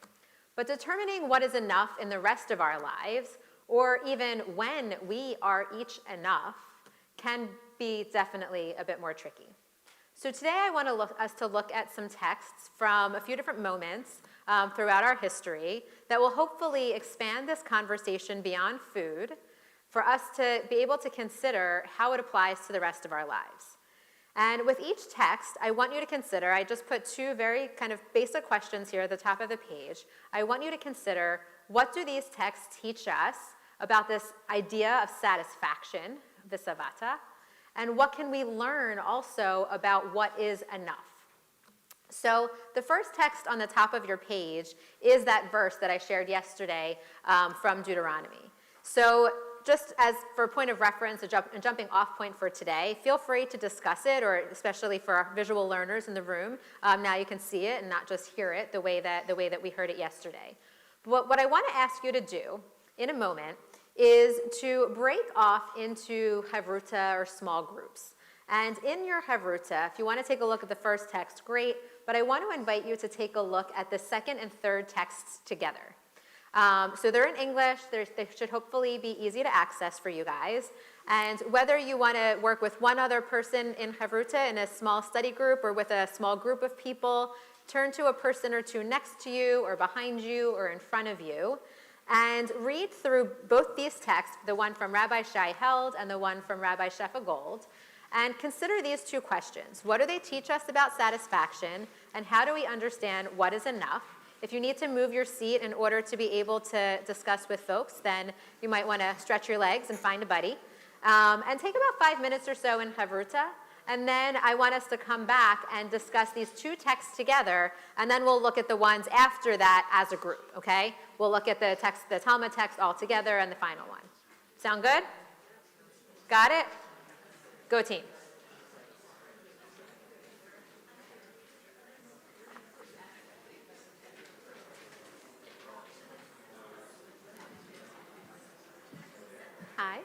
But determining what is enough in the rest of our lives, or even when we are each enough, can be definitely a bit more tricky. So today I want us to look at some texts from a few different moments throughout our history that will hopefully expand this conversation beyond food for us to be able to consider how it applies to the rest of our lives. And with each text, I want you to consider, I just put two very kind of basic questions here at the top of the page. I want you to consider, what do these texts teach us about this idea of satisfaction, visavata, and what can we learn also about what is enough? So the first text on the top of your page is that verse that I shared yesterday from Deuteronomy. So just as for a point of reference, a jumping off point for today, feel free to discuss it, or especially for our visual learners in the room, now you can see it and not just hear it the way that we heard it yesterday. But what I want to ask you to do in a moment is to break off into Havruta, or small groups. And in your Havruta, if you want to take a look at the first text, great, but I want to invite you to take a look at the second and third texts together. So they're in English. They should hopefully be easy to access for you guys. And whether you want to work with one other person in Havruta in a small study group, or with a small group of people, turn to a person or two next to you or behind you or in front of you, and read through both these texts, the one from Rabbi Shai Held and the one from Rabbi Shefa Gold, and consider these two questions. What do they teach us about satisfaction, and how do we understand what is enough? If you need to move your seat in order to be able to discuss with folks, then you might want to stretch your legs and find a buddy. And take about 5 minutes or so in Havruta, and then I want us to come back and discuss these two texts together, and then we'll look at the ones after that as a group, okay? We'll look at the Talmud text all together and the final one. Sound good? Got it? Go team. Hi.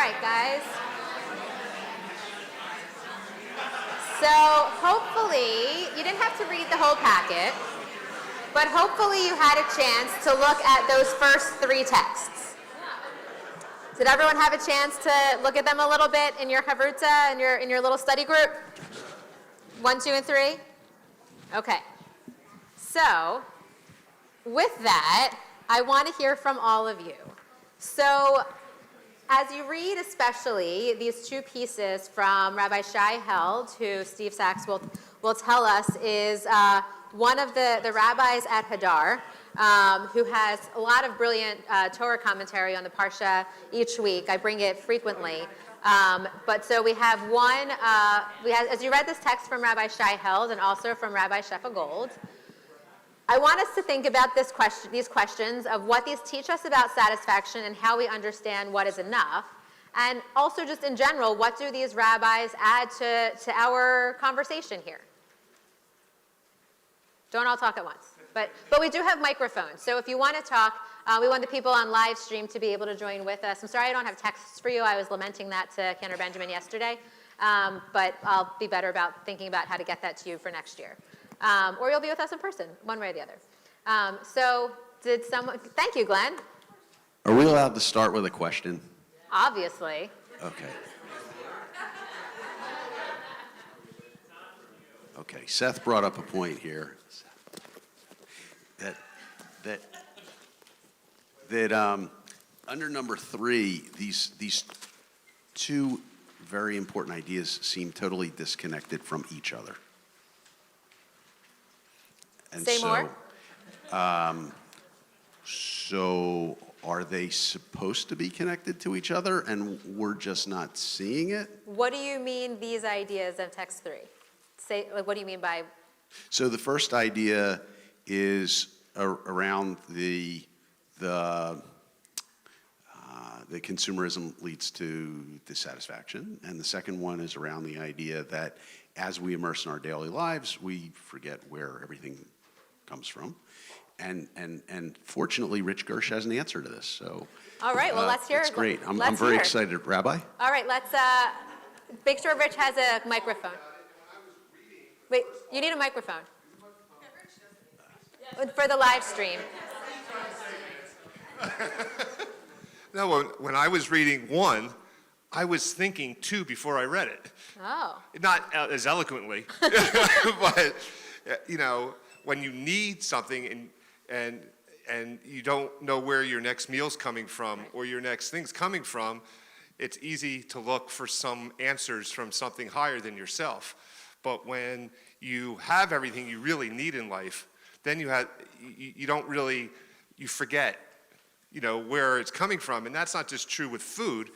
right, guys. So hopefully, you didn't have to read the whole packet, but hopefully you had a chance to look at those first 3 texts. Did everyone have a chance to look at them a little bit in your Chavruta, in your little study group? 1, 2, and 3? Okay. So, with that, I want to hear from all of you. So, as you read especially these 2 pieces from Rabbi Shai Held, who Steve Sachs will tell us is one of the rabbis at Hadar, who has a lot of brilliant Torah commentary on the Parsha each week. I bring it frequently. But so we have one, as you read this text from Rabbi Shai Held and also from Rabbi Shefa Gold, I want us to think about these questions of what these teach us about satisfaction and how we understand what is enough. And also just in general, what do these rabbis add to our conversation here? Don't all talk at once. But we do have microphones. So if you want to talk, we want the people on live stream to be able to join with us. I'm sorry I don't have texts for you. I was lamenting that to Cantor Benjamin yesterday. But I'll be better about thinking about how to get that to you for next year. Or you'll be with us in person, one way or the other. So did someone, thank you, Glenn. Are we allowed to start with a question? Obviously. Okay. Okay, Seth brought up a point here that under number 3, these 2 very important ideas seem totally disconnected from each other. And Say more. So are they supposed to be connected to each other and we're just not seeing it? What do you mean these ideas of text 3? Say, like, what do you mean by? So the first idea is around the consumerism leads to dissatisfaction, and the second one is around the idea that as we immerse in our daily lives, we forget where everything comes from. And fortunately, Rich Gersh has an answer to this. So All right, well, let's hear it. It's great. I'm Let's very hear it. excited, Rabbi. All right, let's make sure Rich has a microphone. Wait, you need a microphone. For the live stream. No, when I was reading 1, I was thinking 2 before I read it. Oh. Not as eloquently, but you know, when you need something and you don't know where your next meal's coming from or your next thing's coming from, it's easy to look for some answers from something higher than yourself. But when you have everything you really need in life, then you don't really, you forget, you know, where it's coming from. And that's not just true with food.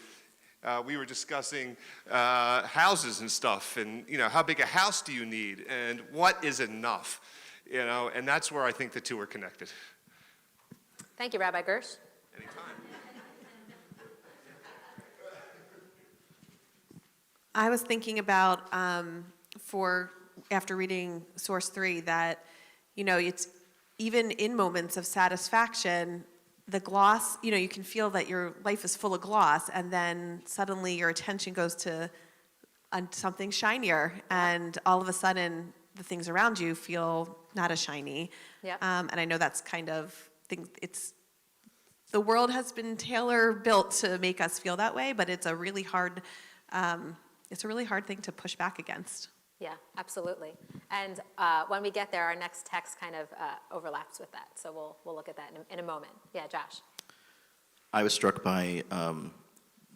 We were discussing houses and stuff, and, you know, how big a house do you need, and what is enough, you know, and that's where I think the 2 are connected. Thank you, Rabbi Gersh. Anytime. I was thinking about, after reading source 3, that, you know, it's even in moments of satisfaction, the gloss, you know, you can feel that your life is full of gloss, and then suddenly your attention goes to something shinier, and all of a sudden the things around you feel not as shiny. Yep. And I know that's kind of the world has been tailor built to make us feel that way, but it's a really hard thing to push back against. Yeah, absolutely. And when we get there, our next text kind of overlaps with that. So we'll look at that in a moment. Yeah, Josh. I was struck by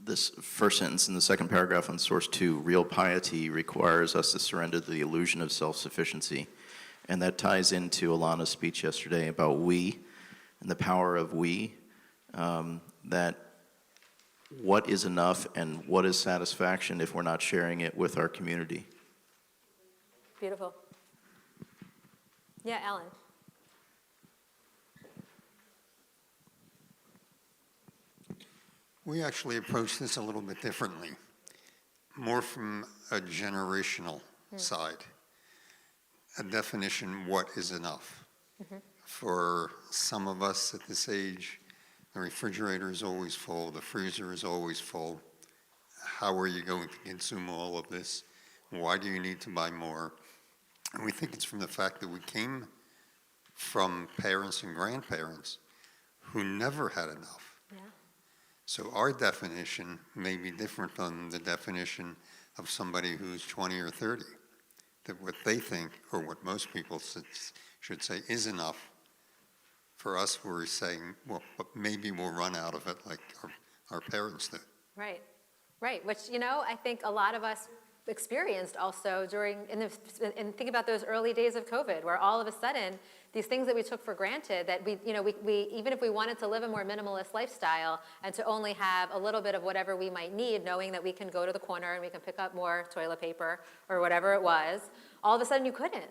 this first sentence in the second paragraph on source 2. Real piety requires us to surrender to the illusion of self-sufficiency. And that ties into Alana's speech yesterday about we and the power of we, that what is enough and what is satisfaction if we're not sharing it with our community. Beautiful. Yeah, Ellen. We actually approach this a little bit differently, more from a generational side. A definition, what is enough? Mm-hmm. For some of us at this age, the refrigerator is always full, the freezer is always full, how are you going to consume all of this? Why do you need to buy more? And we think it's from the fact that we came from parents and grandparents who never had enough. Yeah. So our definition may be different than the definition of somebody who's 20 or 30. That what they think, or what most people should say, is enough. For us, we're saying, well, but maybe we'll run out of it like our parents did. Right, right, which, I think a lot of us experienced also and think about those early days of COVID, where all of a sudden, these things that we took for granted, that we even if we wanted to live a more minimalist lifestyle and to only have a little bit of whatever we might need, knowing that we can go to the corner and we can pick up more toilet paper or whatever it was, all of a sudden you couldn't.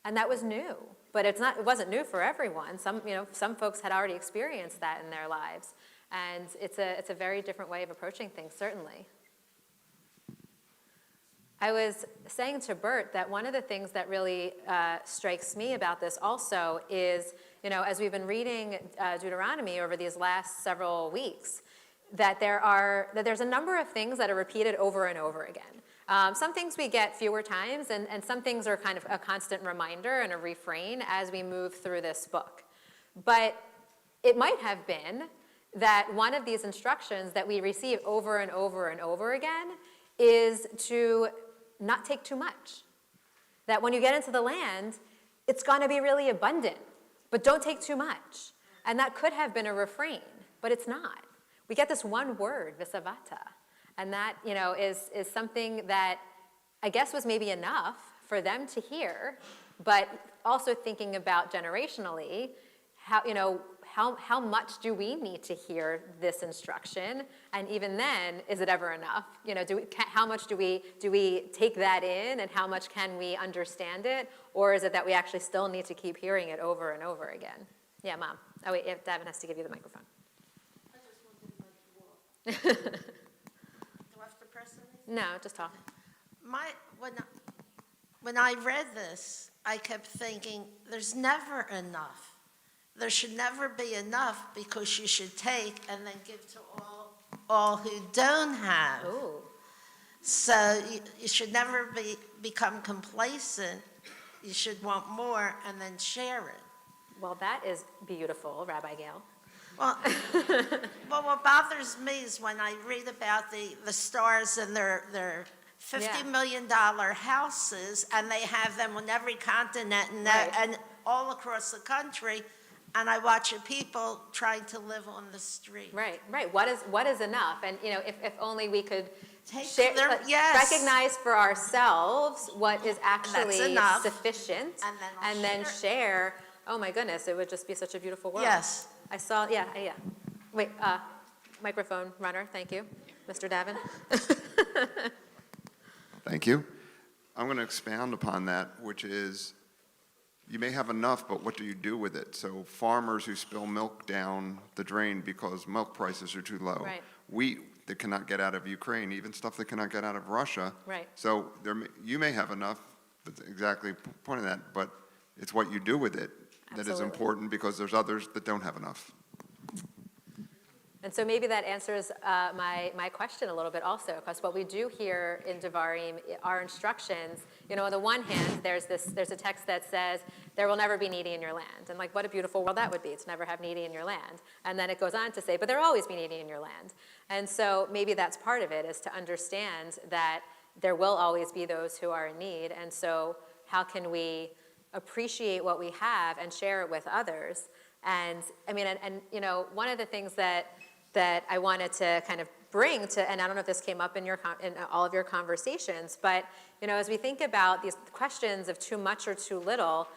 And that was new, but it wasn't new for everyone. Some folks had already experienced that in their lives. And it's a very different way of approaching things, certainly. I was saying to Bert that one of the things that really strikes me about this also is, as we've been reading Deuteronomy over these last several weeks, that there's a number of things that are repeated over and over again. Some things we get fewer times, and some things are kind of a constant reminder and a refrain as we move through this book. But it might have been that one of these instructions that we receive over and over and over again is to not take too much. That when you get into the land, it's going to be really abundant, but don't take too much. And that could have been a refrain, but it's not. We get this one word, visavata, and that is something that I guess was maybe enough for them to hear, but also thinking about generationally, how much do we need to hear this instruction? And even then, is it ever enough? How much do we take that in, and how much can we understand it? Or is it that we actually still need to keep hearing it over and over again? Yeah, Mom. Oh, wait, Davin has to give you the microphone. I just wanted to Do I have to press anything? No, just talk. When I read this, I kept thinking, there's never enough. There should never be enough, because you should take and then give to all who don't have. Ooh. So you should never become complacent. You should want more and then share it. Well, that is beautiful, Rabbi Gail. Well, what bothers me is when I read about the stars and their $50 million houses, and they have them on every continent and all across the country. And I watch people trying to live on the street. Right. What is enough? And if only we could recognize for ourselves what is actually sufficient, and then share. Oh my goodness, it would just be such a beautiful world. Yes. I saw. Yeah. Wait. Microphone runner. Thank you, Mr. Davin. Thank you. I'm going to expound upon that, which is, you may have enough, but what do you do with it? So farmers who spill milk down the drain because milk prices are too low. Right. Wheat that cannot get out of Ukraine, even stuff that cannot get out of Russia. Right. So you may have enough, that's exactly the point of that, but it's what you do with it that is Absolutely. important, because there's others that don't have enough. And so maybe that answers my question a little bit also, because what we do here in Devarim are instructions. On the one hand, there's a text that says, there will never be needy in your land. And what a beautiful world that would be, to never have needy in your land. And then it goes on to say, but there will always be needy in your land. And so maybe that's part of it, is to understand that there will always be those who are in need. And so how can we appreciate what we have and share it with others? And one of the things that I wanted to kind of bring to, and I don't know if this came up in all of your conversations, but as we think about these questions of too much or too little,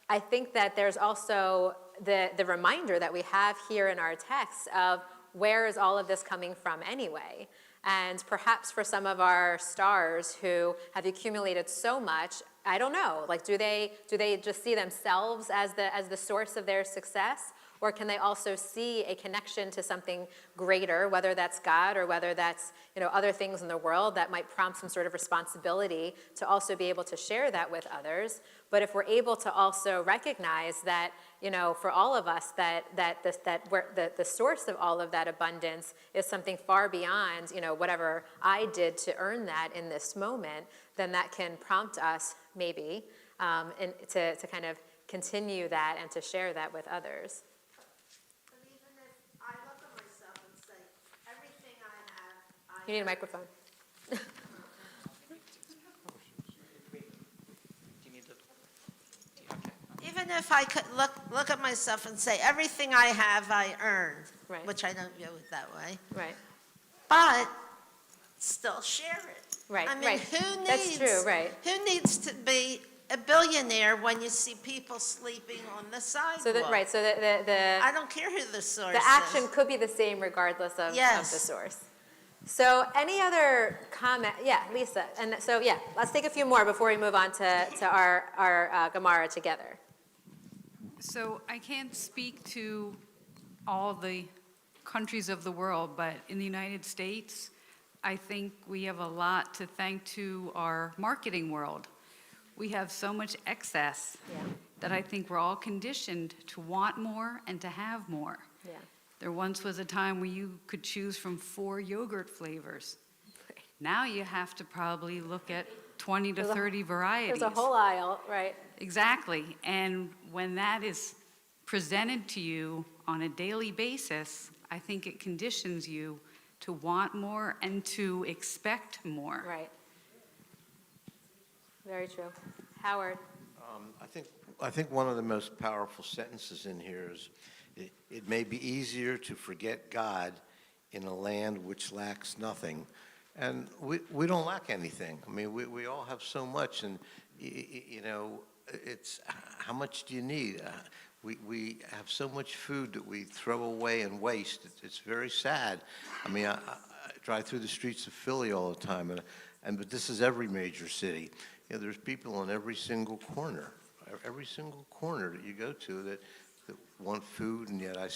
I think that there's also the reminder that we have here in our text of where is all of this coming from anyway. And perhaps for some of our stars who have accumulated so much, I don't know, do they just see themselves as the source of their success? Or can they also see a connection to something greater, whether that's God or whether that's other things in the world that might prompt some sort of responsibility to also be able to share that with others? But if we're able to also recognize that for all of us, the source of all of that abundance is something far beyond, whatever I did to earn that in this moment, then that can prompt us maybe to kind of continue that and to share that with others. But even if I look at myself and say, everything I have, You need a microphone. even if I could look at myself and say, everything I have, I earned, Right. which I don't view it that way, Right. but still share it. Right, I mean, right. who needs? That's true, right. Who needs to be a billionaire when you see people sleeping on the sidewalk? So the I don't care who the source the is. action could be the same regardless of the source. So any other comment? Yeah, Lisa. And so, yeah, let's take a few more before we move on to our Gemara together. So I can't speak to all the countries of the world, but in the United States, I think we have a lot to thank to our marketing world. We have so much excess that I think we're all conditioned to want more and to have more. Yeah. There once was a time where you could choose from 4 yogurt flavors. Now you have to probably look at 20 to 30 varieties. There's a whole aisle, right? Exactly. And when that is presented to you on a daily basis, I think it conditions you to want more and to expect more. Right. Very true. Howard. I think one of the most powerful sentences in here is, it may be easier to forget God in a land which lacks nothing. And we don't lack anything. I mean, we all have so much, and it's how much do you need? We have so much food that we throw away and waste. It's very sad. I mean, I drive through the streets of Philly all the time, but this is every major city. There's people in every single corner that you go to that want food, and yet I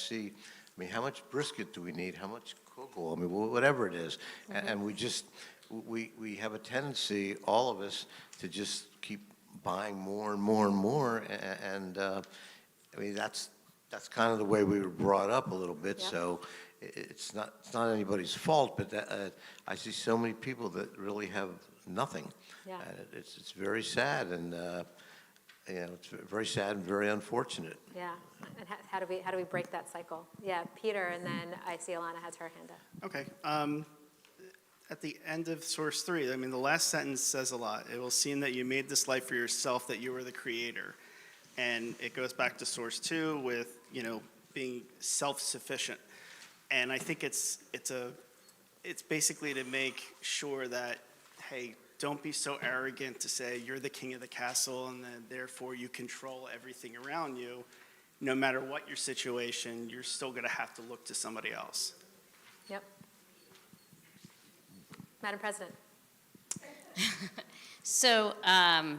mean, how much brisket do we need? How much kugel? I mean, whatever it is. Mm-hmm. And we have a tendency, all of us, to just keep buying more and more and more. And I mean, that's kind of the way we were brought up a little bit. Yeah. So it's not anybody's fault, but I see so many people that really have nothing. Yeah. And it's very sad, and it's very sad and very unfortunate. Yeah. And how do we break that cycle? Yeah, Peter, and then I see Alana has her hand up. Okay. At the end of source 3, I mean, the last sentence says a lot. It will seem that you made this life for yourself, that you were the creator. And it goes back to source 2 with, being self-sufficient. And I think it's basically to make sure that, hey, don't be so arrogant to say you're the king of the castle and then therefore you control everything around you. No matter what your situation, you're still going to have to look to somebody else. Yep. Madam President. So I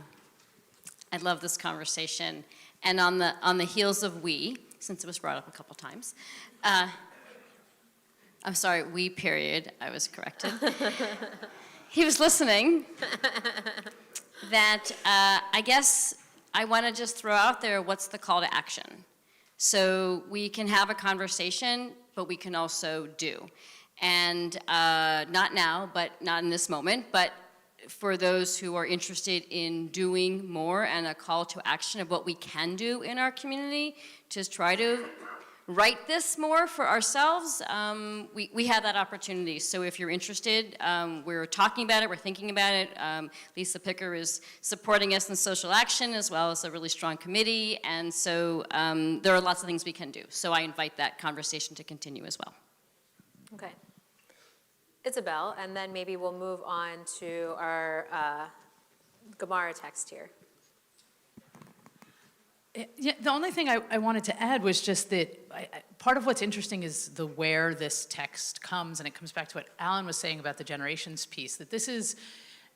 love this conversation. And on the heels of we, since it was brought up a couple times, I'm sorry, we period, I was corrected. He was listening. That I guess I want to just throw out there, what's the call to action? So we can have a conversation, but we can also do. And not now, but not in this moment, but for those who are interested in doing more and a call to action of what we can do in our community to try to write this more for ourselves, we have that opportunity. So if you're interested, we're talking about it, we're thinking about it. Lisa Picker is supporting us in social action as well as a really strong committee. And so there are lots of things we can do. So I invite that conversation to continue as well. Okay. Isabel, and then maybe we'll move on to our Gemara text here. Yeah, the only thing I wanted to add was just that part of what's interesting is where this text comes, and it comes back to what Alan was saying about the generations piece, that this is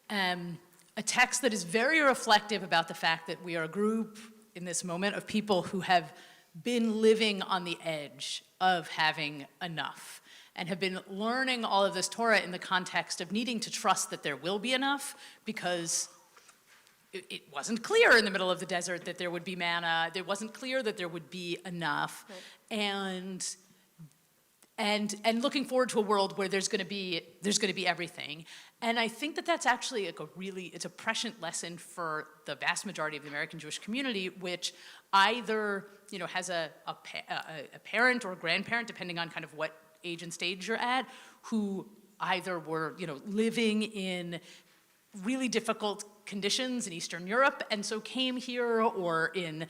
a text that is very reflective about the fact that we are a group in this moment of people who have been living on the edge of having enough and have been learning all of this Torah in the context of needing to trust that there will be enough, because it wasn't clear in the middle of the desert that there would be manna. It wasn't clear that there would be enough. Right. And looking forward to a world where there's going to be everything. And I think that that's actually it's a prescient lesson for the vast majority of the American Jewish community, which either has a parent or a grandparent, depending on kind of what age and stage you're at, who either were living in really difficult conditions in Eastern Europe, and so came here, or in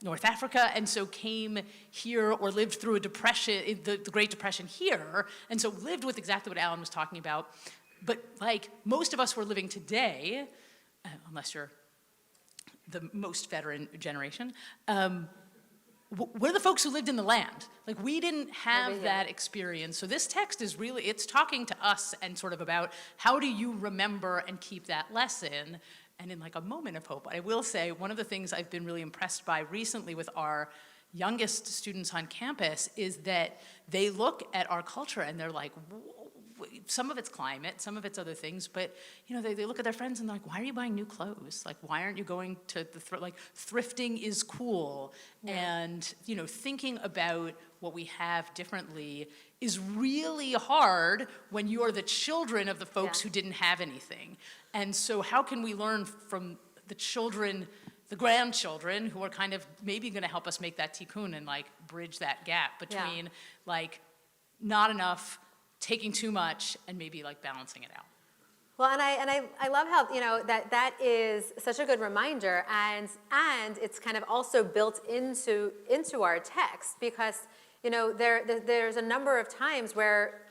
North Africa, and so came here, or lived through a depression, the Great Depression here, and so lived with exactly what Alan was talking about. But like most of us who are living today, unless you're the most veteran generation, we're the folks who lived in the land. Like, we didn't have that experience. So this text is really, it's talking to us and sort of about how do you remember and keep that lesson. And in like a moment of hope, I will say one of the things I've been really impressed by recently with our youngest students on campus is that they look at our culture and they're like, some of it's climate, some of it's other things, but they look at their friends and they're like, why are you buying new clothes? Like, why aren't you going to the thrifting is cool. Yeah. And thinking about what we have differently is really hard when you are the children of the folks who didn't have anything. And so how can we learn from the children, the grandchildren, who are kind of maybe going to help us make that tikkun and like bridge that gap between like not enough, taking too much, and maybe like balancing it out. Well, and I love how that is such a good reminder, and it's kind of also built into our text, because there's a number of times where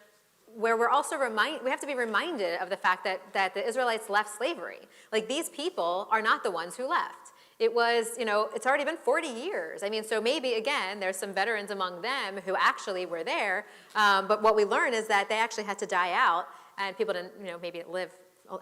we're also we have to be reminded of the fact that the Israelites left slavery. Like, these people are not the ones who left. It was, it's already been 40 years. I mean, so maybe, again, there's some veterans among them who actually were there, but what we learn is that they actually had to die out, and people didn't, maybe live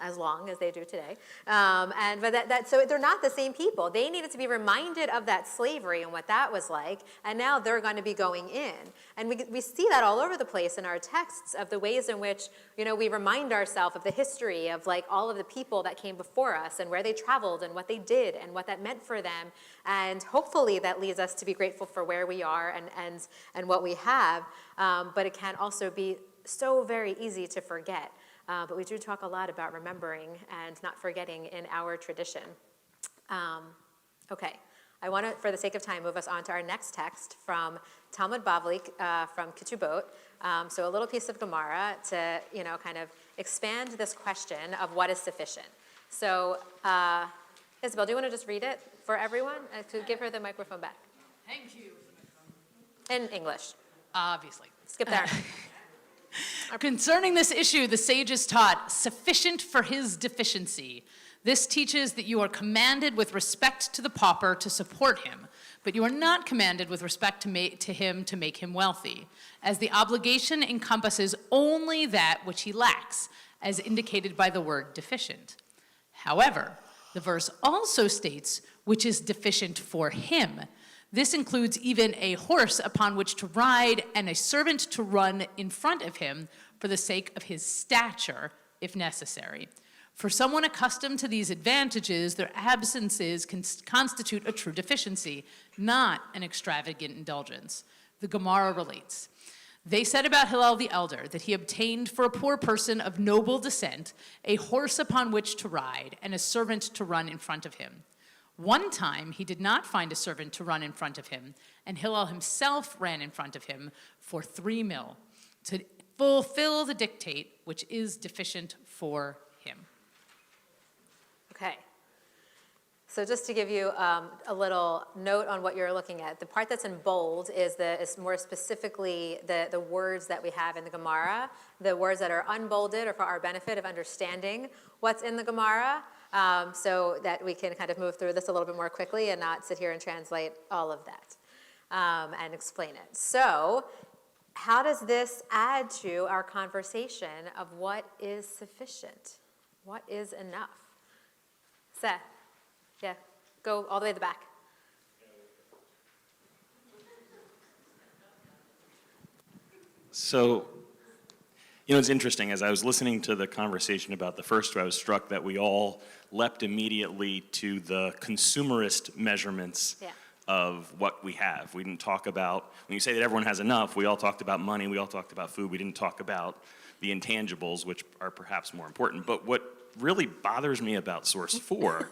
as long as they do today. So they're not the same people. They needed to be reminded of that slavery and what that was like, and now they're going to be going in. And we see that all over the place in our texts, of the ways in which, we remind ourselves of the history of like all of the people that came before us and where they traveled and what they did and what that meant for them. And hopefully that leads us to be grateful for where we are and what we have. But it can also be so very easy to forget. But we do talk a lot about remembering and not forgetting in our tradition. Okay, I want to, for the sake of time, move us on to our next text from Talmud Bavli, from Ketubot. So a little piece of Gemara to, kind of expand this question of what is sufficient. So, Isabel, do you want to just read it for everyone? To give her the microphone back. Thank you. In English. Obviously. Skip that. Concerning this issue, the sages taught, sufficient for his deficiency. This teaches that you are commanded with respect to the pauper to support him, but you are not commanded with respect to him to make him wealthy, as the obligation encompasses only that which he lacks, as indicated by the word deficient. However, the verse also states, which is deficient for him. This includes even a horse upon which to ride and a servant to run in front of him for the sake of his stature, if necessary. For someone accustomed to these advantages, their absences can constitute a true deficiency, not an extravagant indulgence. The Gemara relates, they said about Hillel the elder that he obtained for a poor person of noble descent a horse upon which to ride and a servant to run in front of him. One time, he did not find a servant to run in front of him, and Hillel himself ran in front of him for 3 mil to fulfill the dictate which is deficient for him. Okay. So just to give you a little note on what you're looking at, the part that's in bold is more specifically the words that we have in the Gemara. The words that are unbolded are for our benefit of understanding what's in the Gemara. So that we can kind of move through this a little bit more quickly and not sit here and translate all of that and explain it. So how does this add to our conversation of what is sufficient? What is enough? Seth, yeah, go all the way to the back. So You know, it's interesting, as I was listening to the conversation about the first two, I was struck that we all leapt immediately to the consumerist measurements of what we have. We didn't talk about, when you say that everyone has enough, we all talked about money, we all talked about food, we didn't talk about the intangibles, which are perhaps more important. But what really bothers me about Source 4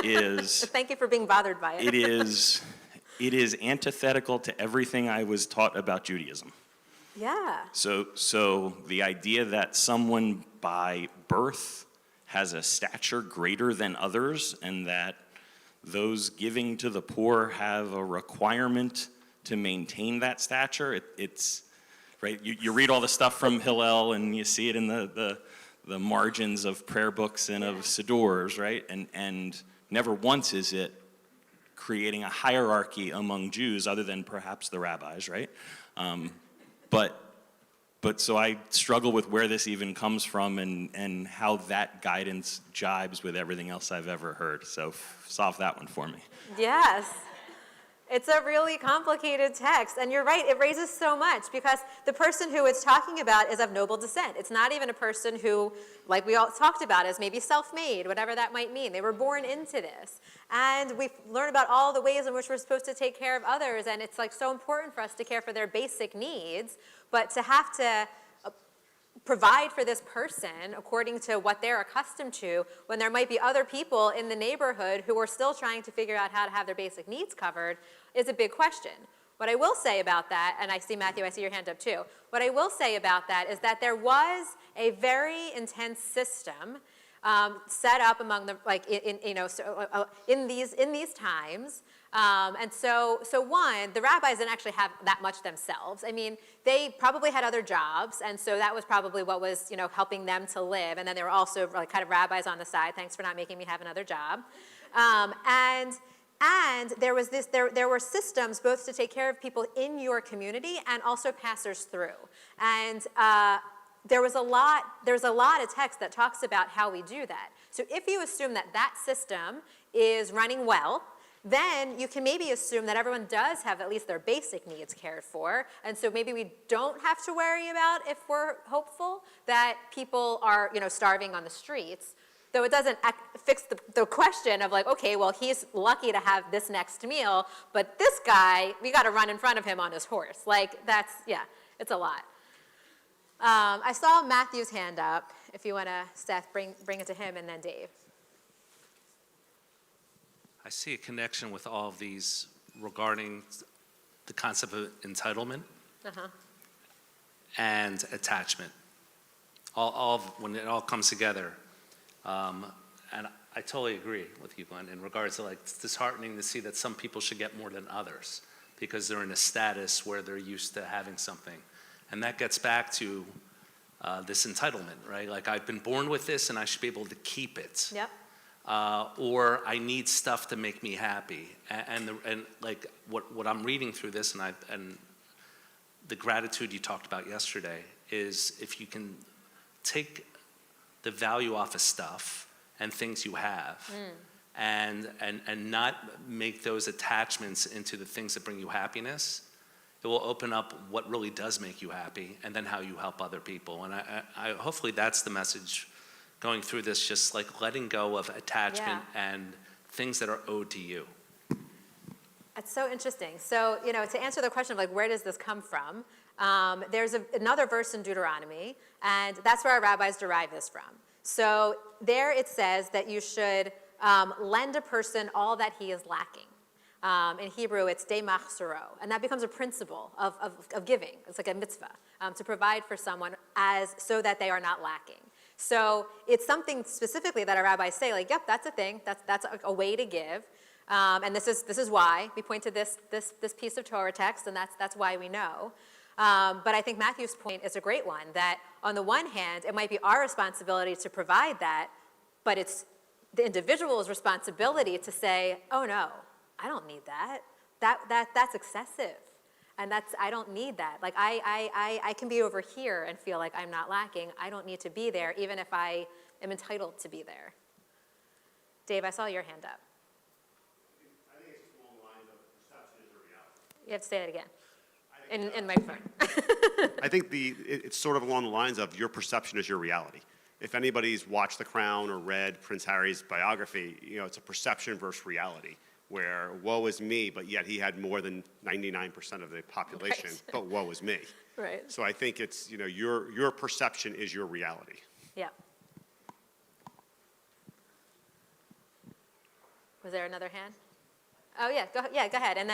is... Thank you for being bothered by it. it is antithetical to everything I was taught about Judaism. Yeah. So the idea that someone by birth has a stature greater than others and that those giving to the poor have a requirement to maintain that stature, it's right. You read all the stuff from Hillel and you see it in the margins of prayer books and of Sidurs, right? And never once is it creating a hierarchy among Jews other than perhaps the rabbis, right? But so I struggle with where this even comes from and how that guidance jibes with everything else I've ever heard. So solve that one for me. Yes. It's a really complicated text, and you're right, it raises so much because the person who it's talking about is of noble descent. It's not even a person who, like we all talked about, is maybe self-made, whatever that might mean. They were born into this. And we learn about all the ways in which we're supposed to take care of others, and it's like so important for us to care for their basic needs, but to have to provide for this person according to what they're accustomed to when there might be other people in the neighborhood who are still trying to figure out how to have their basic needs covered is a big question. What I will say about that, and I see Matthew, I see your hand up too. What I will say about that is that there was a very intense system set up among the in these times. And so one, the rabbis didn't actually have that much themselves. I mean, they probably had other jobs, and so that was probably what was, helping them to live. And then there were also like kind of rabbis on the side. Thanks for not making me have another job. And there was there were systems both to take care of people in your community and also passers through. And there's a lot of text that talks about how we do that. So if you assume that that system is running well, then you can maybe assume that everyone does have at least their basic needs cared for. And so maybe we don't have to worry about, if we're hopeful, that people are, starving on the streets. Though it doesn't fix the question of like, okay, well, he's lucky to have this next meal, but this guy, we got to run in front of him on his horse. Like, it's a lot. I saw Matthew's hand up. If you want to, Seth, bring it to him, and then Dave. I see a connection with all of these regarding the concept of entitlement and attachment. When it all comes together. And I totally agree with you, Glenn, in regards to it's disheartening to see that some people should get more than others because they're in a status where they're used to having something. And that gets back to this entitlement, right? Like, I've been born with this and I should be able to keep it. Yep. Or I need stuff to make me happy. And what I'm reading through this and the gratitude you talked about yesterday is if you can take the value off of stuff and things you have and not make those attachments into the things that bring you happiness, it will open up what really does make you happy and then how you help other people. And I hopefully that's the message going through this, just like letting go of attachment and things that are owed to you. That's so interesting. So, to answer the question of like, where does this come from? There's another verse in Deuteronomy, and that's where our rabbis derive this from. So there it says that you should lend a person all that he is lacking. In Hebrew, it's de machsuro, and that becomes a principle of giving. It's like a mitzvah to provide for someone so that they are not lacking. So it's something specifically that our rabbis say, like, yep, that's a thing. That's a way to give. And this is why we point to this piece of Torah text, and that's why we know. But I think Matthew's point is a great one, that on the one hand, it might be our responsibility to provide that, but it's the individual's responsibility to say, oh no, I don't need that. That's excessive. And I don't need that. Like, I can be over here and feel like I'm not lacking. I don't need to be there, even if I am entitled to be there. Dave, I saw your hand up. I think it's along the lines of perception is a reality. You have to say it again. I think in my phone. I think it's sort of along the lines of your perception is your reality. If anybody's watched The Crown or read Prince Harry's biography, it's a perception versus reality, where woe is me, but yet he had more than 99% of the population, Right. but woe is me. Right. So I think it's, your perception is your reality. Yeah. Was there another hand? Oh, yeah, go ahead. And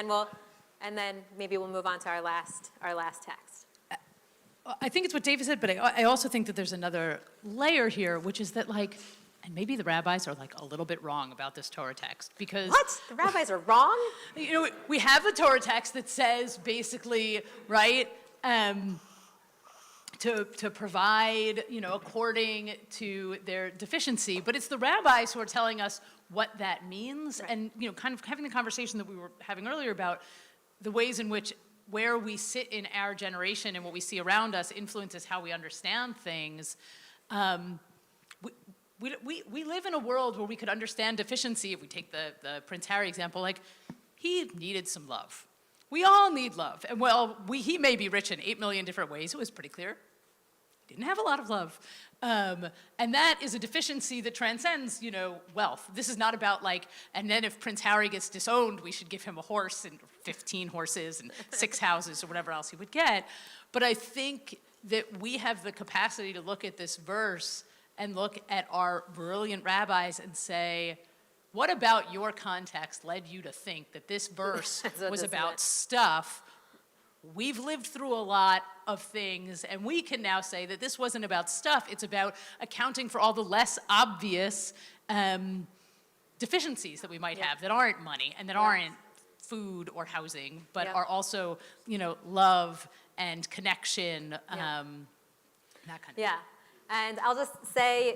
then maybe we'll move on to our last text. I think it's what David said, but I also think that there's another layer here, which is that and maybe the rabbis are a little bit wrong about this Torah text because What? The rabbis are wrong? We have a Torah text that says basically, right, to provide, according to their deficiency, but it's the rabbis who are telling us what that means, right. And kind of having the conversation that we were having earlier about the ways in which where we sit in our generation and what we see around us influences how we understand things. We live in a world where we could understand deficiency. If we take the Prince Harry example, he needed some love. We all need love. And he may be rich in 8 million different ways. It was pretty clear. He didn't have a lot of love. And that is a deficiency that transcends, wealth. This is not about and then if Prince Harry gets disowned, we should give him a horse and 15 horses and 6 houses or whatever else he would get. But I think that we have the capacity to look at this verse and look at our brilliant rabbis and say, what about your context led you to think that this verse was about stuff? We've lived through a lot of things, and we can now say that this wasn't about stuff. It's about accounting for all the less obvious deficiencies that we might have that aren't money and that aren't food or housing, but are also, love and connection, that kind of thing. Yeah. And I'll just say,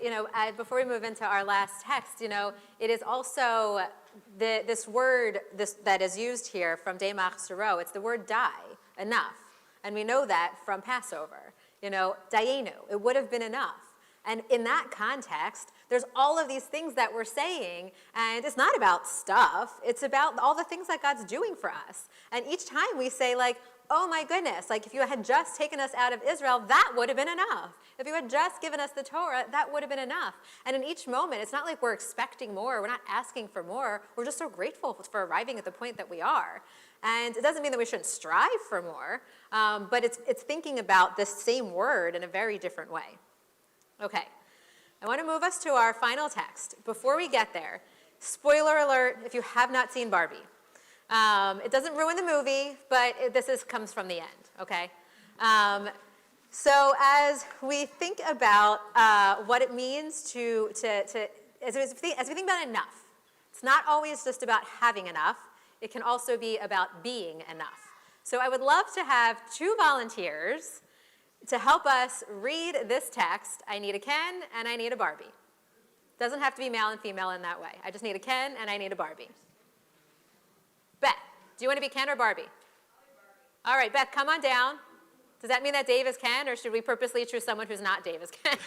before we move into our last text, it is also this word that is used here from Demach Suro. It's the word die, enough. And we know that from Passover. Dayenu, it would have been enough. And in that context, there's all of these things that we're saying, and it's not about stuff. It's about all the things that God's doing for us. And each time we say, oh my goodness, if you had just taken us out of Israel, that would have been enough. If you had just given us the Torah, that would have been enough. And in each moment, it's not like we're expecting more. We're not asking for more. We're just so grateful for arriving at the point that we are. And it doesn't mean that we shouldn't strive for more, but it's thinking about this same word in a very different way. Okay, I want to move us to our final text. Before we get there, spoiler alert if you have not seen Barbie. It doesn't ruin the movie, but comes from the end, okay? So as we think about what it means as we think about enough, it's not always just about having enough. It can also be about being enough. So I would love to have 2 volunteers to help us read this text. I need a Ken and I need a Barbie. Doesn't have to be male and female in that way. I just need a Ken and I need a Barbie. Beth, do you want to be Ken or Barbie? All right, Beth, come on down. Does that mean that Dave is Ken, or should we purposely choose someone who's not Dave as Ken?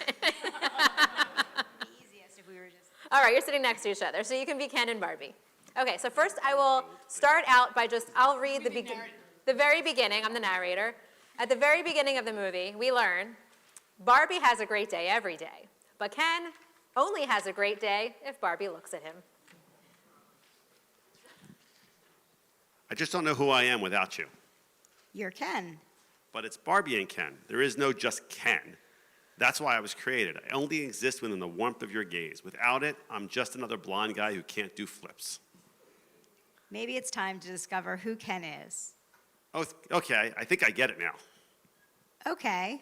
Easiest if we were just... All right, you're sitting next to each other, so you can be Ken and Barbie. Okay, so first I will start out by I'll read the very beginning. I'm the narrator. At the very beginning of the movie, we learn Barbie has a great day every day, but Ken only has a great day if Barbie looks at him. I just don't know who I am without you. You're Ken. But it's Barbie and Ken. There is no just Ken. That's why I was created. I only exist within the warmth of your gaze. Without it, I'm just another blonde guy who can't do flips. Maybe it's time to discover who Ken is. Oh, okay, I think I get it now. Okay.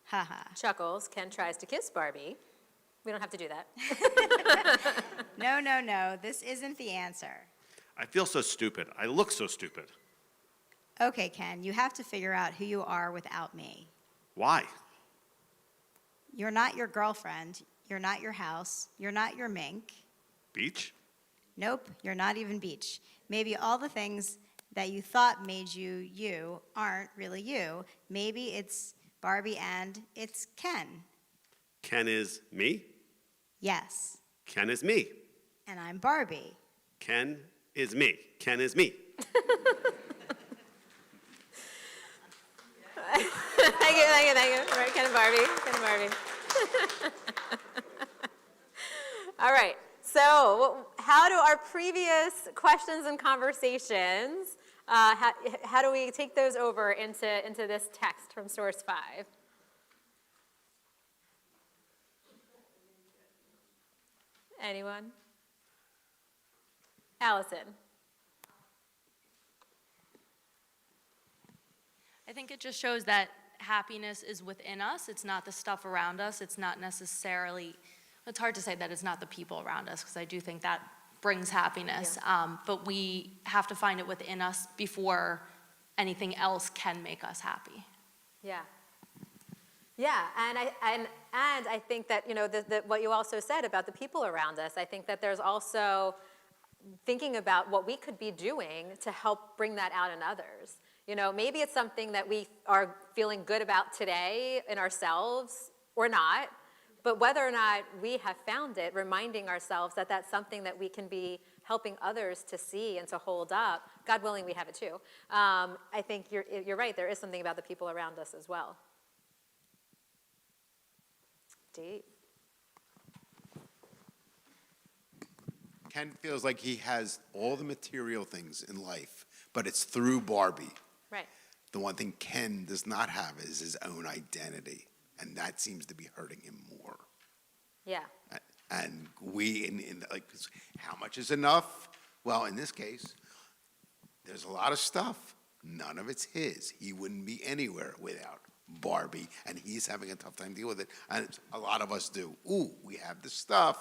Haha. Chuckles. Ken tries to kiss Barbie. We don't have to do that. No. This isn't the answer. I feel so stupid. I look so stupid. Okay, Ken, you have to figure out who you are without me. Why? You're not your girlfriend. You're not your house. You're not your mink. Beach? Nope, you're not even Beach. Maybe all the things that you thought made you you aren't really you. Maybe it's Barbie and it's Ken. Ken is me? Yes. Ken is me. And I'm Barbie. Ken is me. Ken is me. thank you. All right, Ken and Barbie. All right, so how do our previous questions and conversations, how do we take those over into this text from source 5? Anyone? Allison? I think it just shows that happiness is within us. It's not the stuff around us. It's not necessarily, it's hard to say that it's not the people around us, because I do think that brings happiness. But we have to find it within us before anything else can make us happy. Yeah. Yeah, and I think that, you know, what you also said about the people around us, I think that there's also thinking about what we could be doing to help bring that out in others. You know, maybe it's something that we are feeling good about today in ourselves or not, but whether or not we have found it, reminding ourselves that that's something that we can be helping others to see and to hold up. God willing, we have it too. I think you're right, there is something about the people around us as well. Deep. Ken feels like he has all the material things in life, but it's through Barbie. Right. The one thing Ken does not have is his own identity, and that seems to be hurting him more. Yeah. And like, how much is enough? Well, in this case, there's a lot of stuff. None of it's his. He wouldn't be anywhere without Barbie, and he's having a tough time dealing with it. And a lot of us do. Ooh, we have the stuff,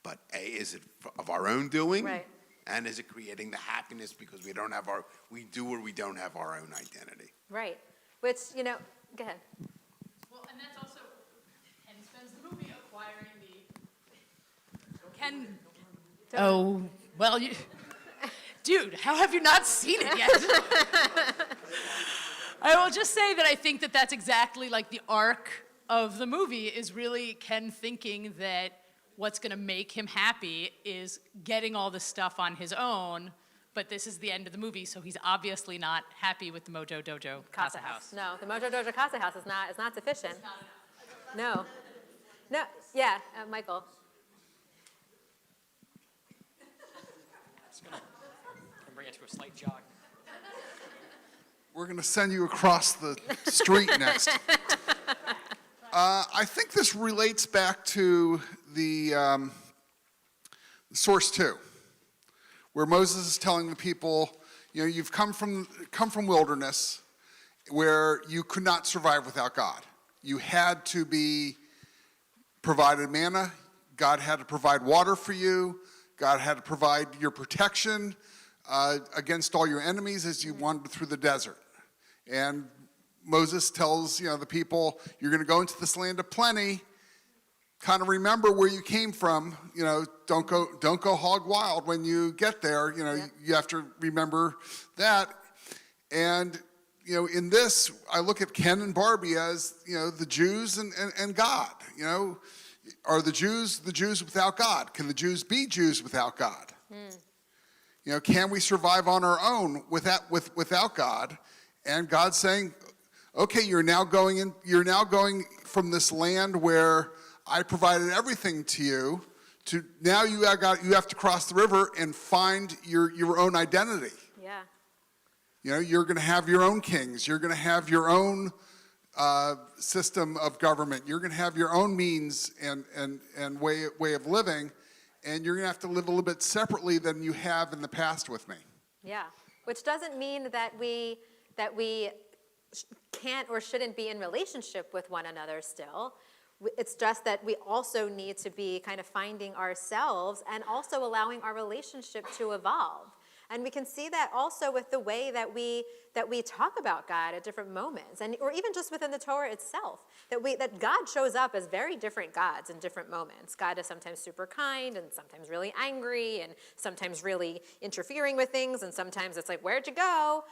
but is it of our own doing? Right. And is it creating the happiness because we do or we don't have our own identity? Right. Which, you know, go ahead. Well, and that's also, Ken spends the movie acquiring Ken. Oh, well, dude, how have you not seen it yet? I will just say that I think that that's exactly like the arc of the movie is really Ken thinking that what's going to make him happy is getting all the stuff on his own, but this is the end of the movie, so he's obviously not happy with the Mojo Dojo Casa House. No, the Mojo Dojo Casa House is not sufficient. No. Yeah, Michael. It's gonna bring it to a slight jog. We're going to send you across the street next. I think this relates back to the source 2, where Moses is telling the people, you know, you've come from wilderness where you could not survive without God. You had to be provided manna. God had to provide water for you. God had to provide your protection against all your enemies as you wandered through the desert. And Moses tells, you know, the people, you're going to go into this land of plenty. Kind of remember where you came from. You know, don't go hog wild when you get there. You know, you have to remember that. And, you know, in this, I look at Ken and Barbie as, you know, the Jews and God. You know, are the Jews without God? Can the Jews be Jews without God? You know, can we survive on our own without God? And God's saying, okay, you're now going from this land where I provided everything to you to now you have to cross the river and find your own identity. Yeah. You know, you're going to have your own kings. You're going to have your own system of government. You're going to have your own means and way of living, and you're going to have to live a little bit separately than you have in the past with me. Yeah, which doesn't mean that we can't or shouldn't be in relationship with one another still. It's just that we also need to be kind of finding ourselves and also allowing our relationship to evolve. And we can see that also with the way that we talk about God at different moments, or even just within the Torah itself, that God shows up as very different gods in different moments. God is sometimes super kind and sometimes really angry and sometimes really interfering with things, and sometimes it's like, where'd you go?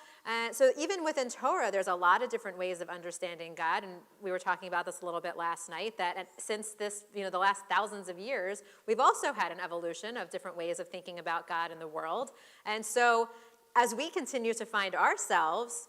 So even within Torah, there's a lot of different ways of understanding God, and we were talking about this a little bit last night, that since this, the last thousands of years, we've also had an evolution of different ways of thinking about God in the world. And so as we continue to find ourselves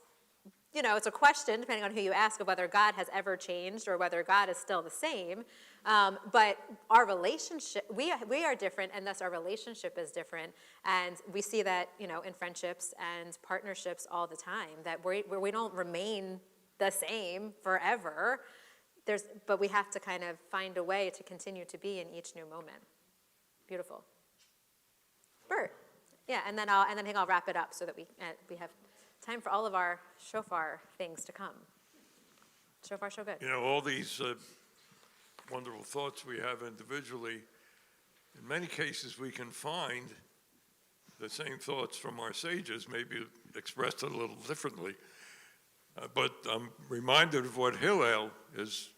it's a question, depending on who you ask, of whether God has ever changed or whether God is still the same. But our relationship, we are different, and thus our relationship is different. And we see that, in friendships and partnerships all the time, that we don't remain the same forever. But we have to kind of find a way to continue to be in each new moment. Beautiful. Bert. Yeah, and then I think I'll wrap it up so that we have time for all of our shofar things to come. So far, so good. All these wonderful thoughts we have individually, in many cases we can find the same thoughts from our sages, maybe expressed a little differently. But I'm reminded of what Hillel is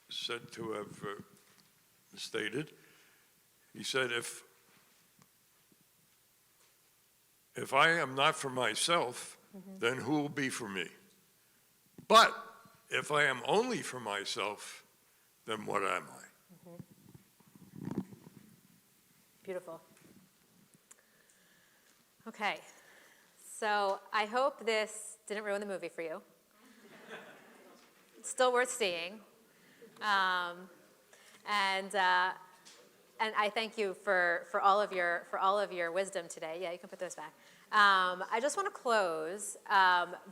said to have stated. He said, if I am not for myself, then who will be for me? But if I am only for myself, then what am I? Beautiful. Okay, so I hope this didn't ruin the movie for you. It's still worth seeing. And I thank you for all of your wisdom today. Yeah, you can put those back. I just want to close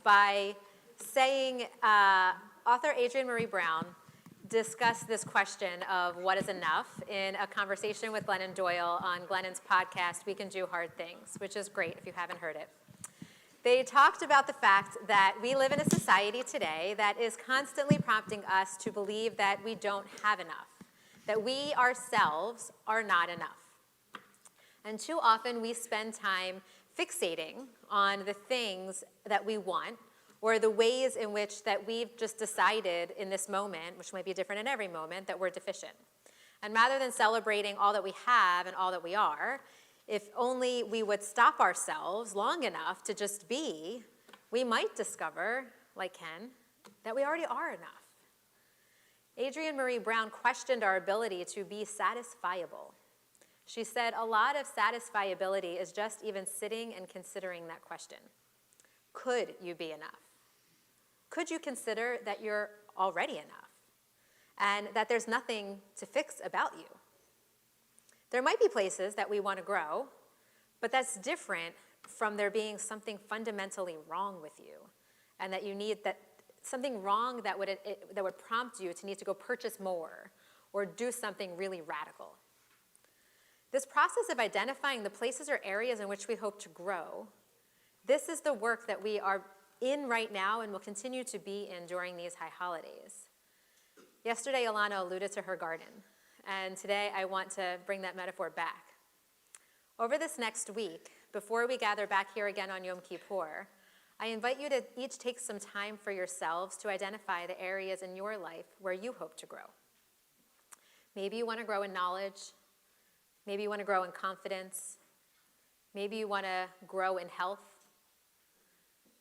by saying author Adrienne Marie Brown discussed this question of what is enough in a conversation with Glennon Doyle on Glennon's podcast, We Can Do Hard Things, which is great if you haven't heard it. They talked about the fact that we live in a society today that is constantly prompting us to believe that we don't have enough, that we ourselves are not enough. And too often we spend time fixating on the things that we want or the ways in which that we've just decided in this moment, which might be different in every moment, that we're deficient. And rather than celebrating all that we have and all that we are, if only we would stop ourselves long enough to just be, we might discover, like Ken, that we already are enough. Adrienne Marie Brown questioned our ability to be satisfiable. She said a lot of satisfiability is just even sitting and considering that question. Could you be enough? Could you consider that you're already enough and that there's nothing to fix about you? There might be places that we want to grow, but that's different from there being something fundamentally wrong with you and that you need something wrong that would prompt you to need to go purchase more or do something really radical. This process of identifying the places or areas in which we hope to grow, this is the work that we are in right now and will continue to be in during these high holidays. Yesterday, Alana alluded to her garden, and today I want to bring that metaphor back. Over this next week, before we gather back here again on Yom Kippur, I invite you to each take some time for yourselves to identify the areas in your life where you hope to grow. Maybe you want to grow in knowledge. Maybe you want to grow in confidence. Maybe you want to grow in health.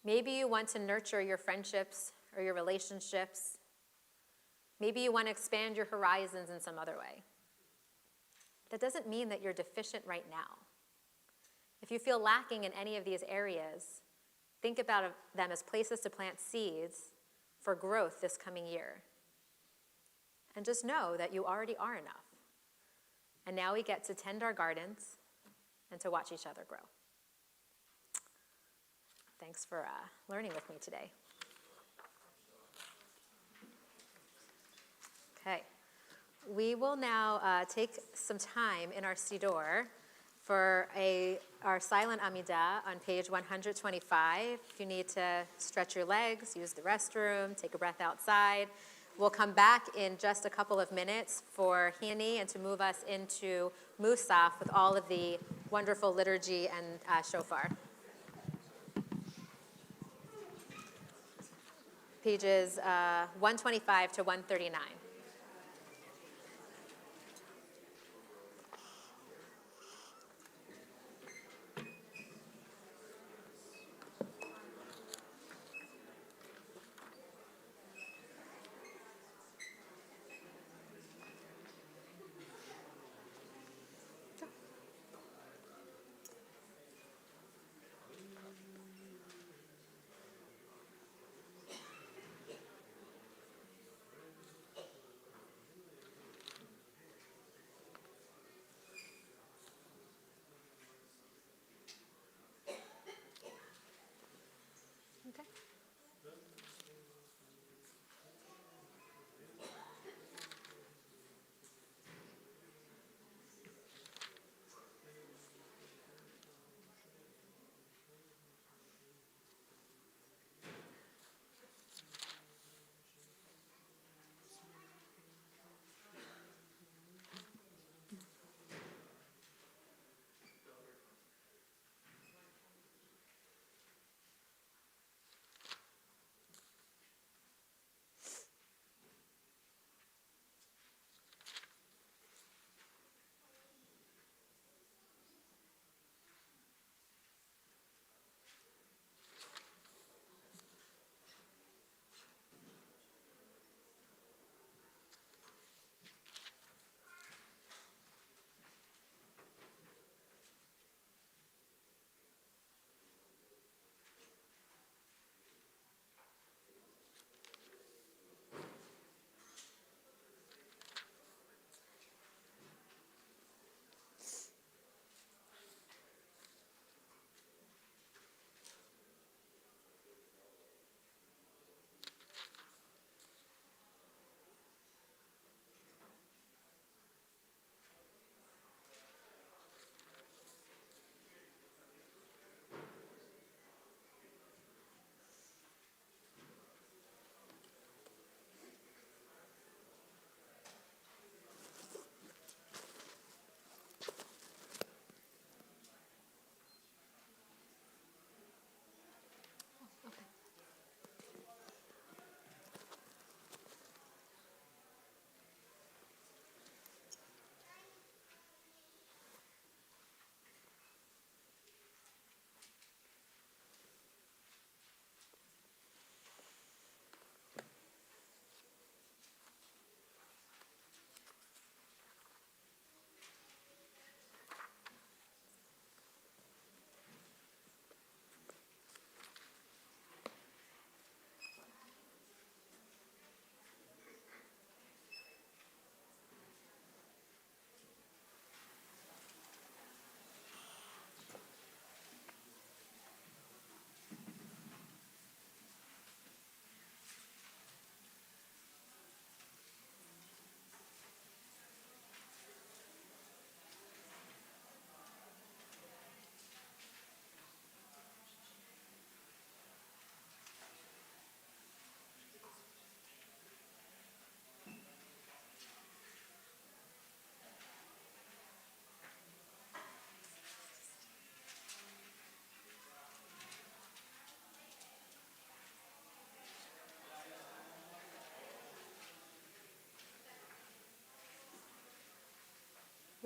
Maybe you want to nurture your friendships or your relationships. Maybe you want to expand your horizons in some other way. That doesn't mean that you're deficient right now. If you feel lacking in any of these areas, think about them as places to plant seeds for growth this coming year. And just know that you already are enough. And now we get to tend our gardens and to watch each other grow. Thanks for learning with me today. Okay. We will now take some time in our Siddur for our silent Amidah on page 125. If you need to stretch your legs, use the restroom, take a breath outside. We'll come back in just a couple of minutes for Hani and to move us into Musaf with all of the wonderful liturgy and shofar. Pages 125 to 139.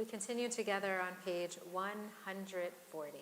We continue together on page 140.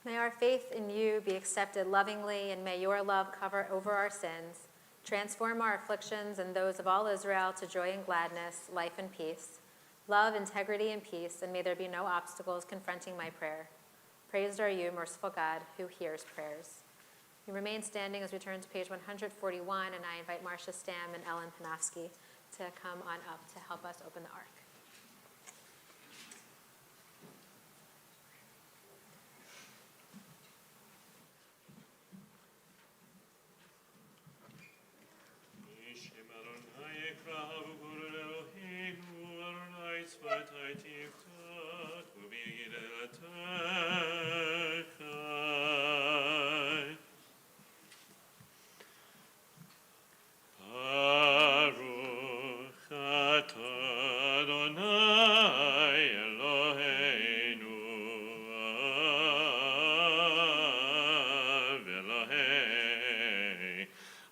May our faith in you be accepted lovingly, and may your love cover over our sins. Transform our afflictions and those of all Israel to joy and gladness, life and peace. Love, integrity, and peace, and may there be no obstacles confronting my prayer. Praised are you, merciful God, who hears prayers. We remain standing as we turn to page 141, and I invite Marcia Stam and Ellen Panofsky to come on up to help us open the ark.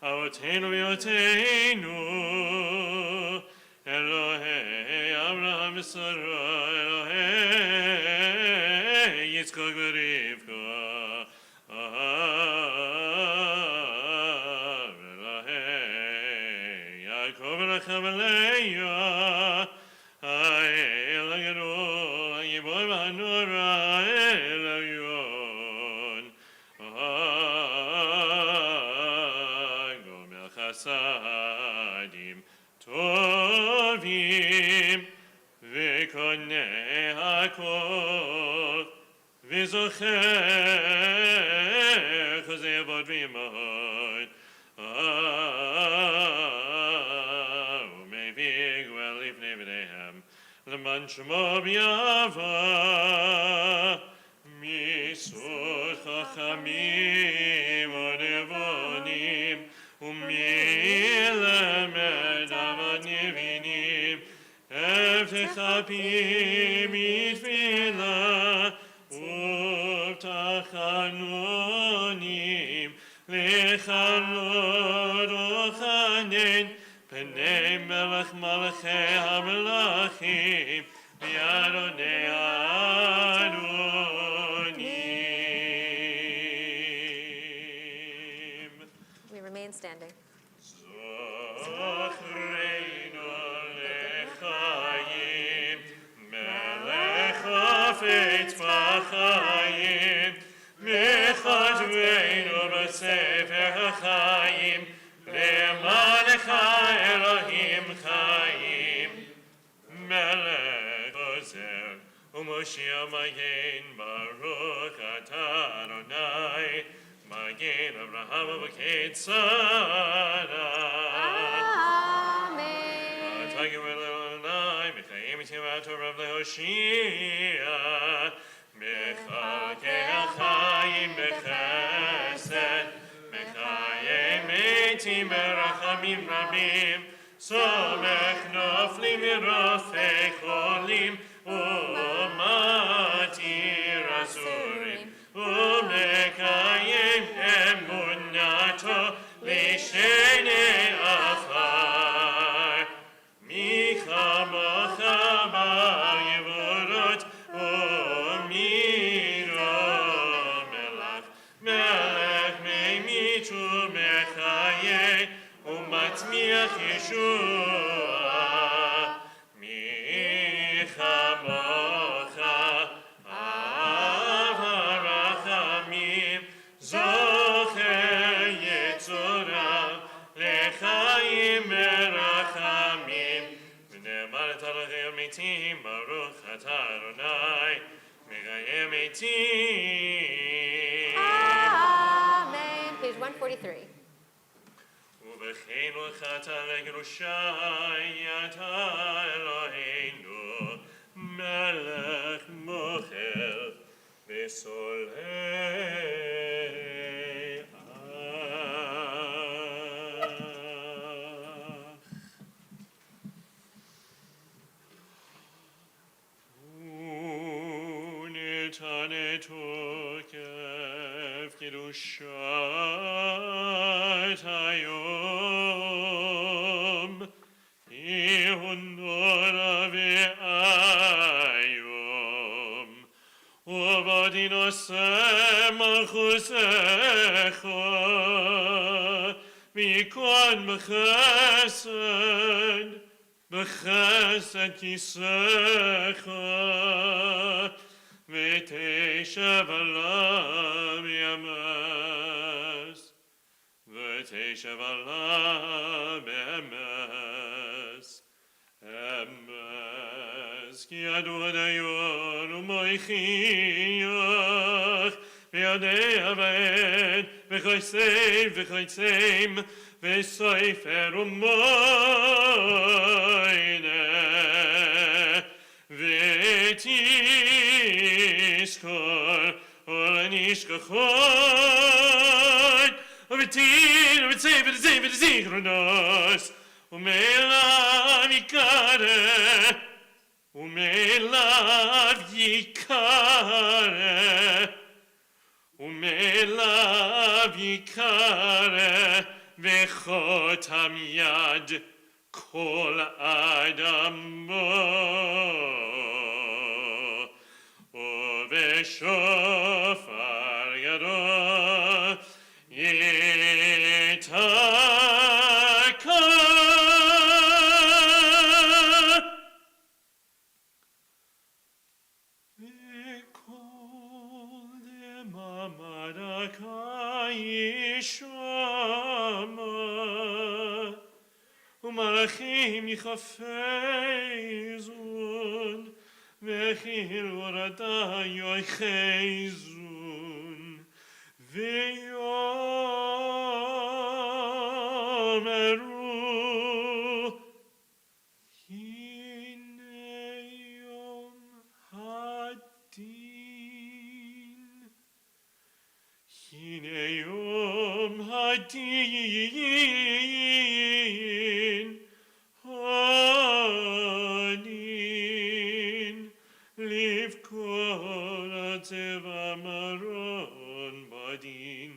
Avotenu v'yotenu, Elohei Abraham v'Sarah, Elohei Yitzchak v'Rivka, Elohei Yaakov v'Rachel v'Leah, Ha'el ha'gadol, ha'gibor v'hanora, El Elyon, Chasadim tovim v'konei hakol v'zocher chazei avot v'imahot u'mevig v'lifnei v'neihem l'man shemo b'yava misod chachamim u'nevonim ומלמד המנבינים הבטחה פי מתפילה ובתחנונים לכבוד וכנן, פני מלך מלכי המלכים, ואדוני האדונים. We remain standing. זוכרנו לחיים, מלך חפץ בחיים, וכתבנו בספר החיים, למענך אלוהים חיים. מלך עוזר ומושיע מגן, ברוך אתה אדוני, מגן אברהם ומגן שרה. Amen. אתה גואל אדוני, מחיים תיבת רב להושיע, מחלקי החיים בחסד, מחיים מתים ברחמים רבים, סומך נופלים מרופא חולים, ומתיר אסורים, ומקיים אמונתו לשני עפר. מי כמוך ביבורות, ומי לא מלך, מלך ממית ומחיה, ומצמיח ישועה. מי כמוך אב הרחמים, זוכר יצוריו לחיים ברחמים. ונאמרת לכם המתים, ברוך אתה אדוני, מקיים מתים. Amen. Page 143. ובכן הולכת לגרושה, אתה אלוהינו, מלך מוחל וסולח. ונתנה תוקף קדושת היום, יהונורה והיום, ובדי נושא מלכוסך, ויקון בחסד, בחסד כיסך, ותשב עליו ימס, ותשב עליו אמס, אמס, כי ידוע דיון ומויכיח, ויודע אבן, וחייסם וחייסם, וסופר ומוינה, ותזכור ולנשכחות, ותין ותצא ותצא ותזיכרונוס, ומאליו יקרא, ומאליו יקרא, ומאליו יקרא, וחותם יד כל אדמו, ובשופר ידו יתקע. וכל דממתך ישמע, ומלאכים יחפזון, וכילורתה יחזון, ויאמרו, הנה יום הדין, הנה יום הדין, הדין, לבכור הצבע מרון בדין,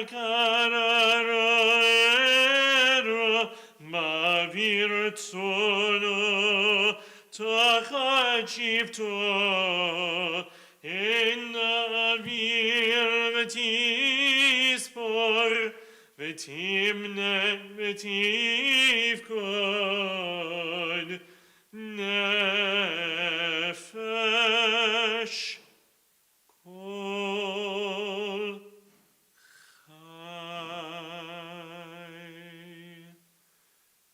kararero mavir tsono tachachivto in avir vetispor vetimne vetivkod nefesh kol chai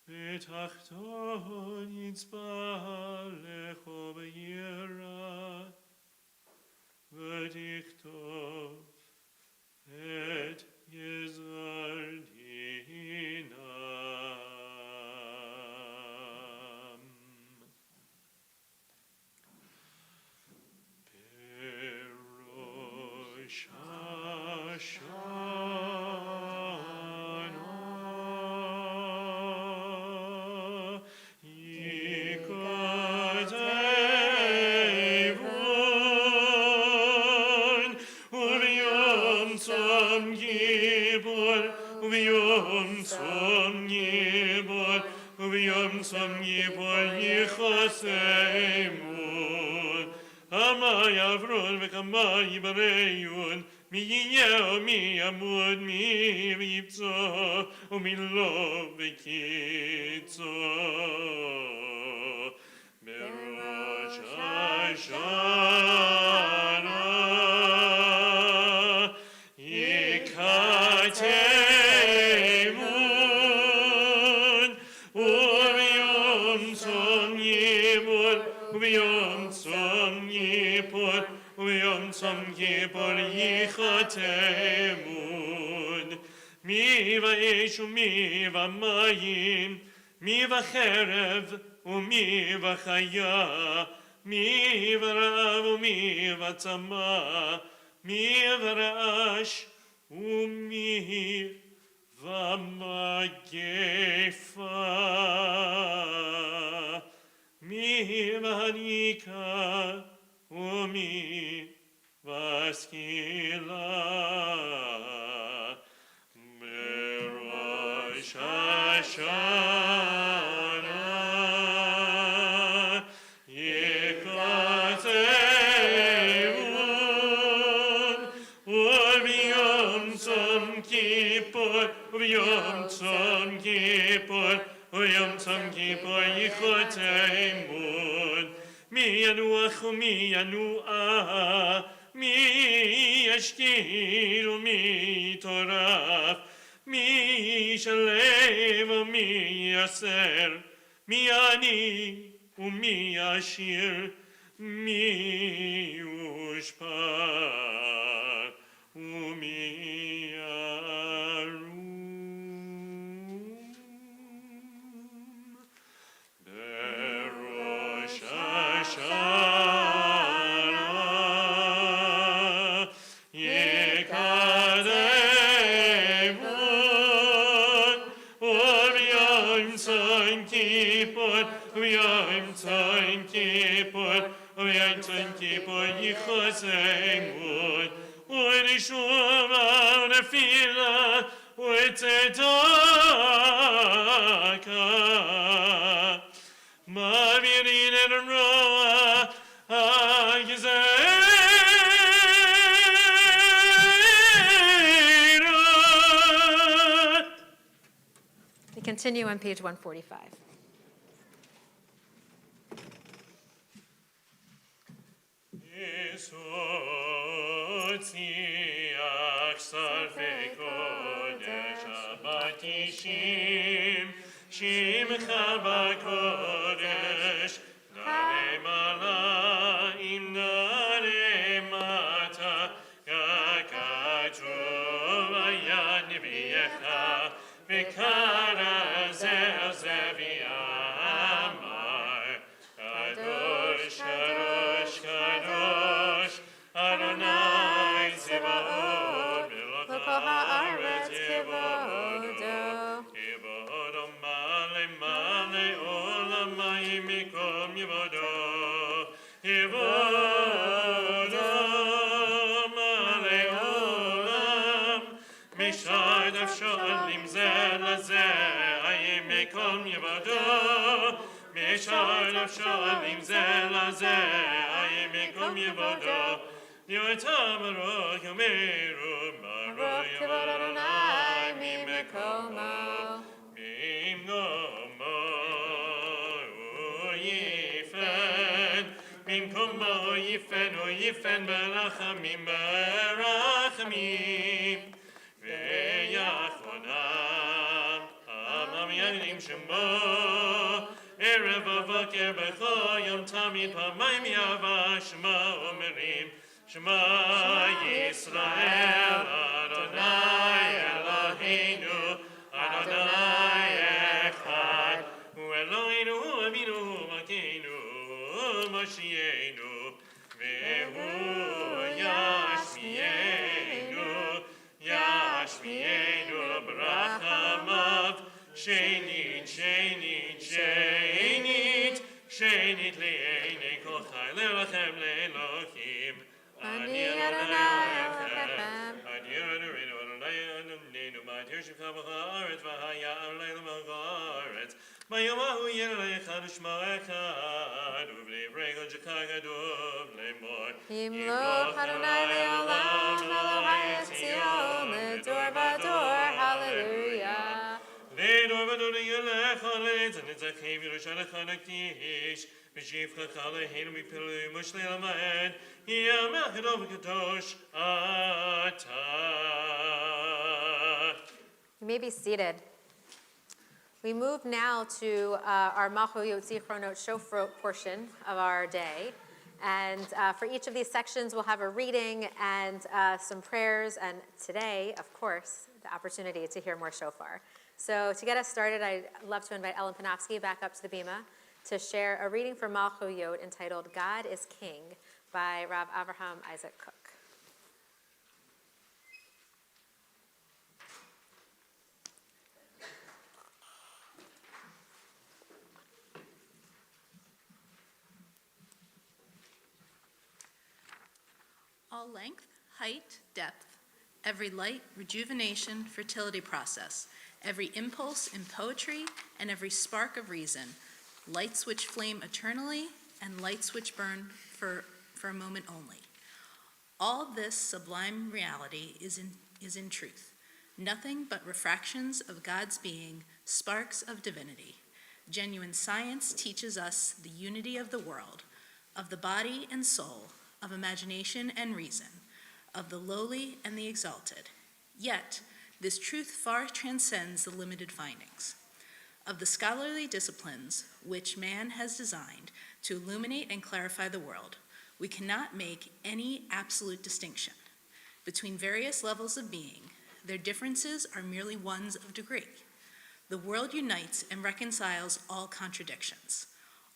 betachton yitzbalecho b'yira v'dichtov et yezardinam Rosh Hashanah Yikatevon Uviyom Tzom Gibor Uviyom Tzom Gibor Uviyom Tzom Gibor Yichoseimun Ama yavron v'kama yibareyun mi yinyeh mi yamud mi v'yipzo u'mi lo v'kitzo Berosh Hashanah yikatevun u'v'yom tzom yibur u'v'yom tzom yipur u'v'yom tzom yipur yichatemun mi va'esh u'mi va'mayim mi va'cherev u'mi va'chaya mi va'rav u'mi va'tzama mi va'rash u'mi va'magefa mi v'hanika u'mi v'askila Berosh Hashanah yikatevun u'v'yom tzom kippur u'v'yom tzom kippur u'yom tzom kippur yichatemun mi yanuach u'mi yanuah mi yashkir u'mi toraf mi shalev u'mi yaser mi ani u'mi yashir mi ushpar u'mi yarum Berosh Hashanah yikatevun u'v'yom tzom kippur u'v'yom tzom kippur u'v'yom tzom kippur yichasemun u'nishuma u'nefila u'tzedaka Mavirin and Roa Agzera. We continue on page 145. Esotziach sarfei kodesh abatishim Shimcha b'kodesh nare malaim nare mata kakatru v'yad neviyecha v'kara zer v'yamar kadosh kadosh kadosh Adonai Tzevaot melech haaretz kivodo kivodo male male olamayim mikom yivodo kivodo male olam משי נפשלים זה לזה, איים מקום יבודו. משי נפשלים זה לזה, איים מקום יבודו. יותם רוח יאמרו, ברוך כבוד אדוני ממקומו. ממקומו יפן, ממקומו יפן ברחמים ברחמים. ויחונם, עמם יגנים שמו, ערב ובוקר בכל יום תמיד פעמיים יבוא שמה אומרים, שמע ישראל אדוני אלוהינו, אדוני אחד, הוא אלוהינו, הוא אבינו, הוא מלכנו, הוא מושיענו, והוא ישמיענו ברחמיו, שנית לעיני כל חי, לרחם לאלוהים. אני אדוני אלוהיכם, אני אדוננו, מה תרשמך בכל הארץ, והיה עלינו בכל הארץ. ביום ההוא יהיה לך ושמע אחד, ובדברי קודשך כתוב לאמור. ימלוך אדוני לעולם, אלוהי ציון, לדור ודור, הללויה. לדור ודור ילך לצד נצחים, ירושלך נקדיש, ושפחך עלינו מפילוג משלי למען, יהיה המלך גדול וקדוש אתה. You may be seated. We move now to our Malchut Zichronot Shofrot portion of our day. And for each of these sections, we'll have a reading and some prayers. And today, of course, the opportunity to hear more shofar. So to get us started, I'd love to invite Ellen Panofsky back up to the bima to share a reading from Malchut entitled God is King by Rav Avraham Isaac Cook. All length, height, depth, every light, rejuvenation, fertility process, every impulse in poetry, and every spark of reason, lights which flame eternally, and lights which burn for a moment only. All this sublime reality is in truth, nothing but refractions of God's being, sparks of divinity. Genuine science teaches us the unity of the world, of the body and soul, of imagination and reason, of the lowly and the exalted. Yet, this truth far transcends the limited findings of the scholarly disciplines which man has designed to illuminate and clarify the world. We cannot make any absolute distinction between various levels of being. Their differences are merely ones of degree. The world unites and reconciles all contradictions,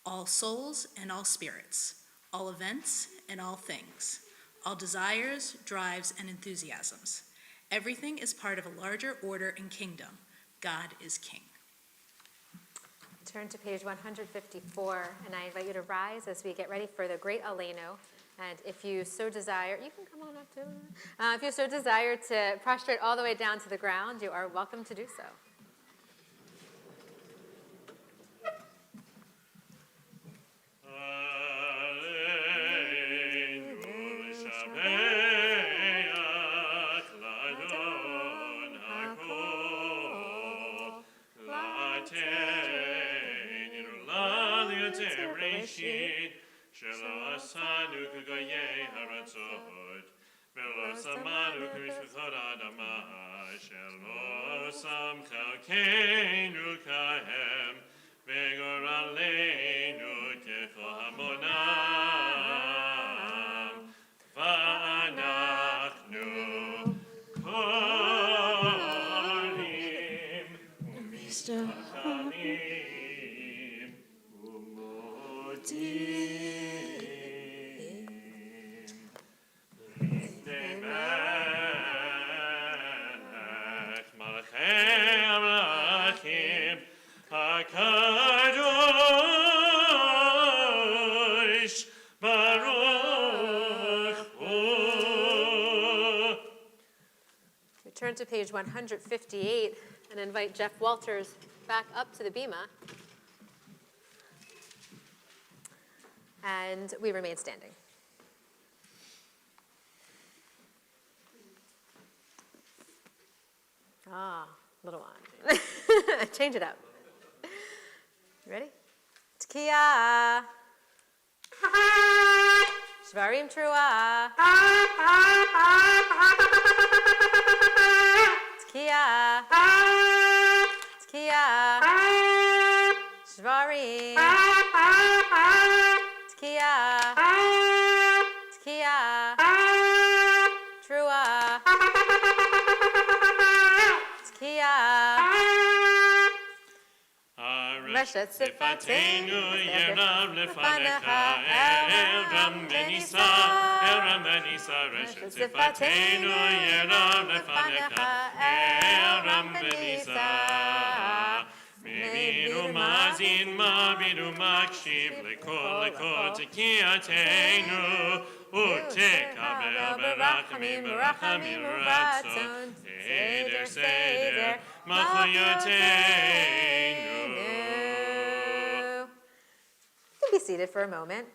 all souls and all spirits, all events and all things, all desires, drives, and enthusiasms. Everything is part of a larger order and kingdom. God is King. Turn to page 154, and I invite you to rise as we get ready for the Great Aleinu. And if you so desire, you can come on up too. If you so desire to prostrate all the way down to the ground, you are welcome to do so. שלא עשנו כגויי הרצות, ולא שמנו כמשפחות האדמה, שלא שם חלקנו כהם, וגורלנו ככל המונם, ואנחנו קוראים ומשתחווים ומודים. Turn to page 158 and invite Jeff Walters back up to the bima. And we remain standing. Ah, little one. Change it up. You ready? Tkiya. Shvarim trua. Tkiya. Tkiya. Shvarim. Tkiya. Tkiya. Trua. Tkiya. Reshet Sifatenu Yerav Lefanecha El Ram Benisa Reshet Sifatenu Yerav Lefanecha El Ram Benisa Meviru Mazin Maviru Makshiv Lekol Tekiyatenu Utekabel Berachamim Berachamim Ratzon Seder Machayotenu. Be seated for a moment.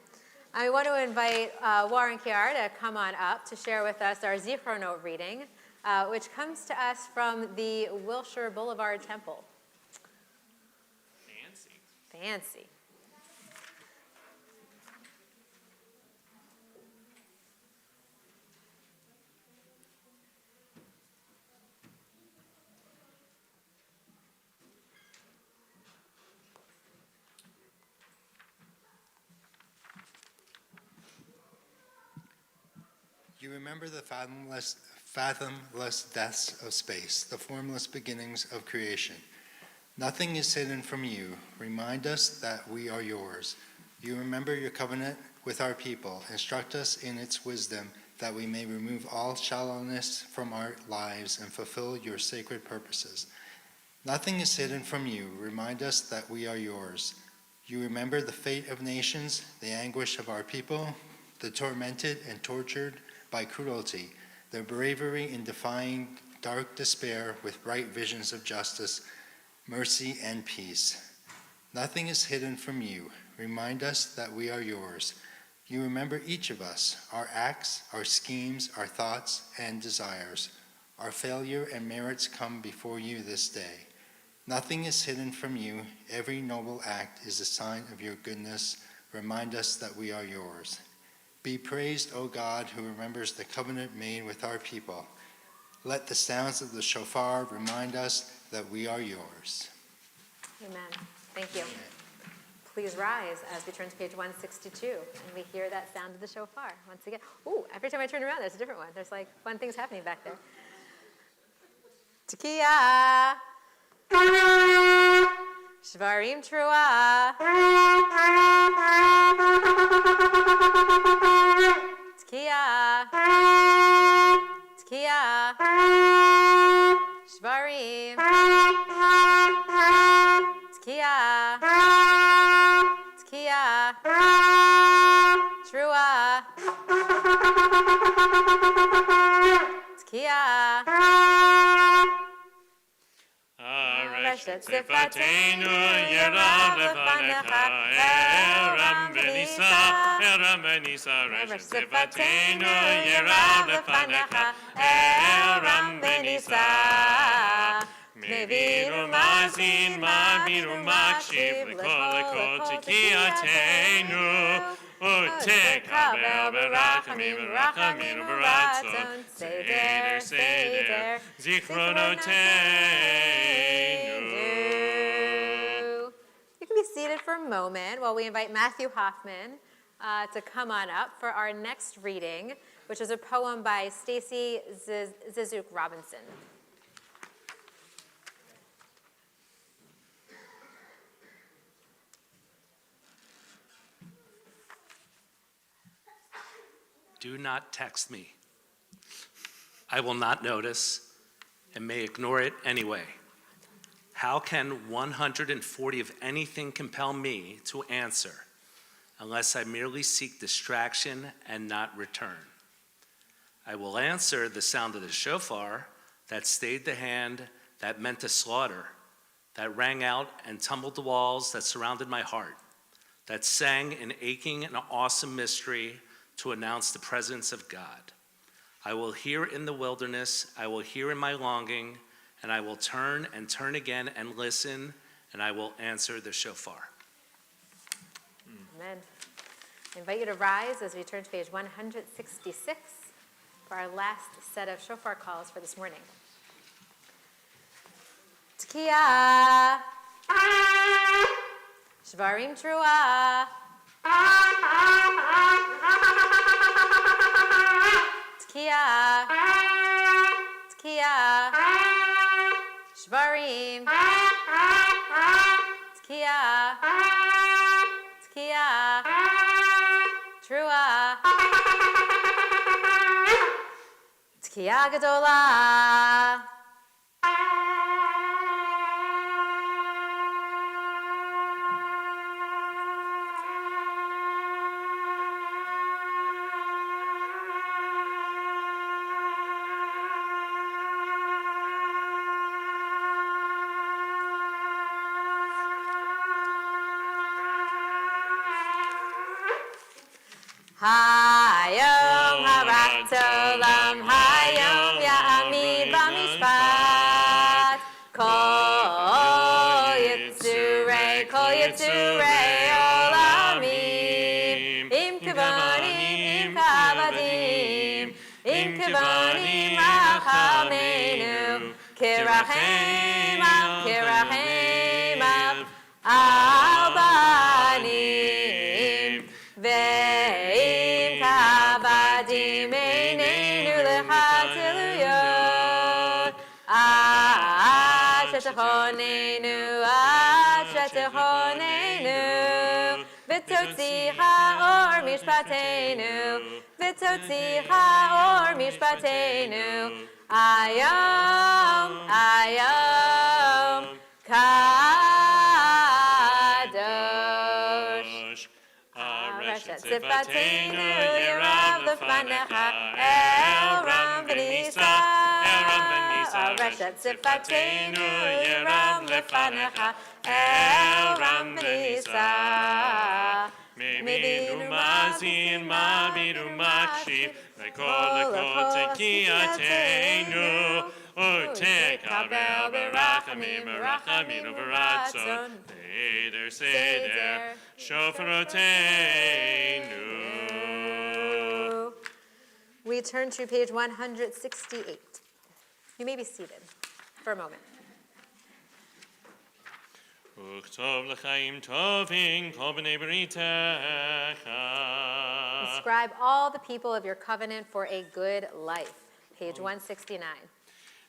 I want to invite Warren Kiar to come on up to share with us our Zichronot reading, which comes to us from the Wilshire Boulevard Temple. Fancy. You remember the fathomless depths of space, the formless beginnings of creation. Nothing is hidden from you. Remind us that we are yours. You remember your covenant with our people. Instruct us in its wisdom, that we may remove all shallowness from our lives and fulfill your sacred purposes. Nothing is hidden from you. Remind us that we are yours. You remember the fate of nations, the anguish of our people, the tormented and tortured by cruelty, their bravery in defying dark despair with bright visions of justice, mercy, and peace. Nothing is hidden from you. Remind us that we are yours. You remember each of us, our acts, our schemes, our thoughts, and desires. Our failure and merits come before you this day. Nothing is hidden from you. Every noble act is a sign of your goodness. Remind us that we are yours. Be praised, O God, who remembers the covenant made with our people. Let the sounds of the shofar remind us that we are yours. Amen. Thank you. Please rise as we turn to page 162 and we hear that sound of the shofar once again. Ooh, every time I turn around, there's a different one. There's like fun things happening back there. Tekiah. Shvarim trua. Tekiah. Tekiah. Shvarim. Tekiah. Tekiah. Trua. Tekiah. Reshet Sifatenu Yerav Lefanecha Eram Benisa Reshet Sifatenu Yerav Lefanecha Eram Benisa Meviru Mazin Maviru Makshiv Lekol Tekiyatenu Utekabel Berachamim Berachamim Beratzon Seder Zichronotenu. You can be seated for a moment while we invite Matthew Hoffman to come on up for our next reading, which is a poem by Stacy Zizuk Robinson. Do not text me. I will not notice and may ignore it anyway. How can 140 of anything compel me to answer unless I merely seek distraction and not return? I will answer the sound of the shofar, that stayed the hand, that meant a slaughter, that rang out and tumbled the walls that surrounded my heart, that sang an aching and awesome mystery to announce the presence of God. I will hear in the wilderness, I will hear in my longing, and I will turn and turn again and listen, and I will answer the shofar. Amen. I invite you to rise as we turn to page 166 for our last set of shofar calls for this morning. Tkiya, Shvarim Trua, Tkiya, Tkiya, Shvarim, Tkiya, Tkiya, Trua, Tkiya Gadola. Hayom harat olam, hayom ya'amid b'mishpat. Kol yitzurei olamim. Im kavanim, im kavadim, im kavanim rachameinu. Kirachem al banim. Ve'im kavadim einenu lechatiluyot. Shetachonenu, v'totzi ha'or mishpateinu, ayom, kadosh. Reshet sifateinu, yerav lefanecha, el ram v'nisa. Reshet sifateinu, yerav lefanecha, el ram v'nisa. Mevinu mazin, mavinu makshiv, lekol tekiyatenu, utekabel berachamim v'ratzon, seder, shofarotenu. We turn to page 168. You may be seated for a moment. Uchtov l'chaim tovim kol b'nei britecha. Describe all the people of your covenant for a good life. Page 169.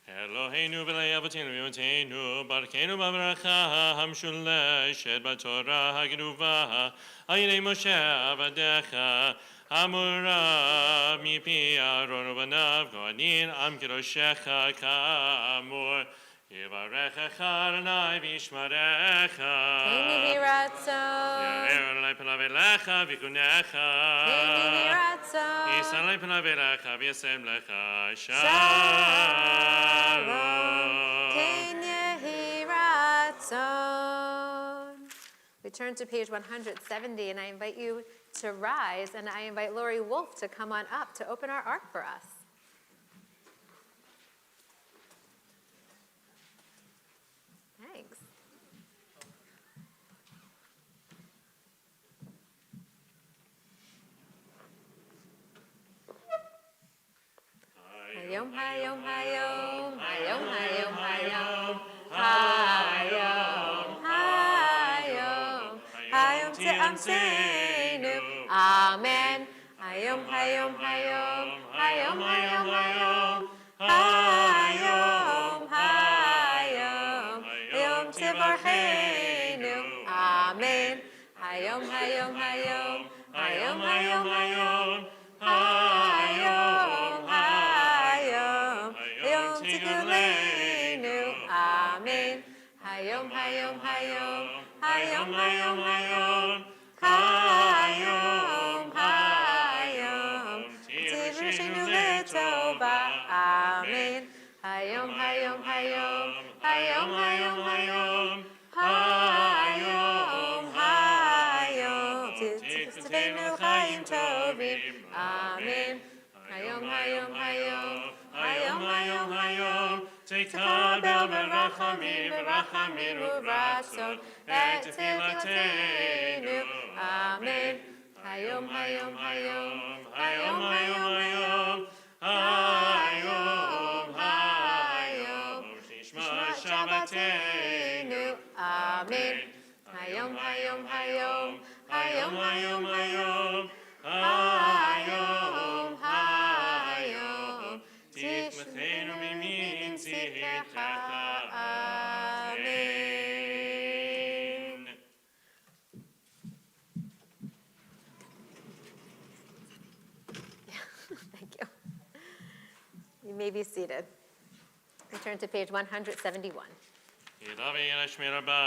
Eloheinu v'lei avotenu v'yotenu, barakenu b'bracha hamshuleshet b'torah hagnuva, ayinei Moshe avadecha, amura mipi Aaron u'banav kohanim am kedoshecha kamur, yivarechecha Adonai v'yishmarecha. Kein yehi ratzon. Yair Adonai panav elecha v'yikunecha. Kein yehi ratzon. Yisrael Adonai panav elecha v'yasem lecha Shalom. Kein yehi ratzon. We turn to page 170, and I invite you to rise, and I invite Lori Wolf to come on up to open our ark for us. Thanks. Hayom, hayom, hayom, hayom, hayom, hayom, hayom, hayom, hayom te'amseinu, amen. Hayom, hayom, hayom, hayom, hayom, hayom, hayom, hayom, hayom tevarcheinu, amen. Hayom, hayom, hayom, hayom, hayom, hayom, hayom, hayom, hayom tikulenu, amen. Hayom, hayom, hayom, hayom, hayom, hayom, hayom, hayom, tivrishenu letova, amen. Hayom, Hayom, hayom, hayom. Hayom, hayom. Titzateinu chaim tovim. Amen. Hayom, hayom, hayom. Hayom, hayom, hayom. Tekabel berachamim, berachamim uvratzon. Et tefillatenu. Amen. Hayom, hayom, hayom. Hayom, hayom, hayom. Hayom, hayom. Shishma Shabbatenu. Amen. Hayom, hayom, hayom. Hayom, hayom, hayom. Hayom, hayom. Tikmatenu mimin tzidkecha. Amen. Thank you. You may be seated. We turn to page 171. Yiravi Yirashmi Rabba,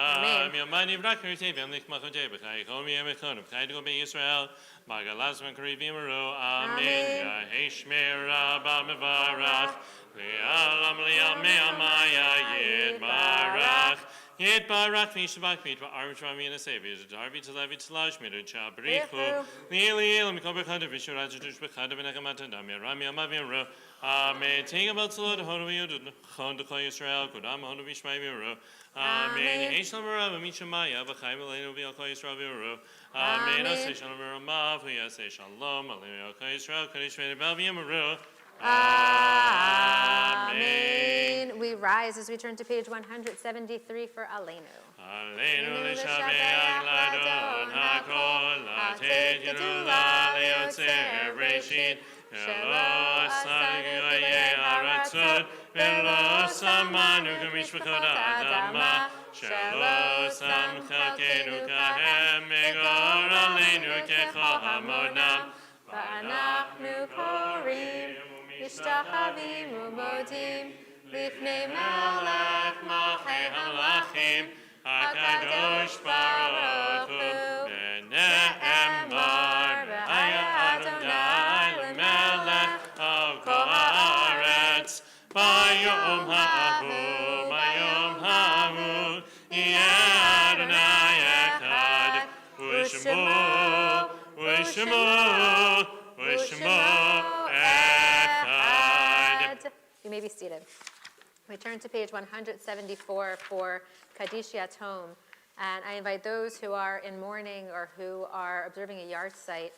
Yomani Vrakriti, Vemlich Machote, Bechai Komi Emechon, Bechai Be Israel, Magalas Makrivim Ro, Amen, Yaheshmi Rabba Mevarach, Lialam Liam Meamaya, Yid Barach, Yid Barach, Mishabak, Mitva, Armstrong, and a Savior, Darby to Levi to Lash, Midu Chabrichu, Lili, Mikobekada, Vishuraj, Bekada, Benakamata, Damir, Rami, Amavim Ro, Amen. Take about the Lord, Hodu, Honda Call Israel, Kodam, Honda Vishmai Viro. Amen. Heshlam Rav, Mishamaya, Bachai, Meleno, Vialko Israel Viro. Amen. Ase Shalom Ramav, Yase Shalom, Aleko Israel, Kadesh Medibel Vimaro. Amen. We rise as we turn to page 173 for Aleinu. Aleinu l'shabeach l'adon hakol, l'ateit yedula le'yotzer b'reshit, shelo asanu yeh haratzot, velo samanu k'mishpachot ha'adama, shelo sam chalkenu kahem, megor aleinu k'chol hamonam, v'anachnu korim, mishtachavim u'modim, lifnei melech malchei halachim, HaKadosh Baruch Hu, V'ne'emar, V'haya Adonai l'melech of kol haaretz, B'yom ha'ahu, B'yom ha'ahu, Yeh Adonai echad, U'shemo, U'shemo, U'shemo echad. You may be seated. We turn to page 174 for Kaddish Yatom, and I invite those who are in mourning or who are observing a yard site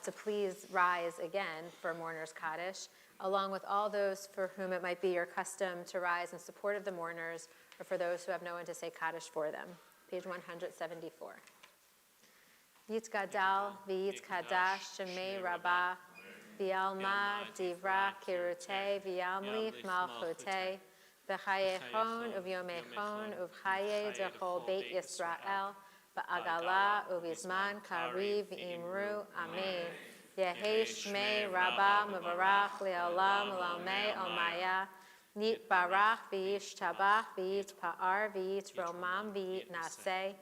to please rise again for Mourners Kaddish, along with all those for whom it might be your custom to rise in support of the mourners, or for those who have no one to say Kaddish for them. Page 174. Yitzgadal v'yitzkadash shemei rabbah v'yalma divra kirutei v'yamlich malchutei B'chayechon uvyomechon uvchaye dechol Beit Yisrael ba'agala uvizman kariv v'imru Amen. Yehei shmei Rabba mevarach le'olam l'almei omaya nit barach v'yishtabach v'yitpa'ar v'yitromam v'yitnaseh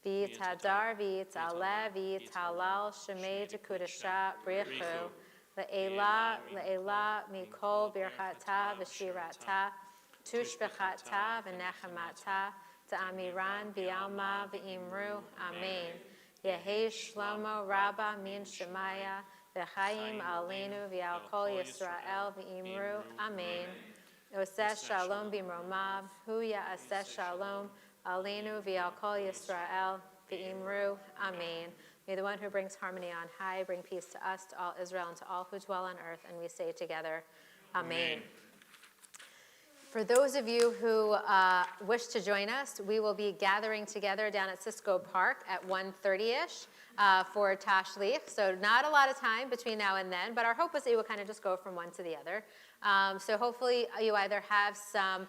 v'yithadar v'yitaleh v'yithalal shemei dekudasha brichu le'ela mikol birchata v'shirata Tushbechata v'nechamata ta'amiran v'yalma v'imru Amen. Yehei Shlomo Rabba min Shemaya v'chaim aleinu v'al kol Yisrael v'imru Amen. Oseh shalom b'mromav hu ya'aseh shalom aleinu v'al kol Yisrael v'imru Amen. May the one who brings harmony on high bring peace to us, to all Israel, and to all who dwell on earth. And we say together, Amen. For those of you who wish to join us, we will be gathering together down at Cisco Park at 1:30ish for Tashlich. So not a lot of time between now and then, but our hope was that you would kind of just go from one to the other. So hopefully you either have some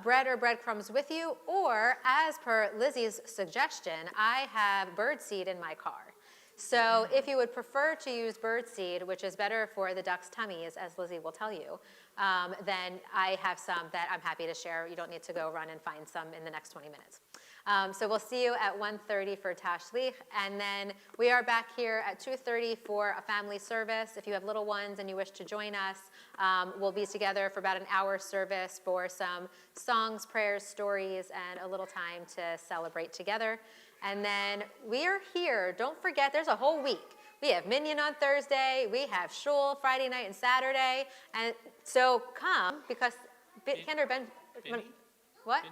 bread or breadcrumbs with you, or as per Lizzie's suggestion, I have birdseed in my car. So if you would prefer to use birdseed, which is better for the duck's tummies, as Lizzie will tell you, then I have some that I'm happy to share. You don't need to go run and find some in the next 20 minutes. So we'll see you at 1:30 for Tashlich, and then we are back here at 2:30 for a family service. If you have little ones and you wish to join us, we'll be together for about an hour service for some songs, prayers, stories, and a little time to celebrate together. And then we are here. Don't forget, there's a whole week. We have Minyan on Thursday. We have Shul Friday night and Saturday. And so come, because Kinder Ben... What?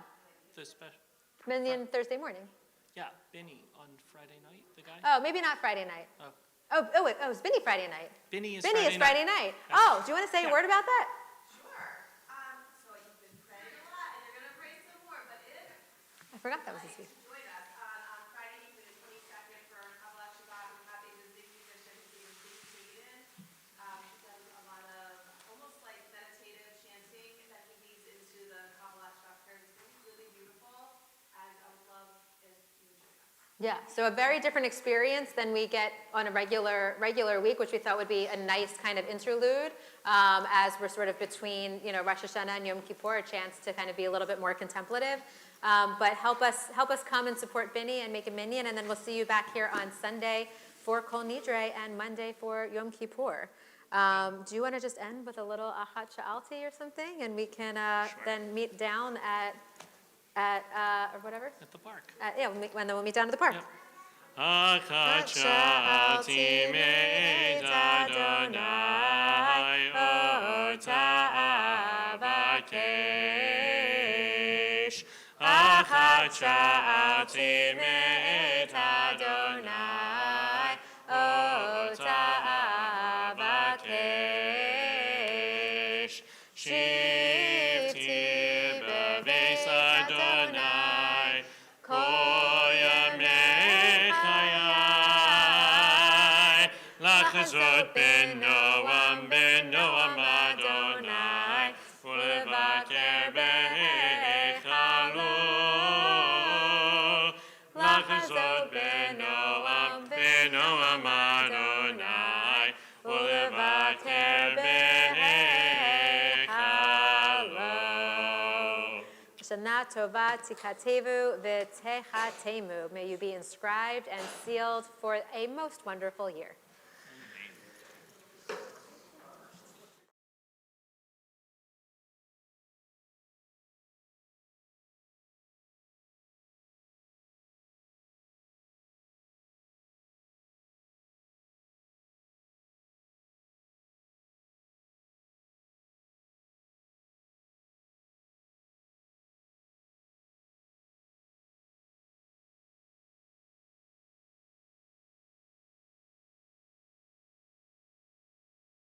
The special. Minyan Thursday morning. Yeah, Benny on Friday night, the guy. Oh, maybe not Friday night. Oh. It was Benny Friday night. Benny is Benny Friday is Friday night. Oh, do you want to say a word about that? I forgot that was this week. Yeah, so a very different experience than we get on a regular week, which we thought would be a nice kind of interlude as we're sort of between, Rosh Hashanah and Yom Kippur, a chance to kind of be a little bit more contemplative. But help us come and support Binny and make a minyan, and then we'll see you back here on Sunday for Kol Nidre and Monday for Yom Kippur. Do you want to just end with a little Achat Sha'alti or something, and we can then meet down at or whatever? At the park. Yeah, we'll meet down at the park. Achat Sha'alti me'et Adonai ota avakesh. Achat Sha'alti me'et Adonai ota avakesh. Shivti beveis Adonai kol yamei chayai. Lachazot ben Noam Adonai ulevaker be'echalu. Lachazot ben Noam Adonai ulevaker be'echalu. Shana Tova Tikatevu V'Techatemu. May you be inscribed and sealed for a most wonderful year.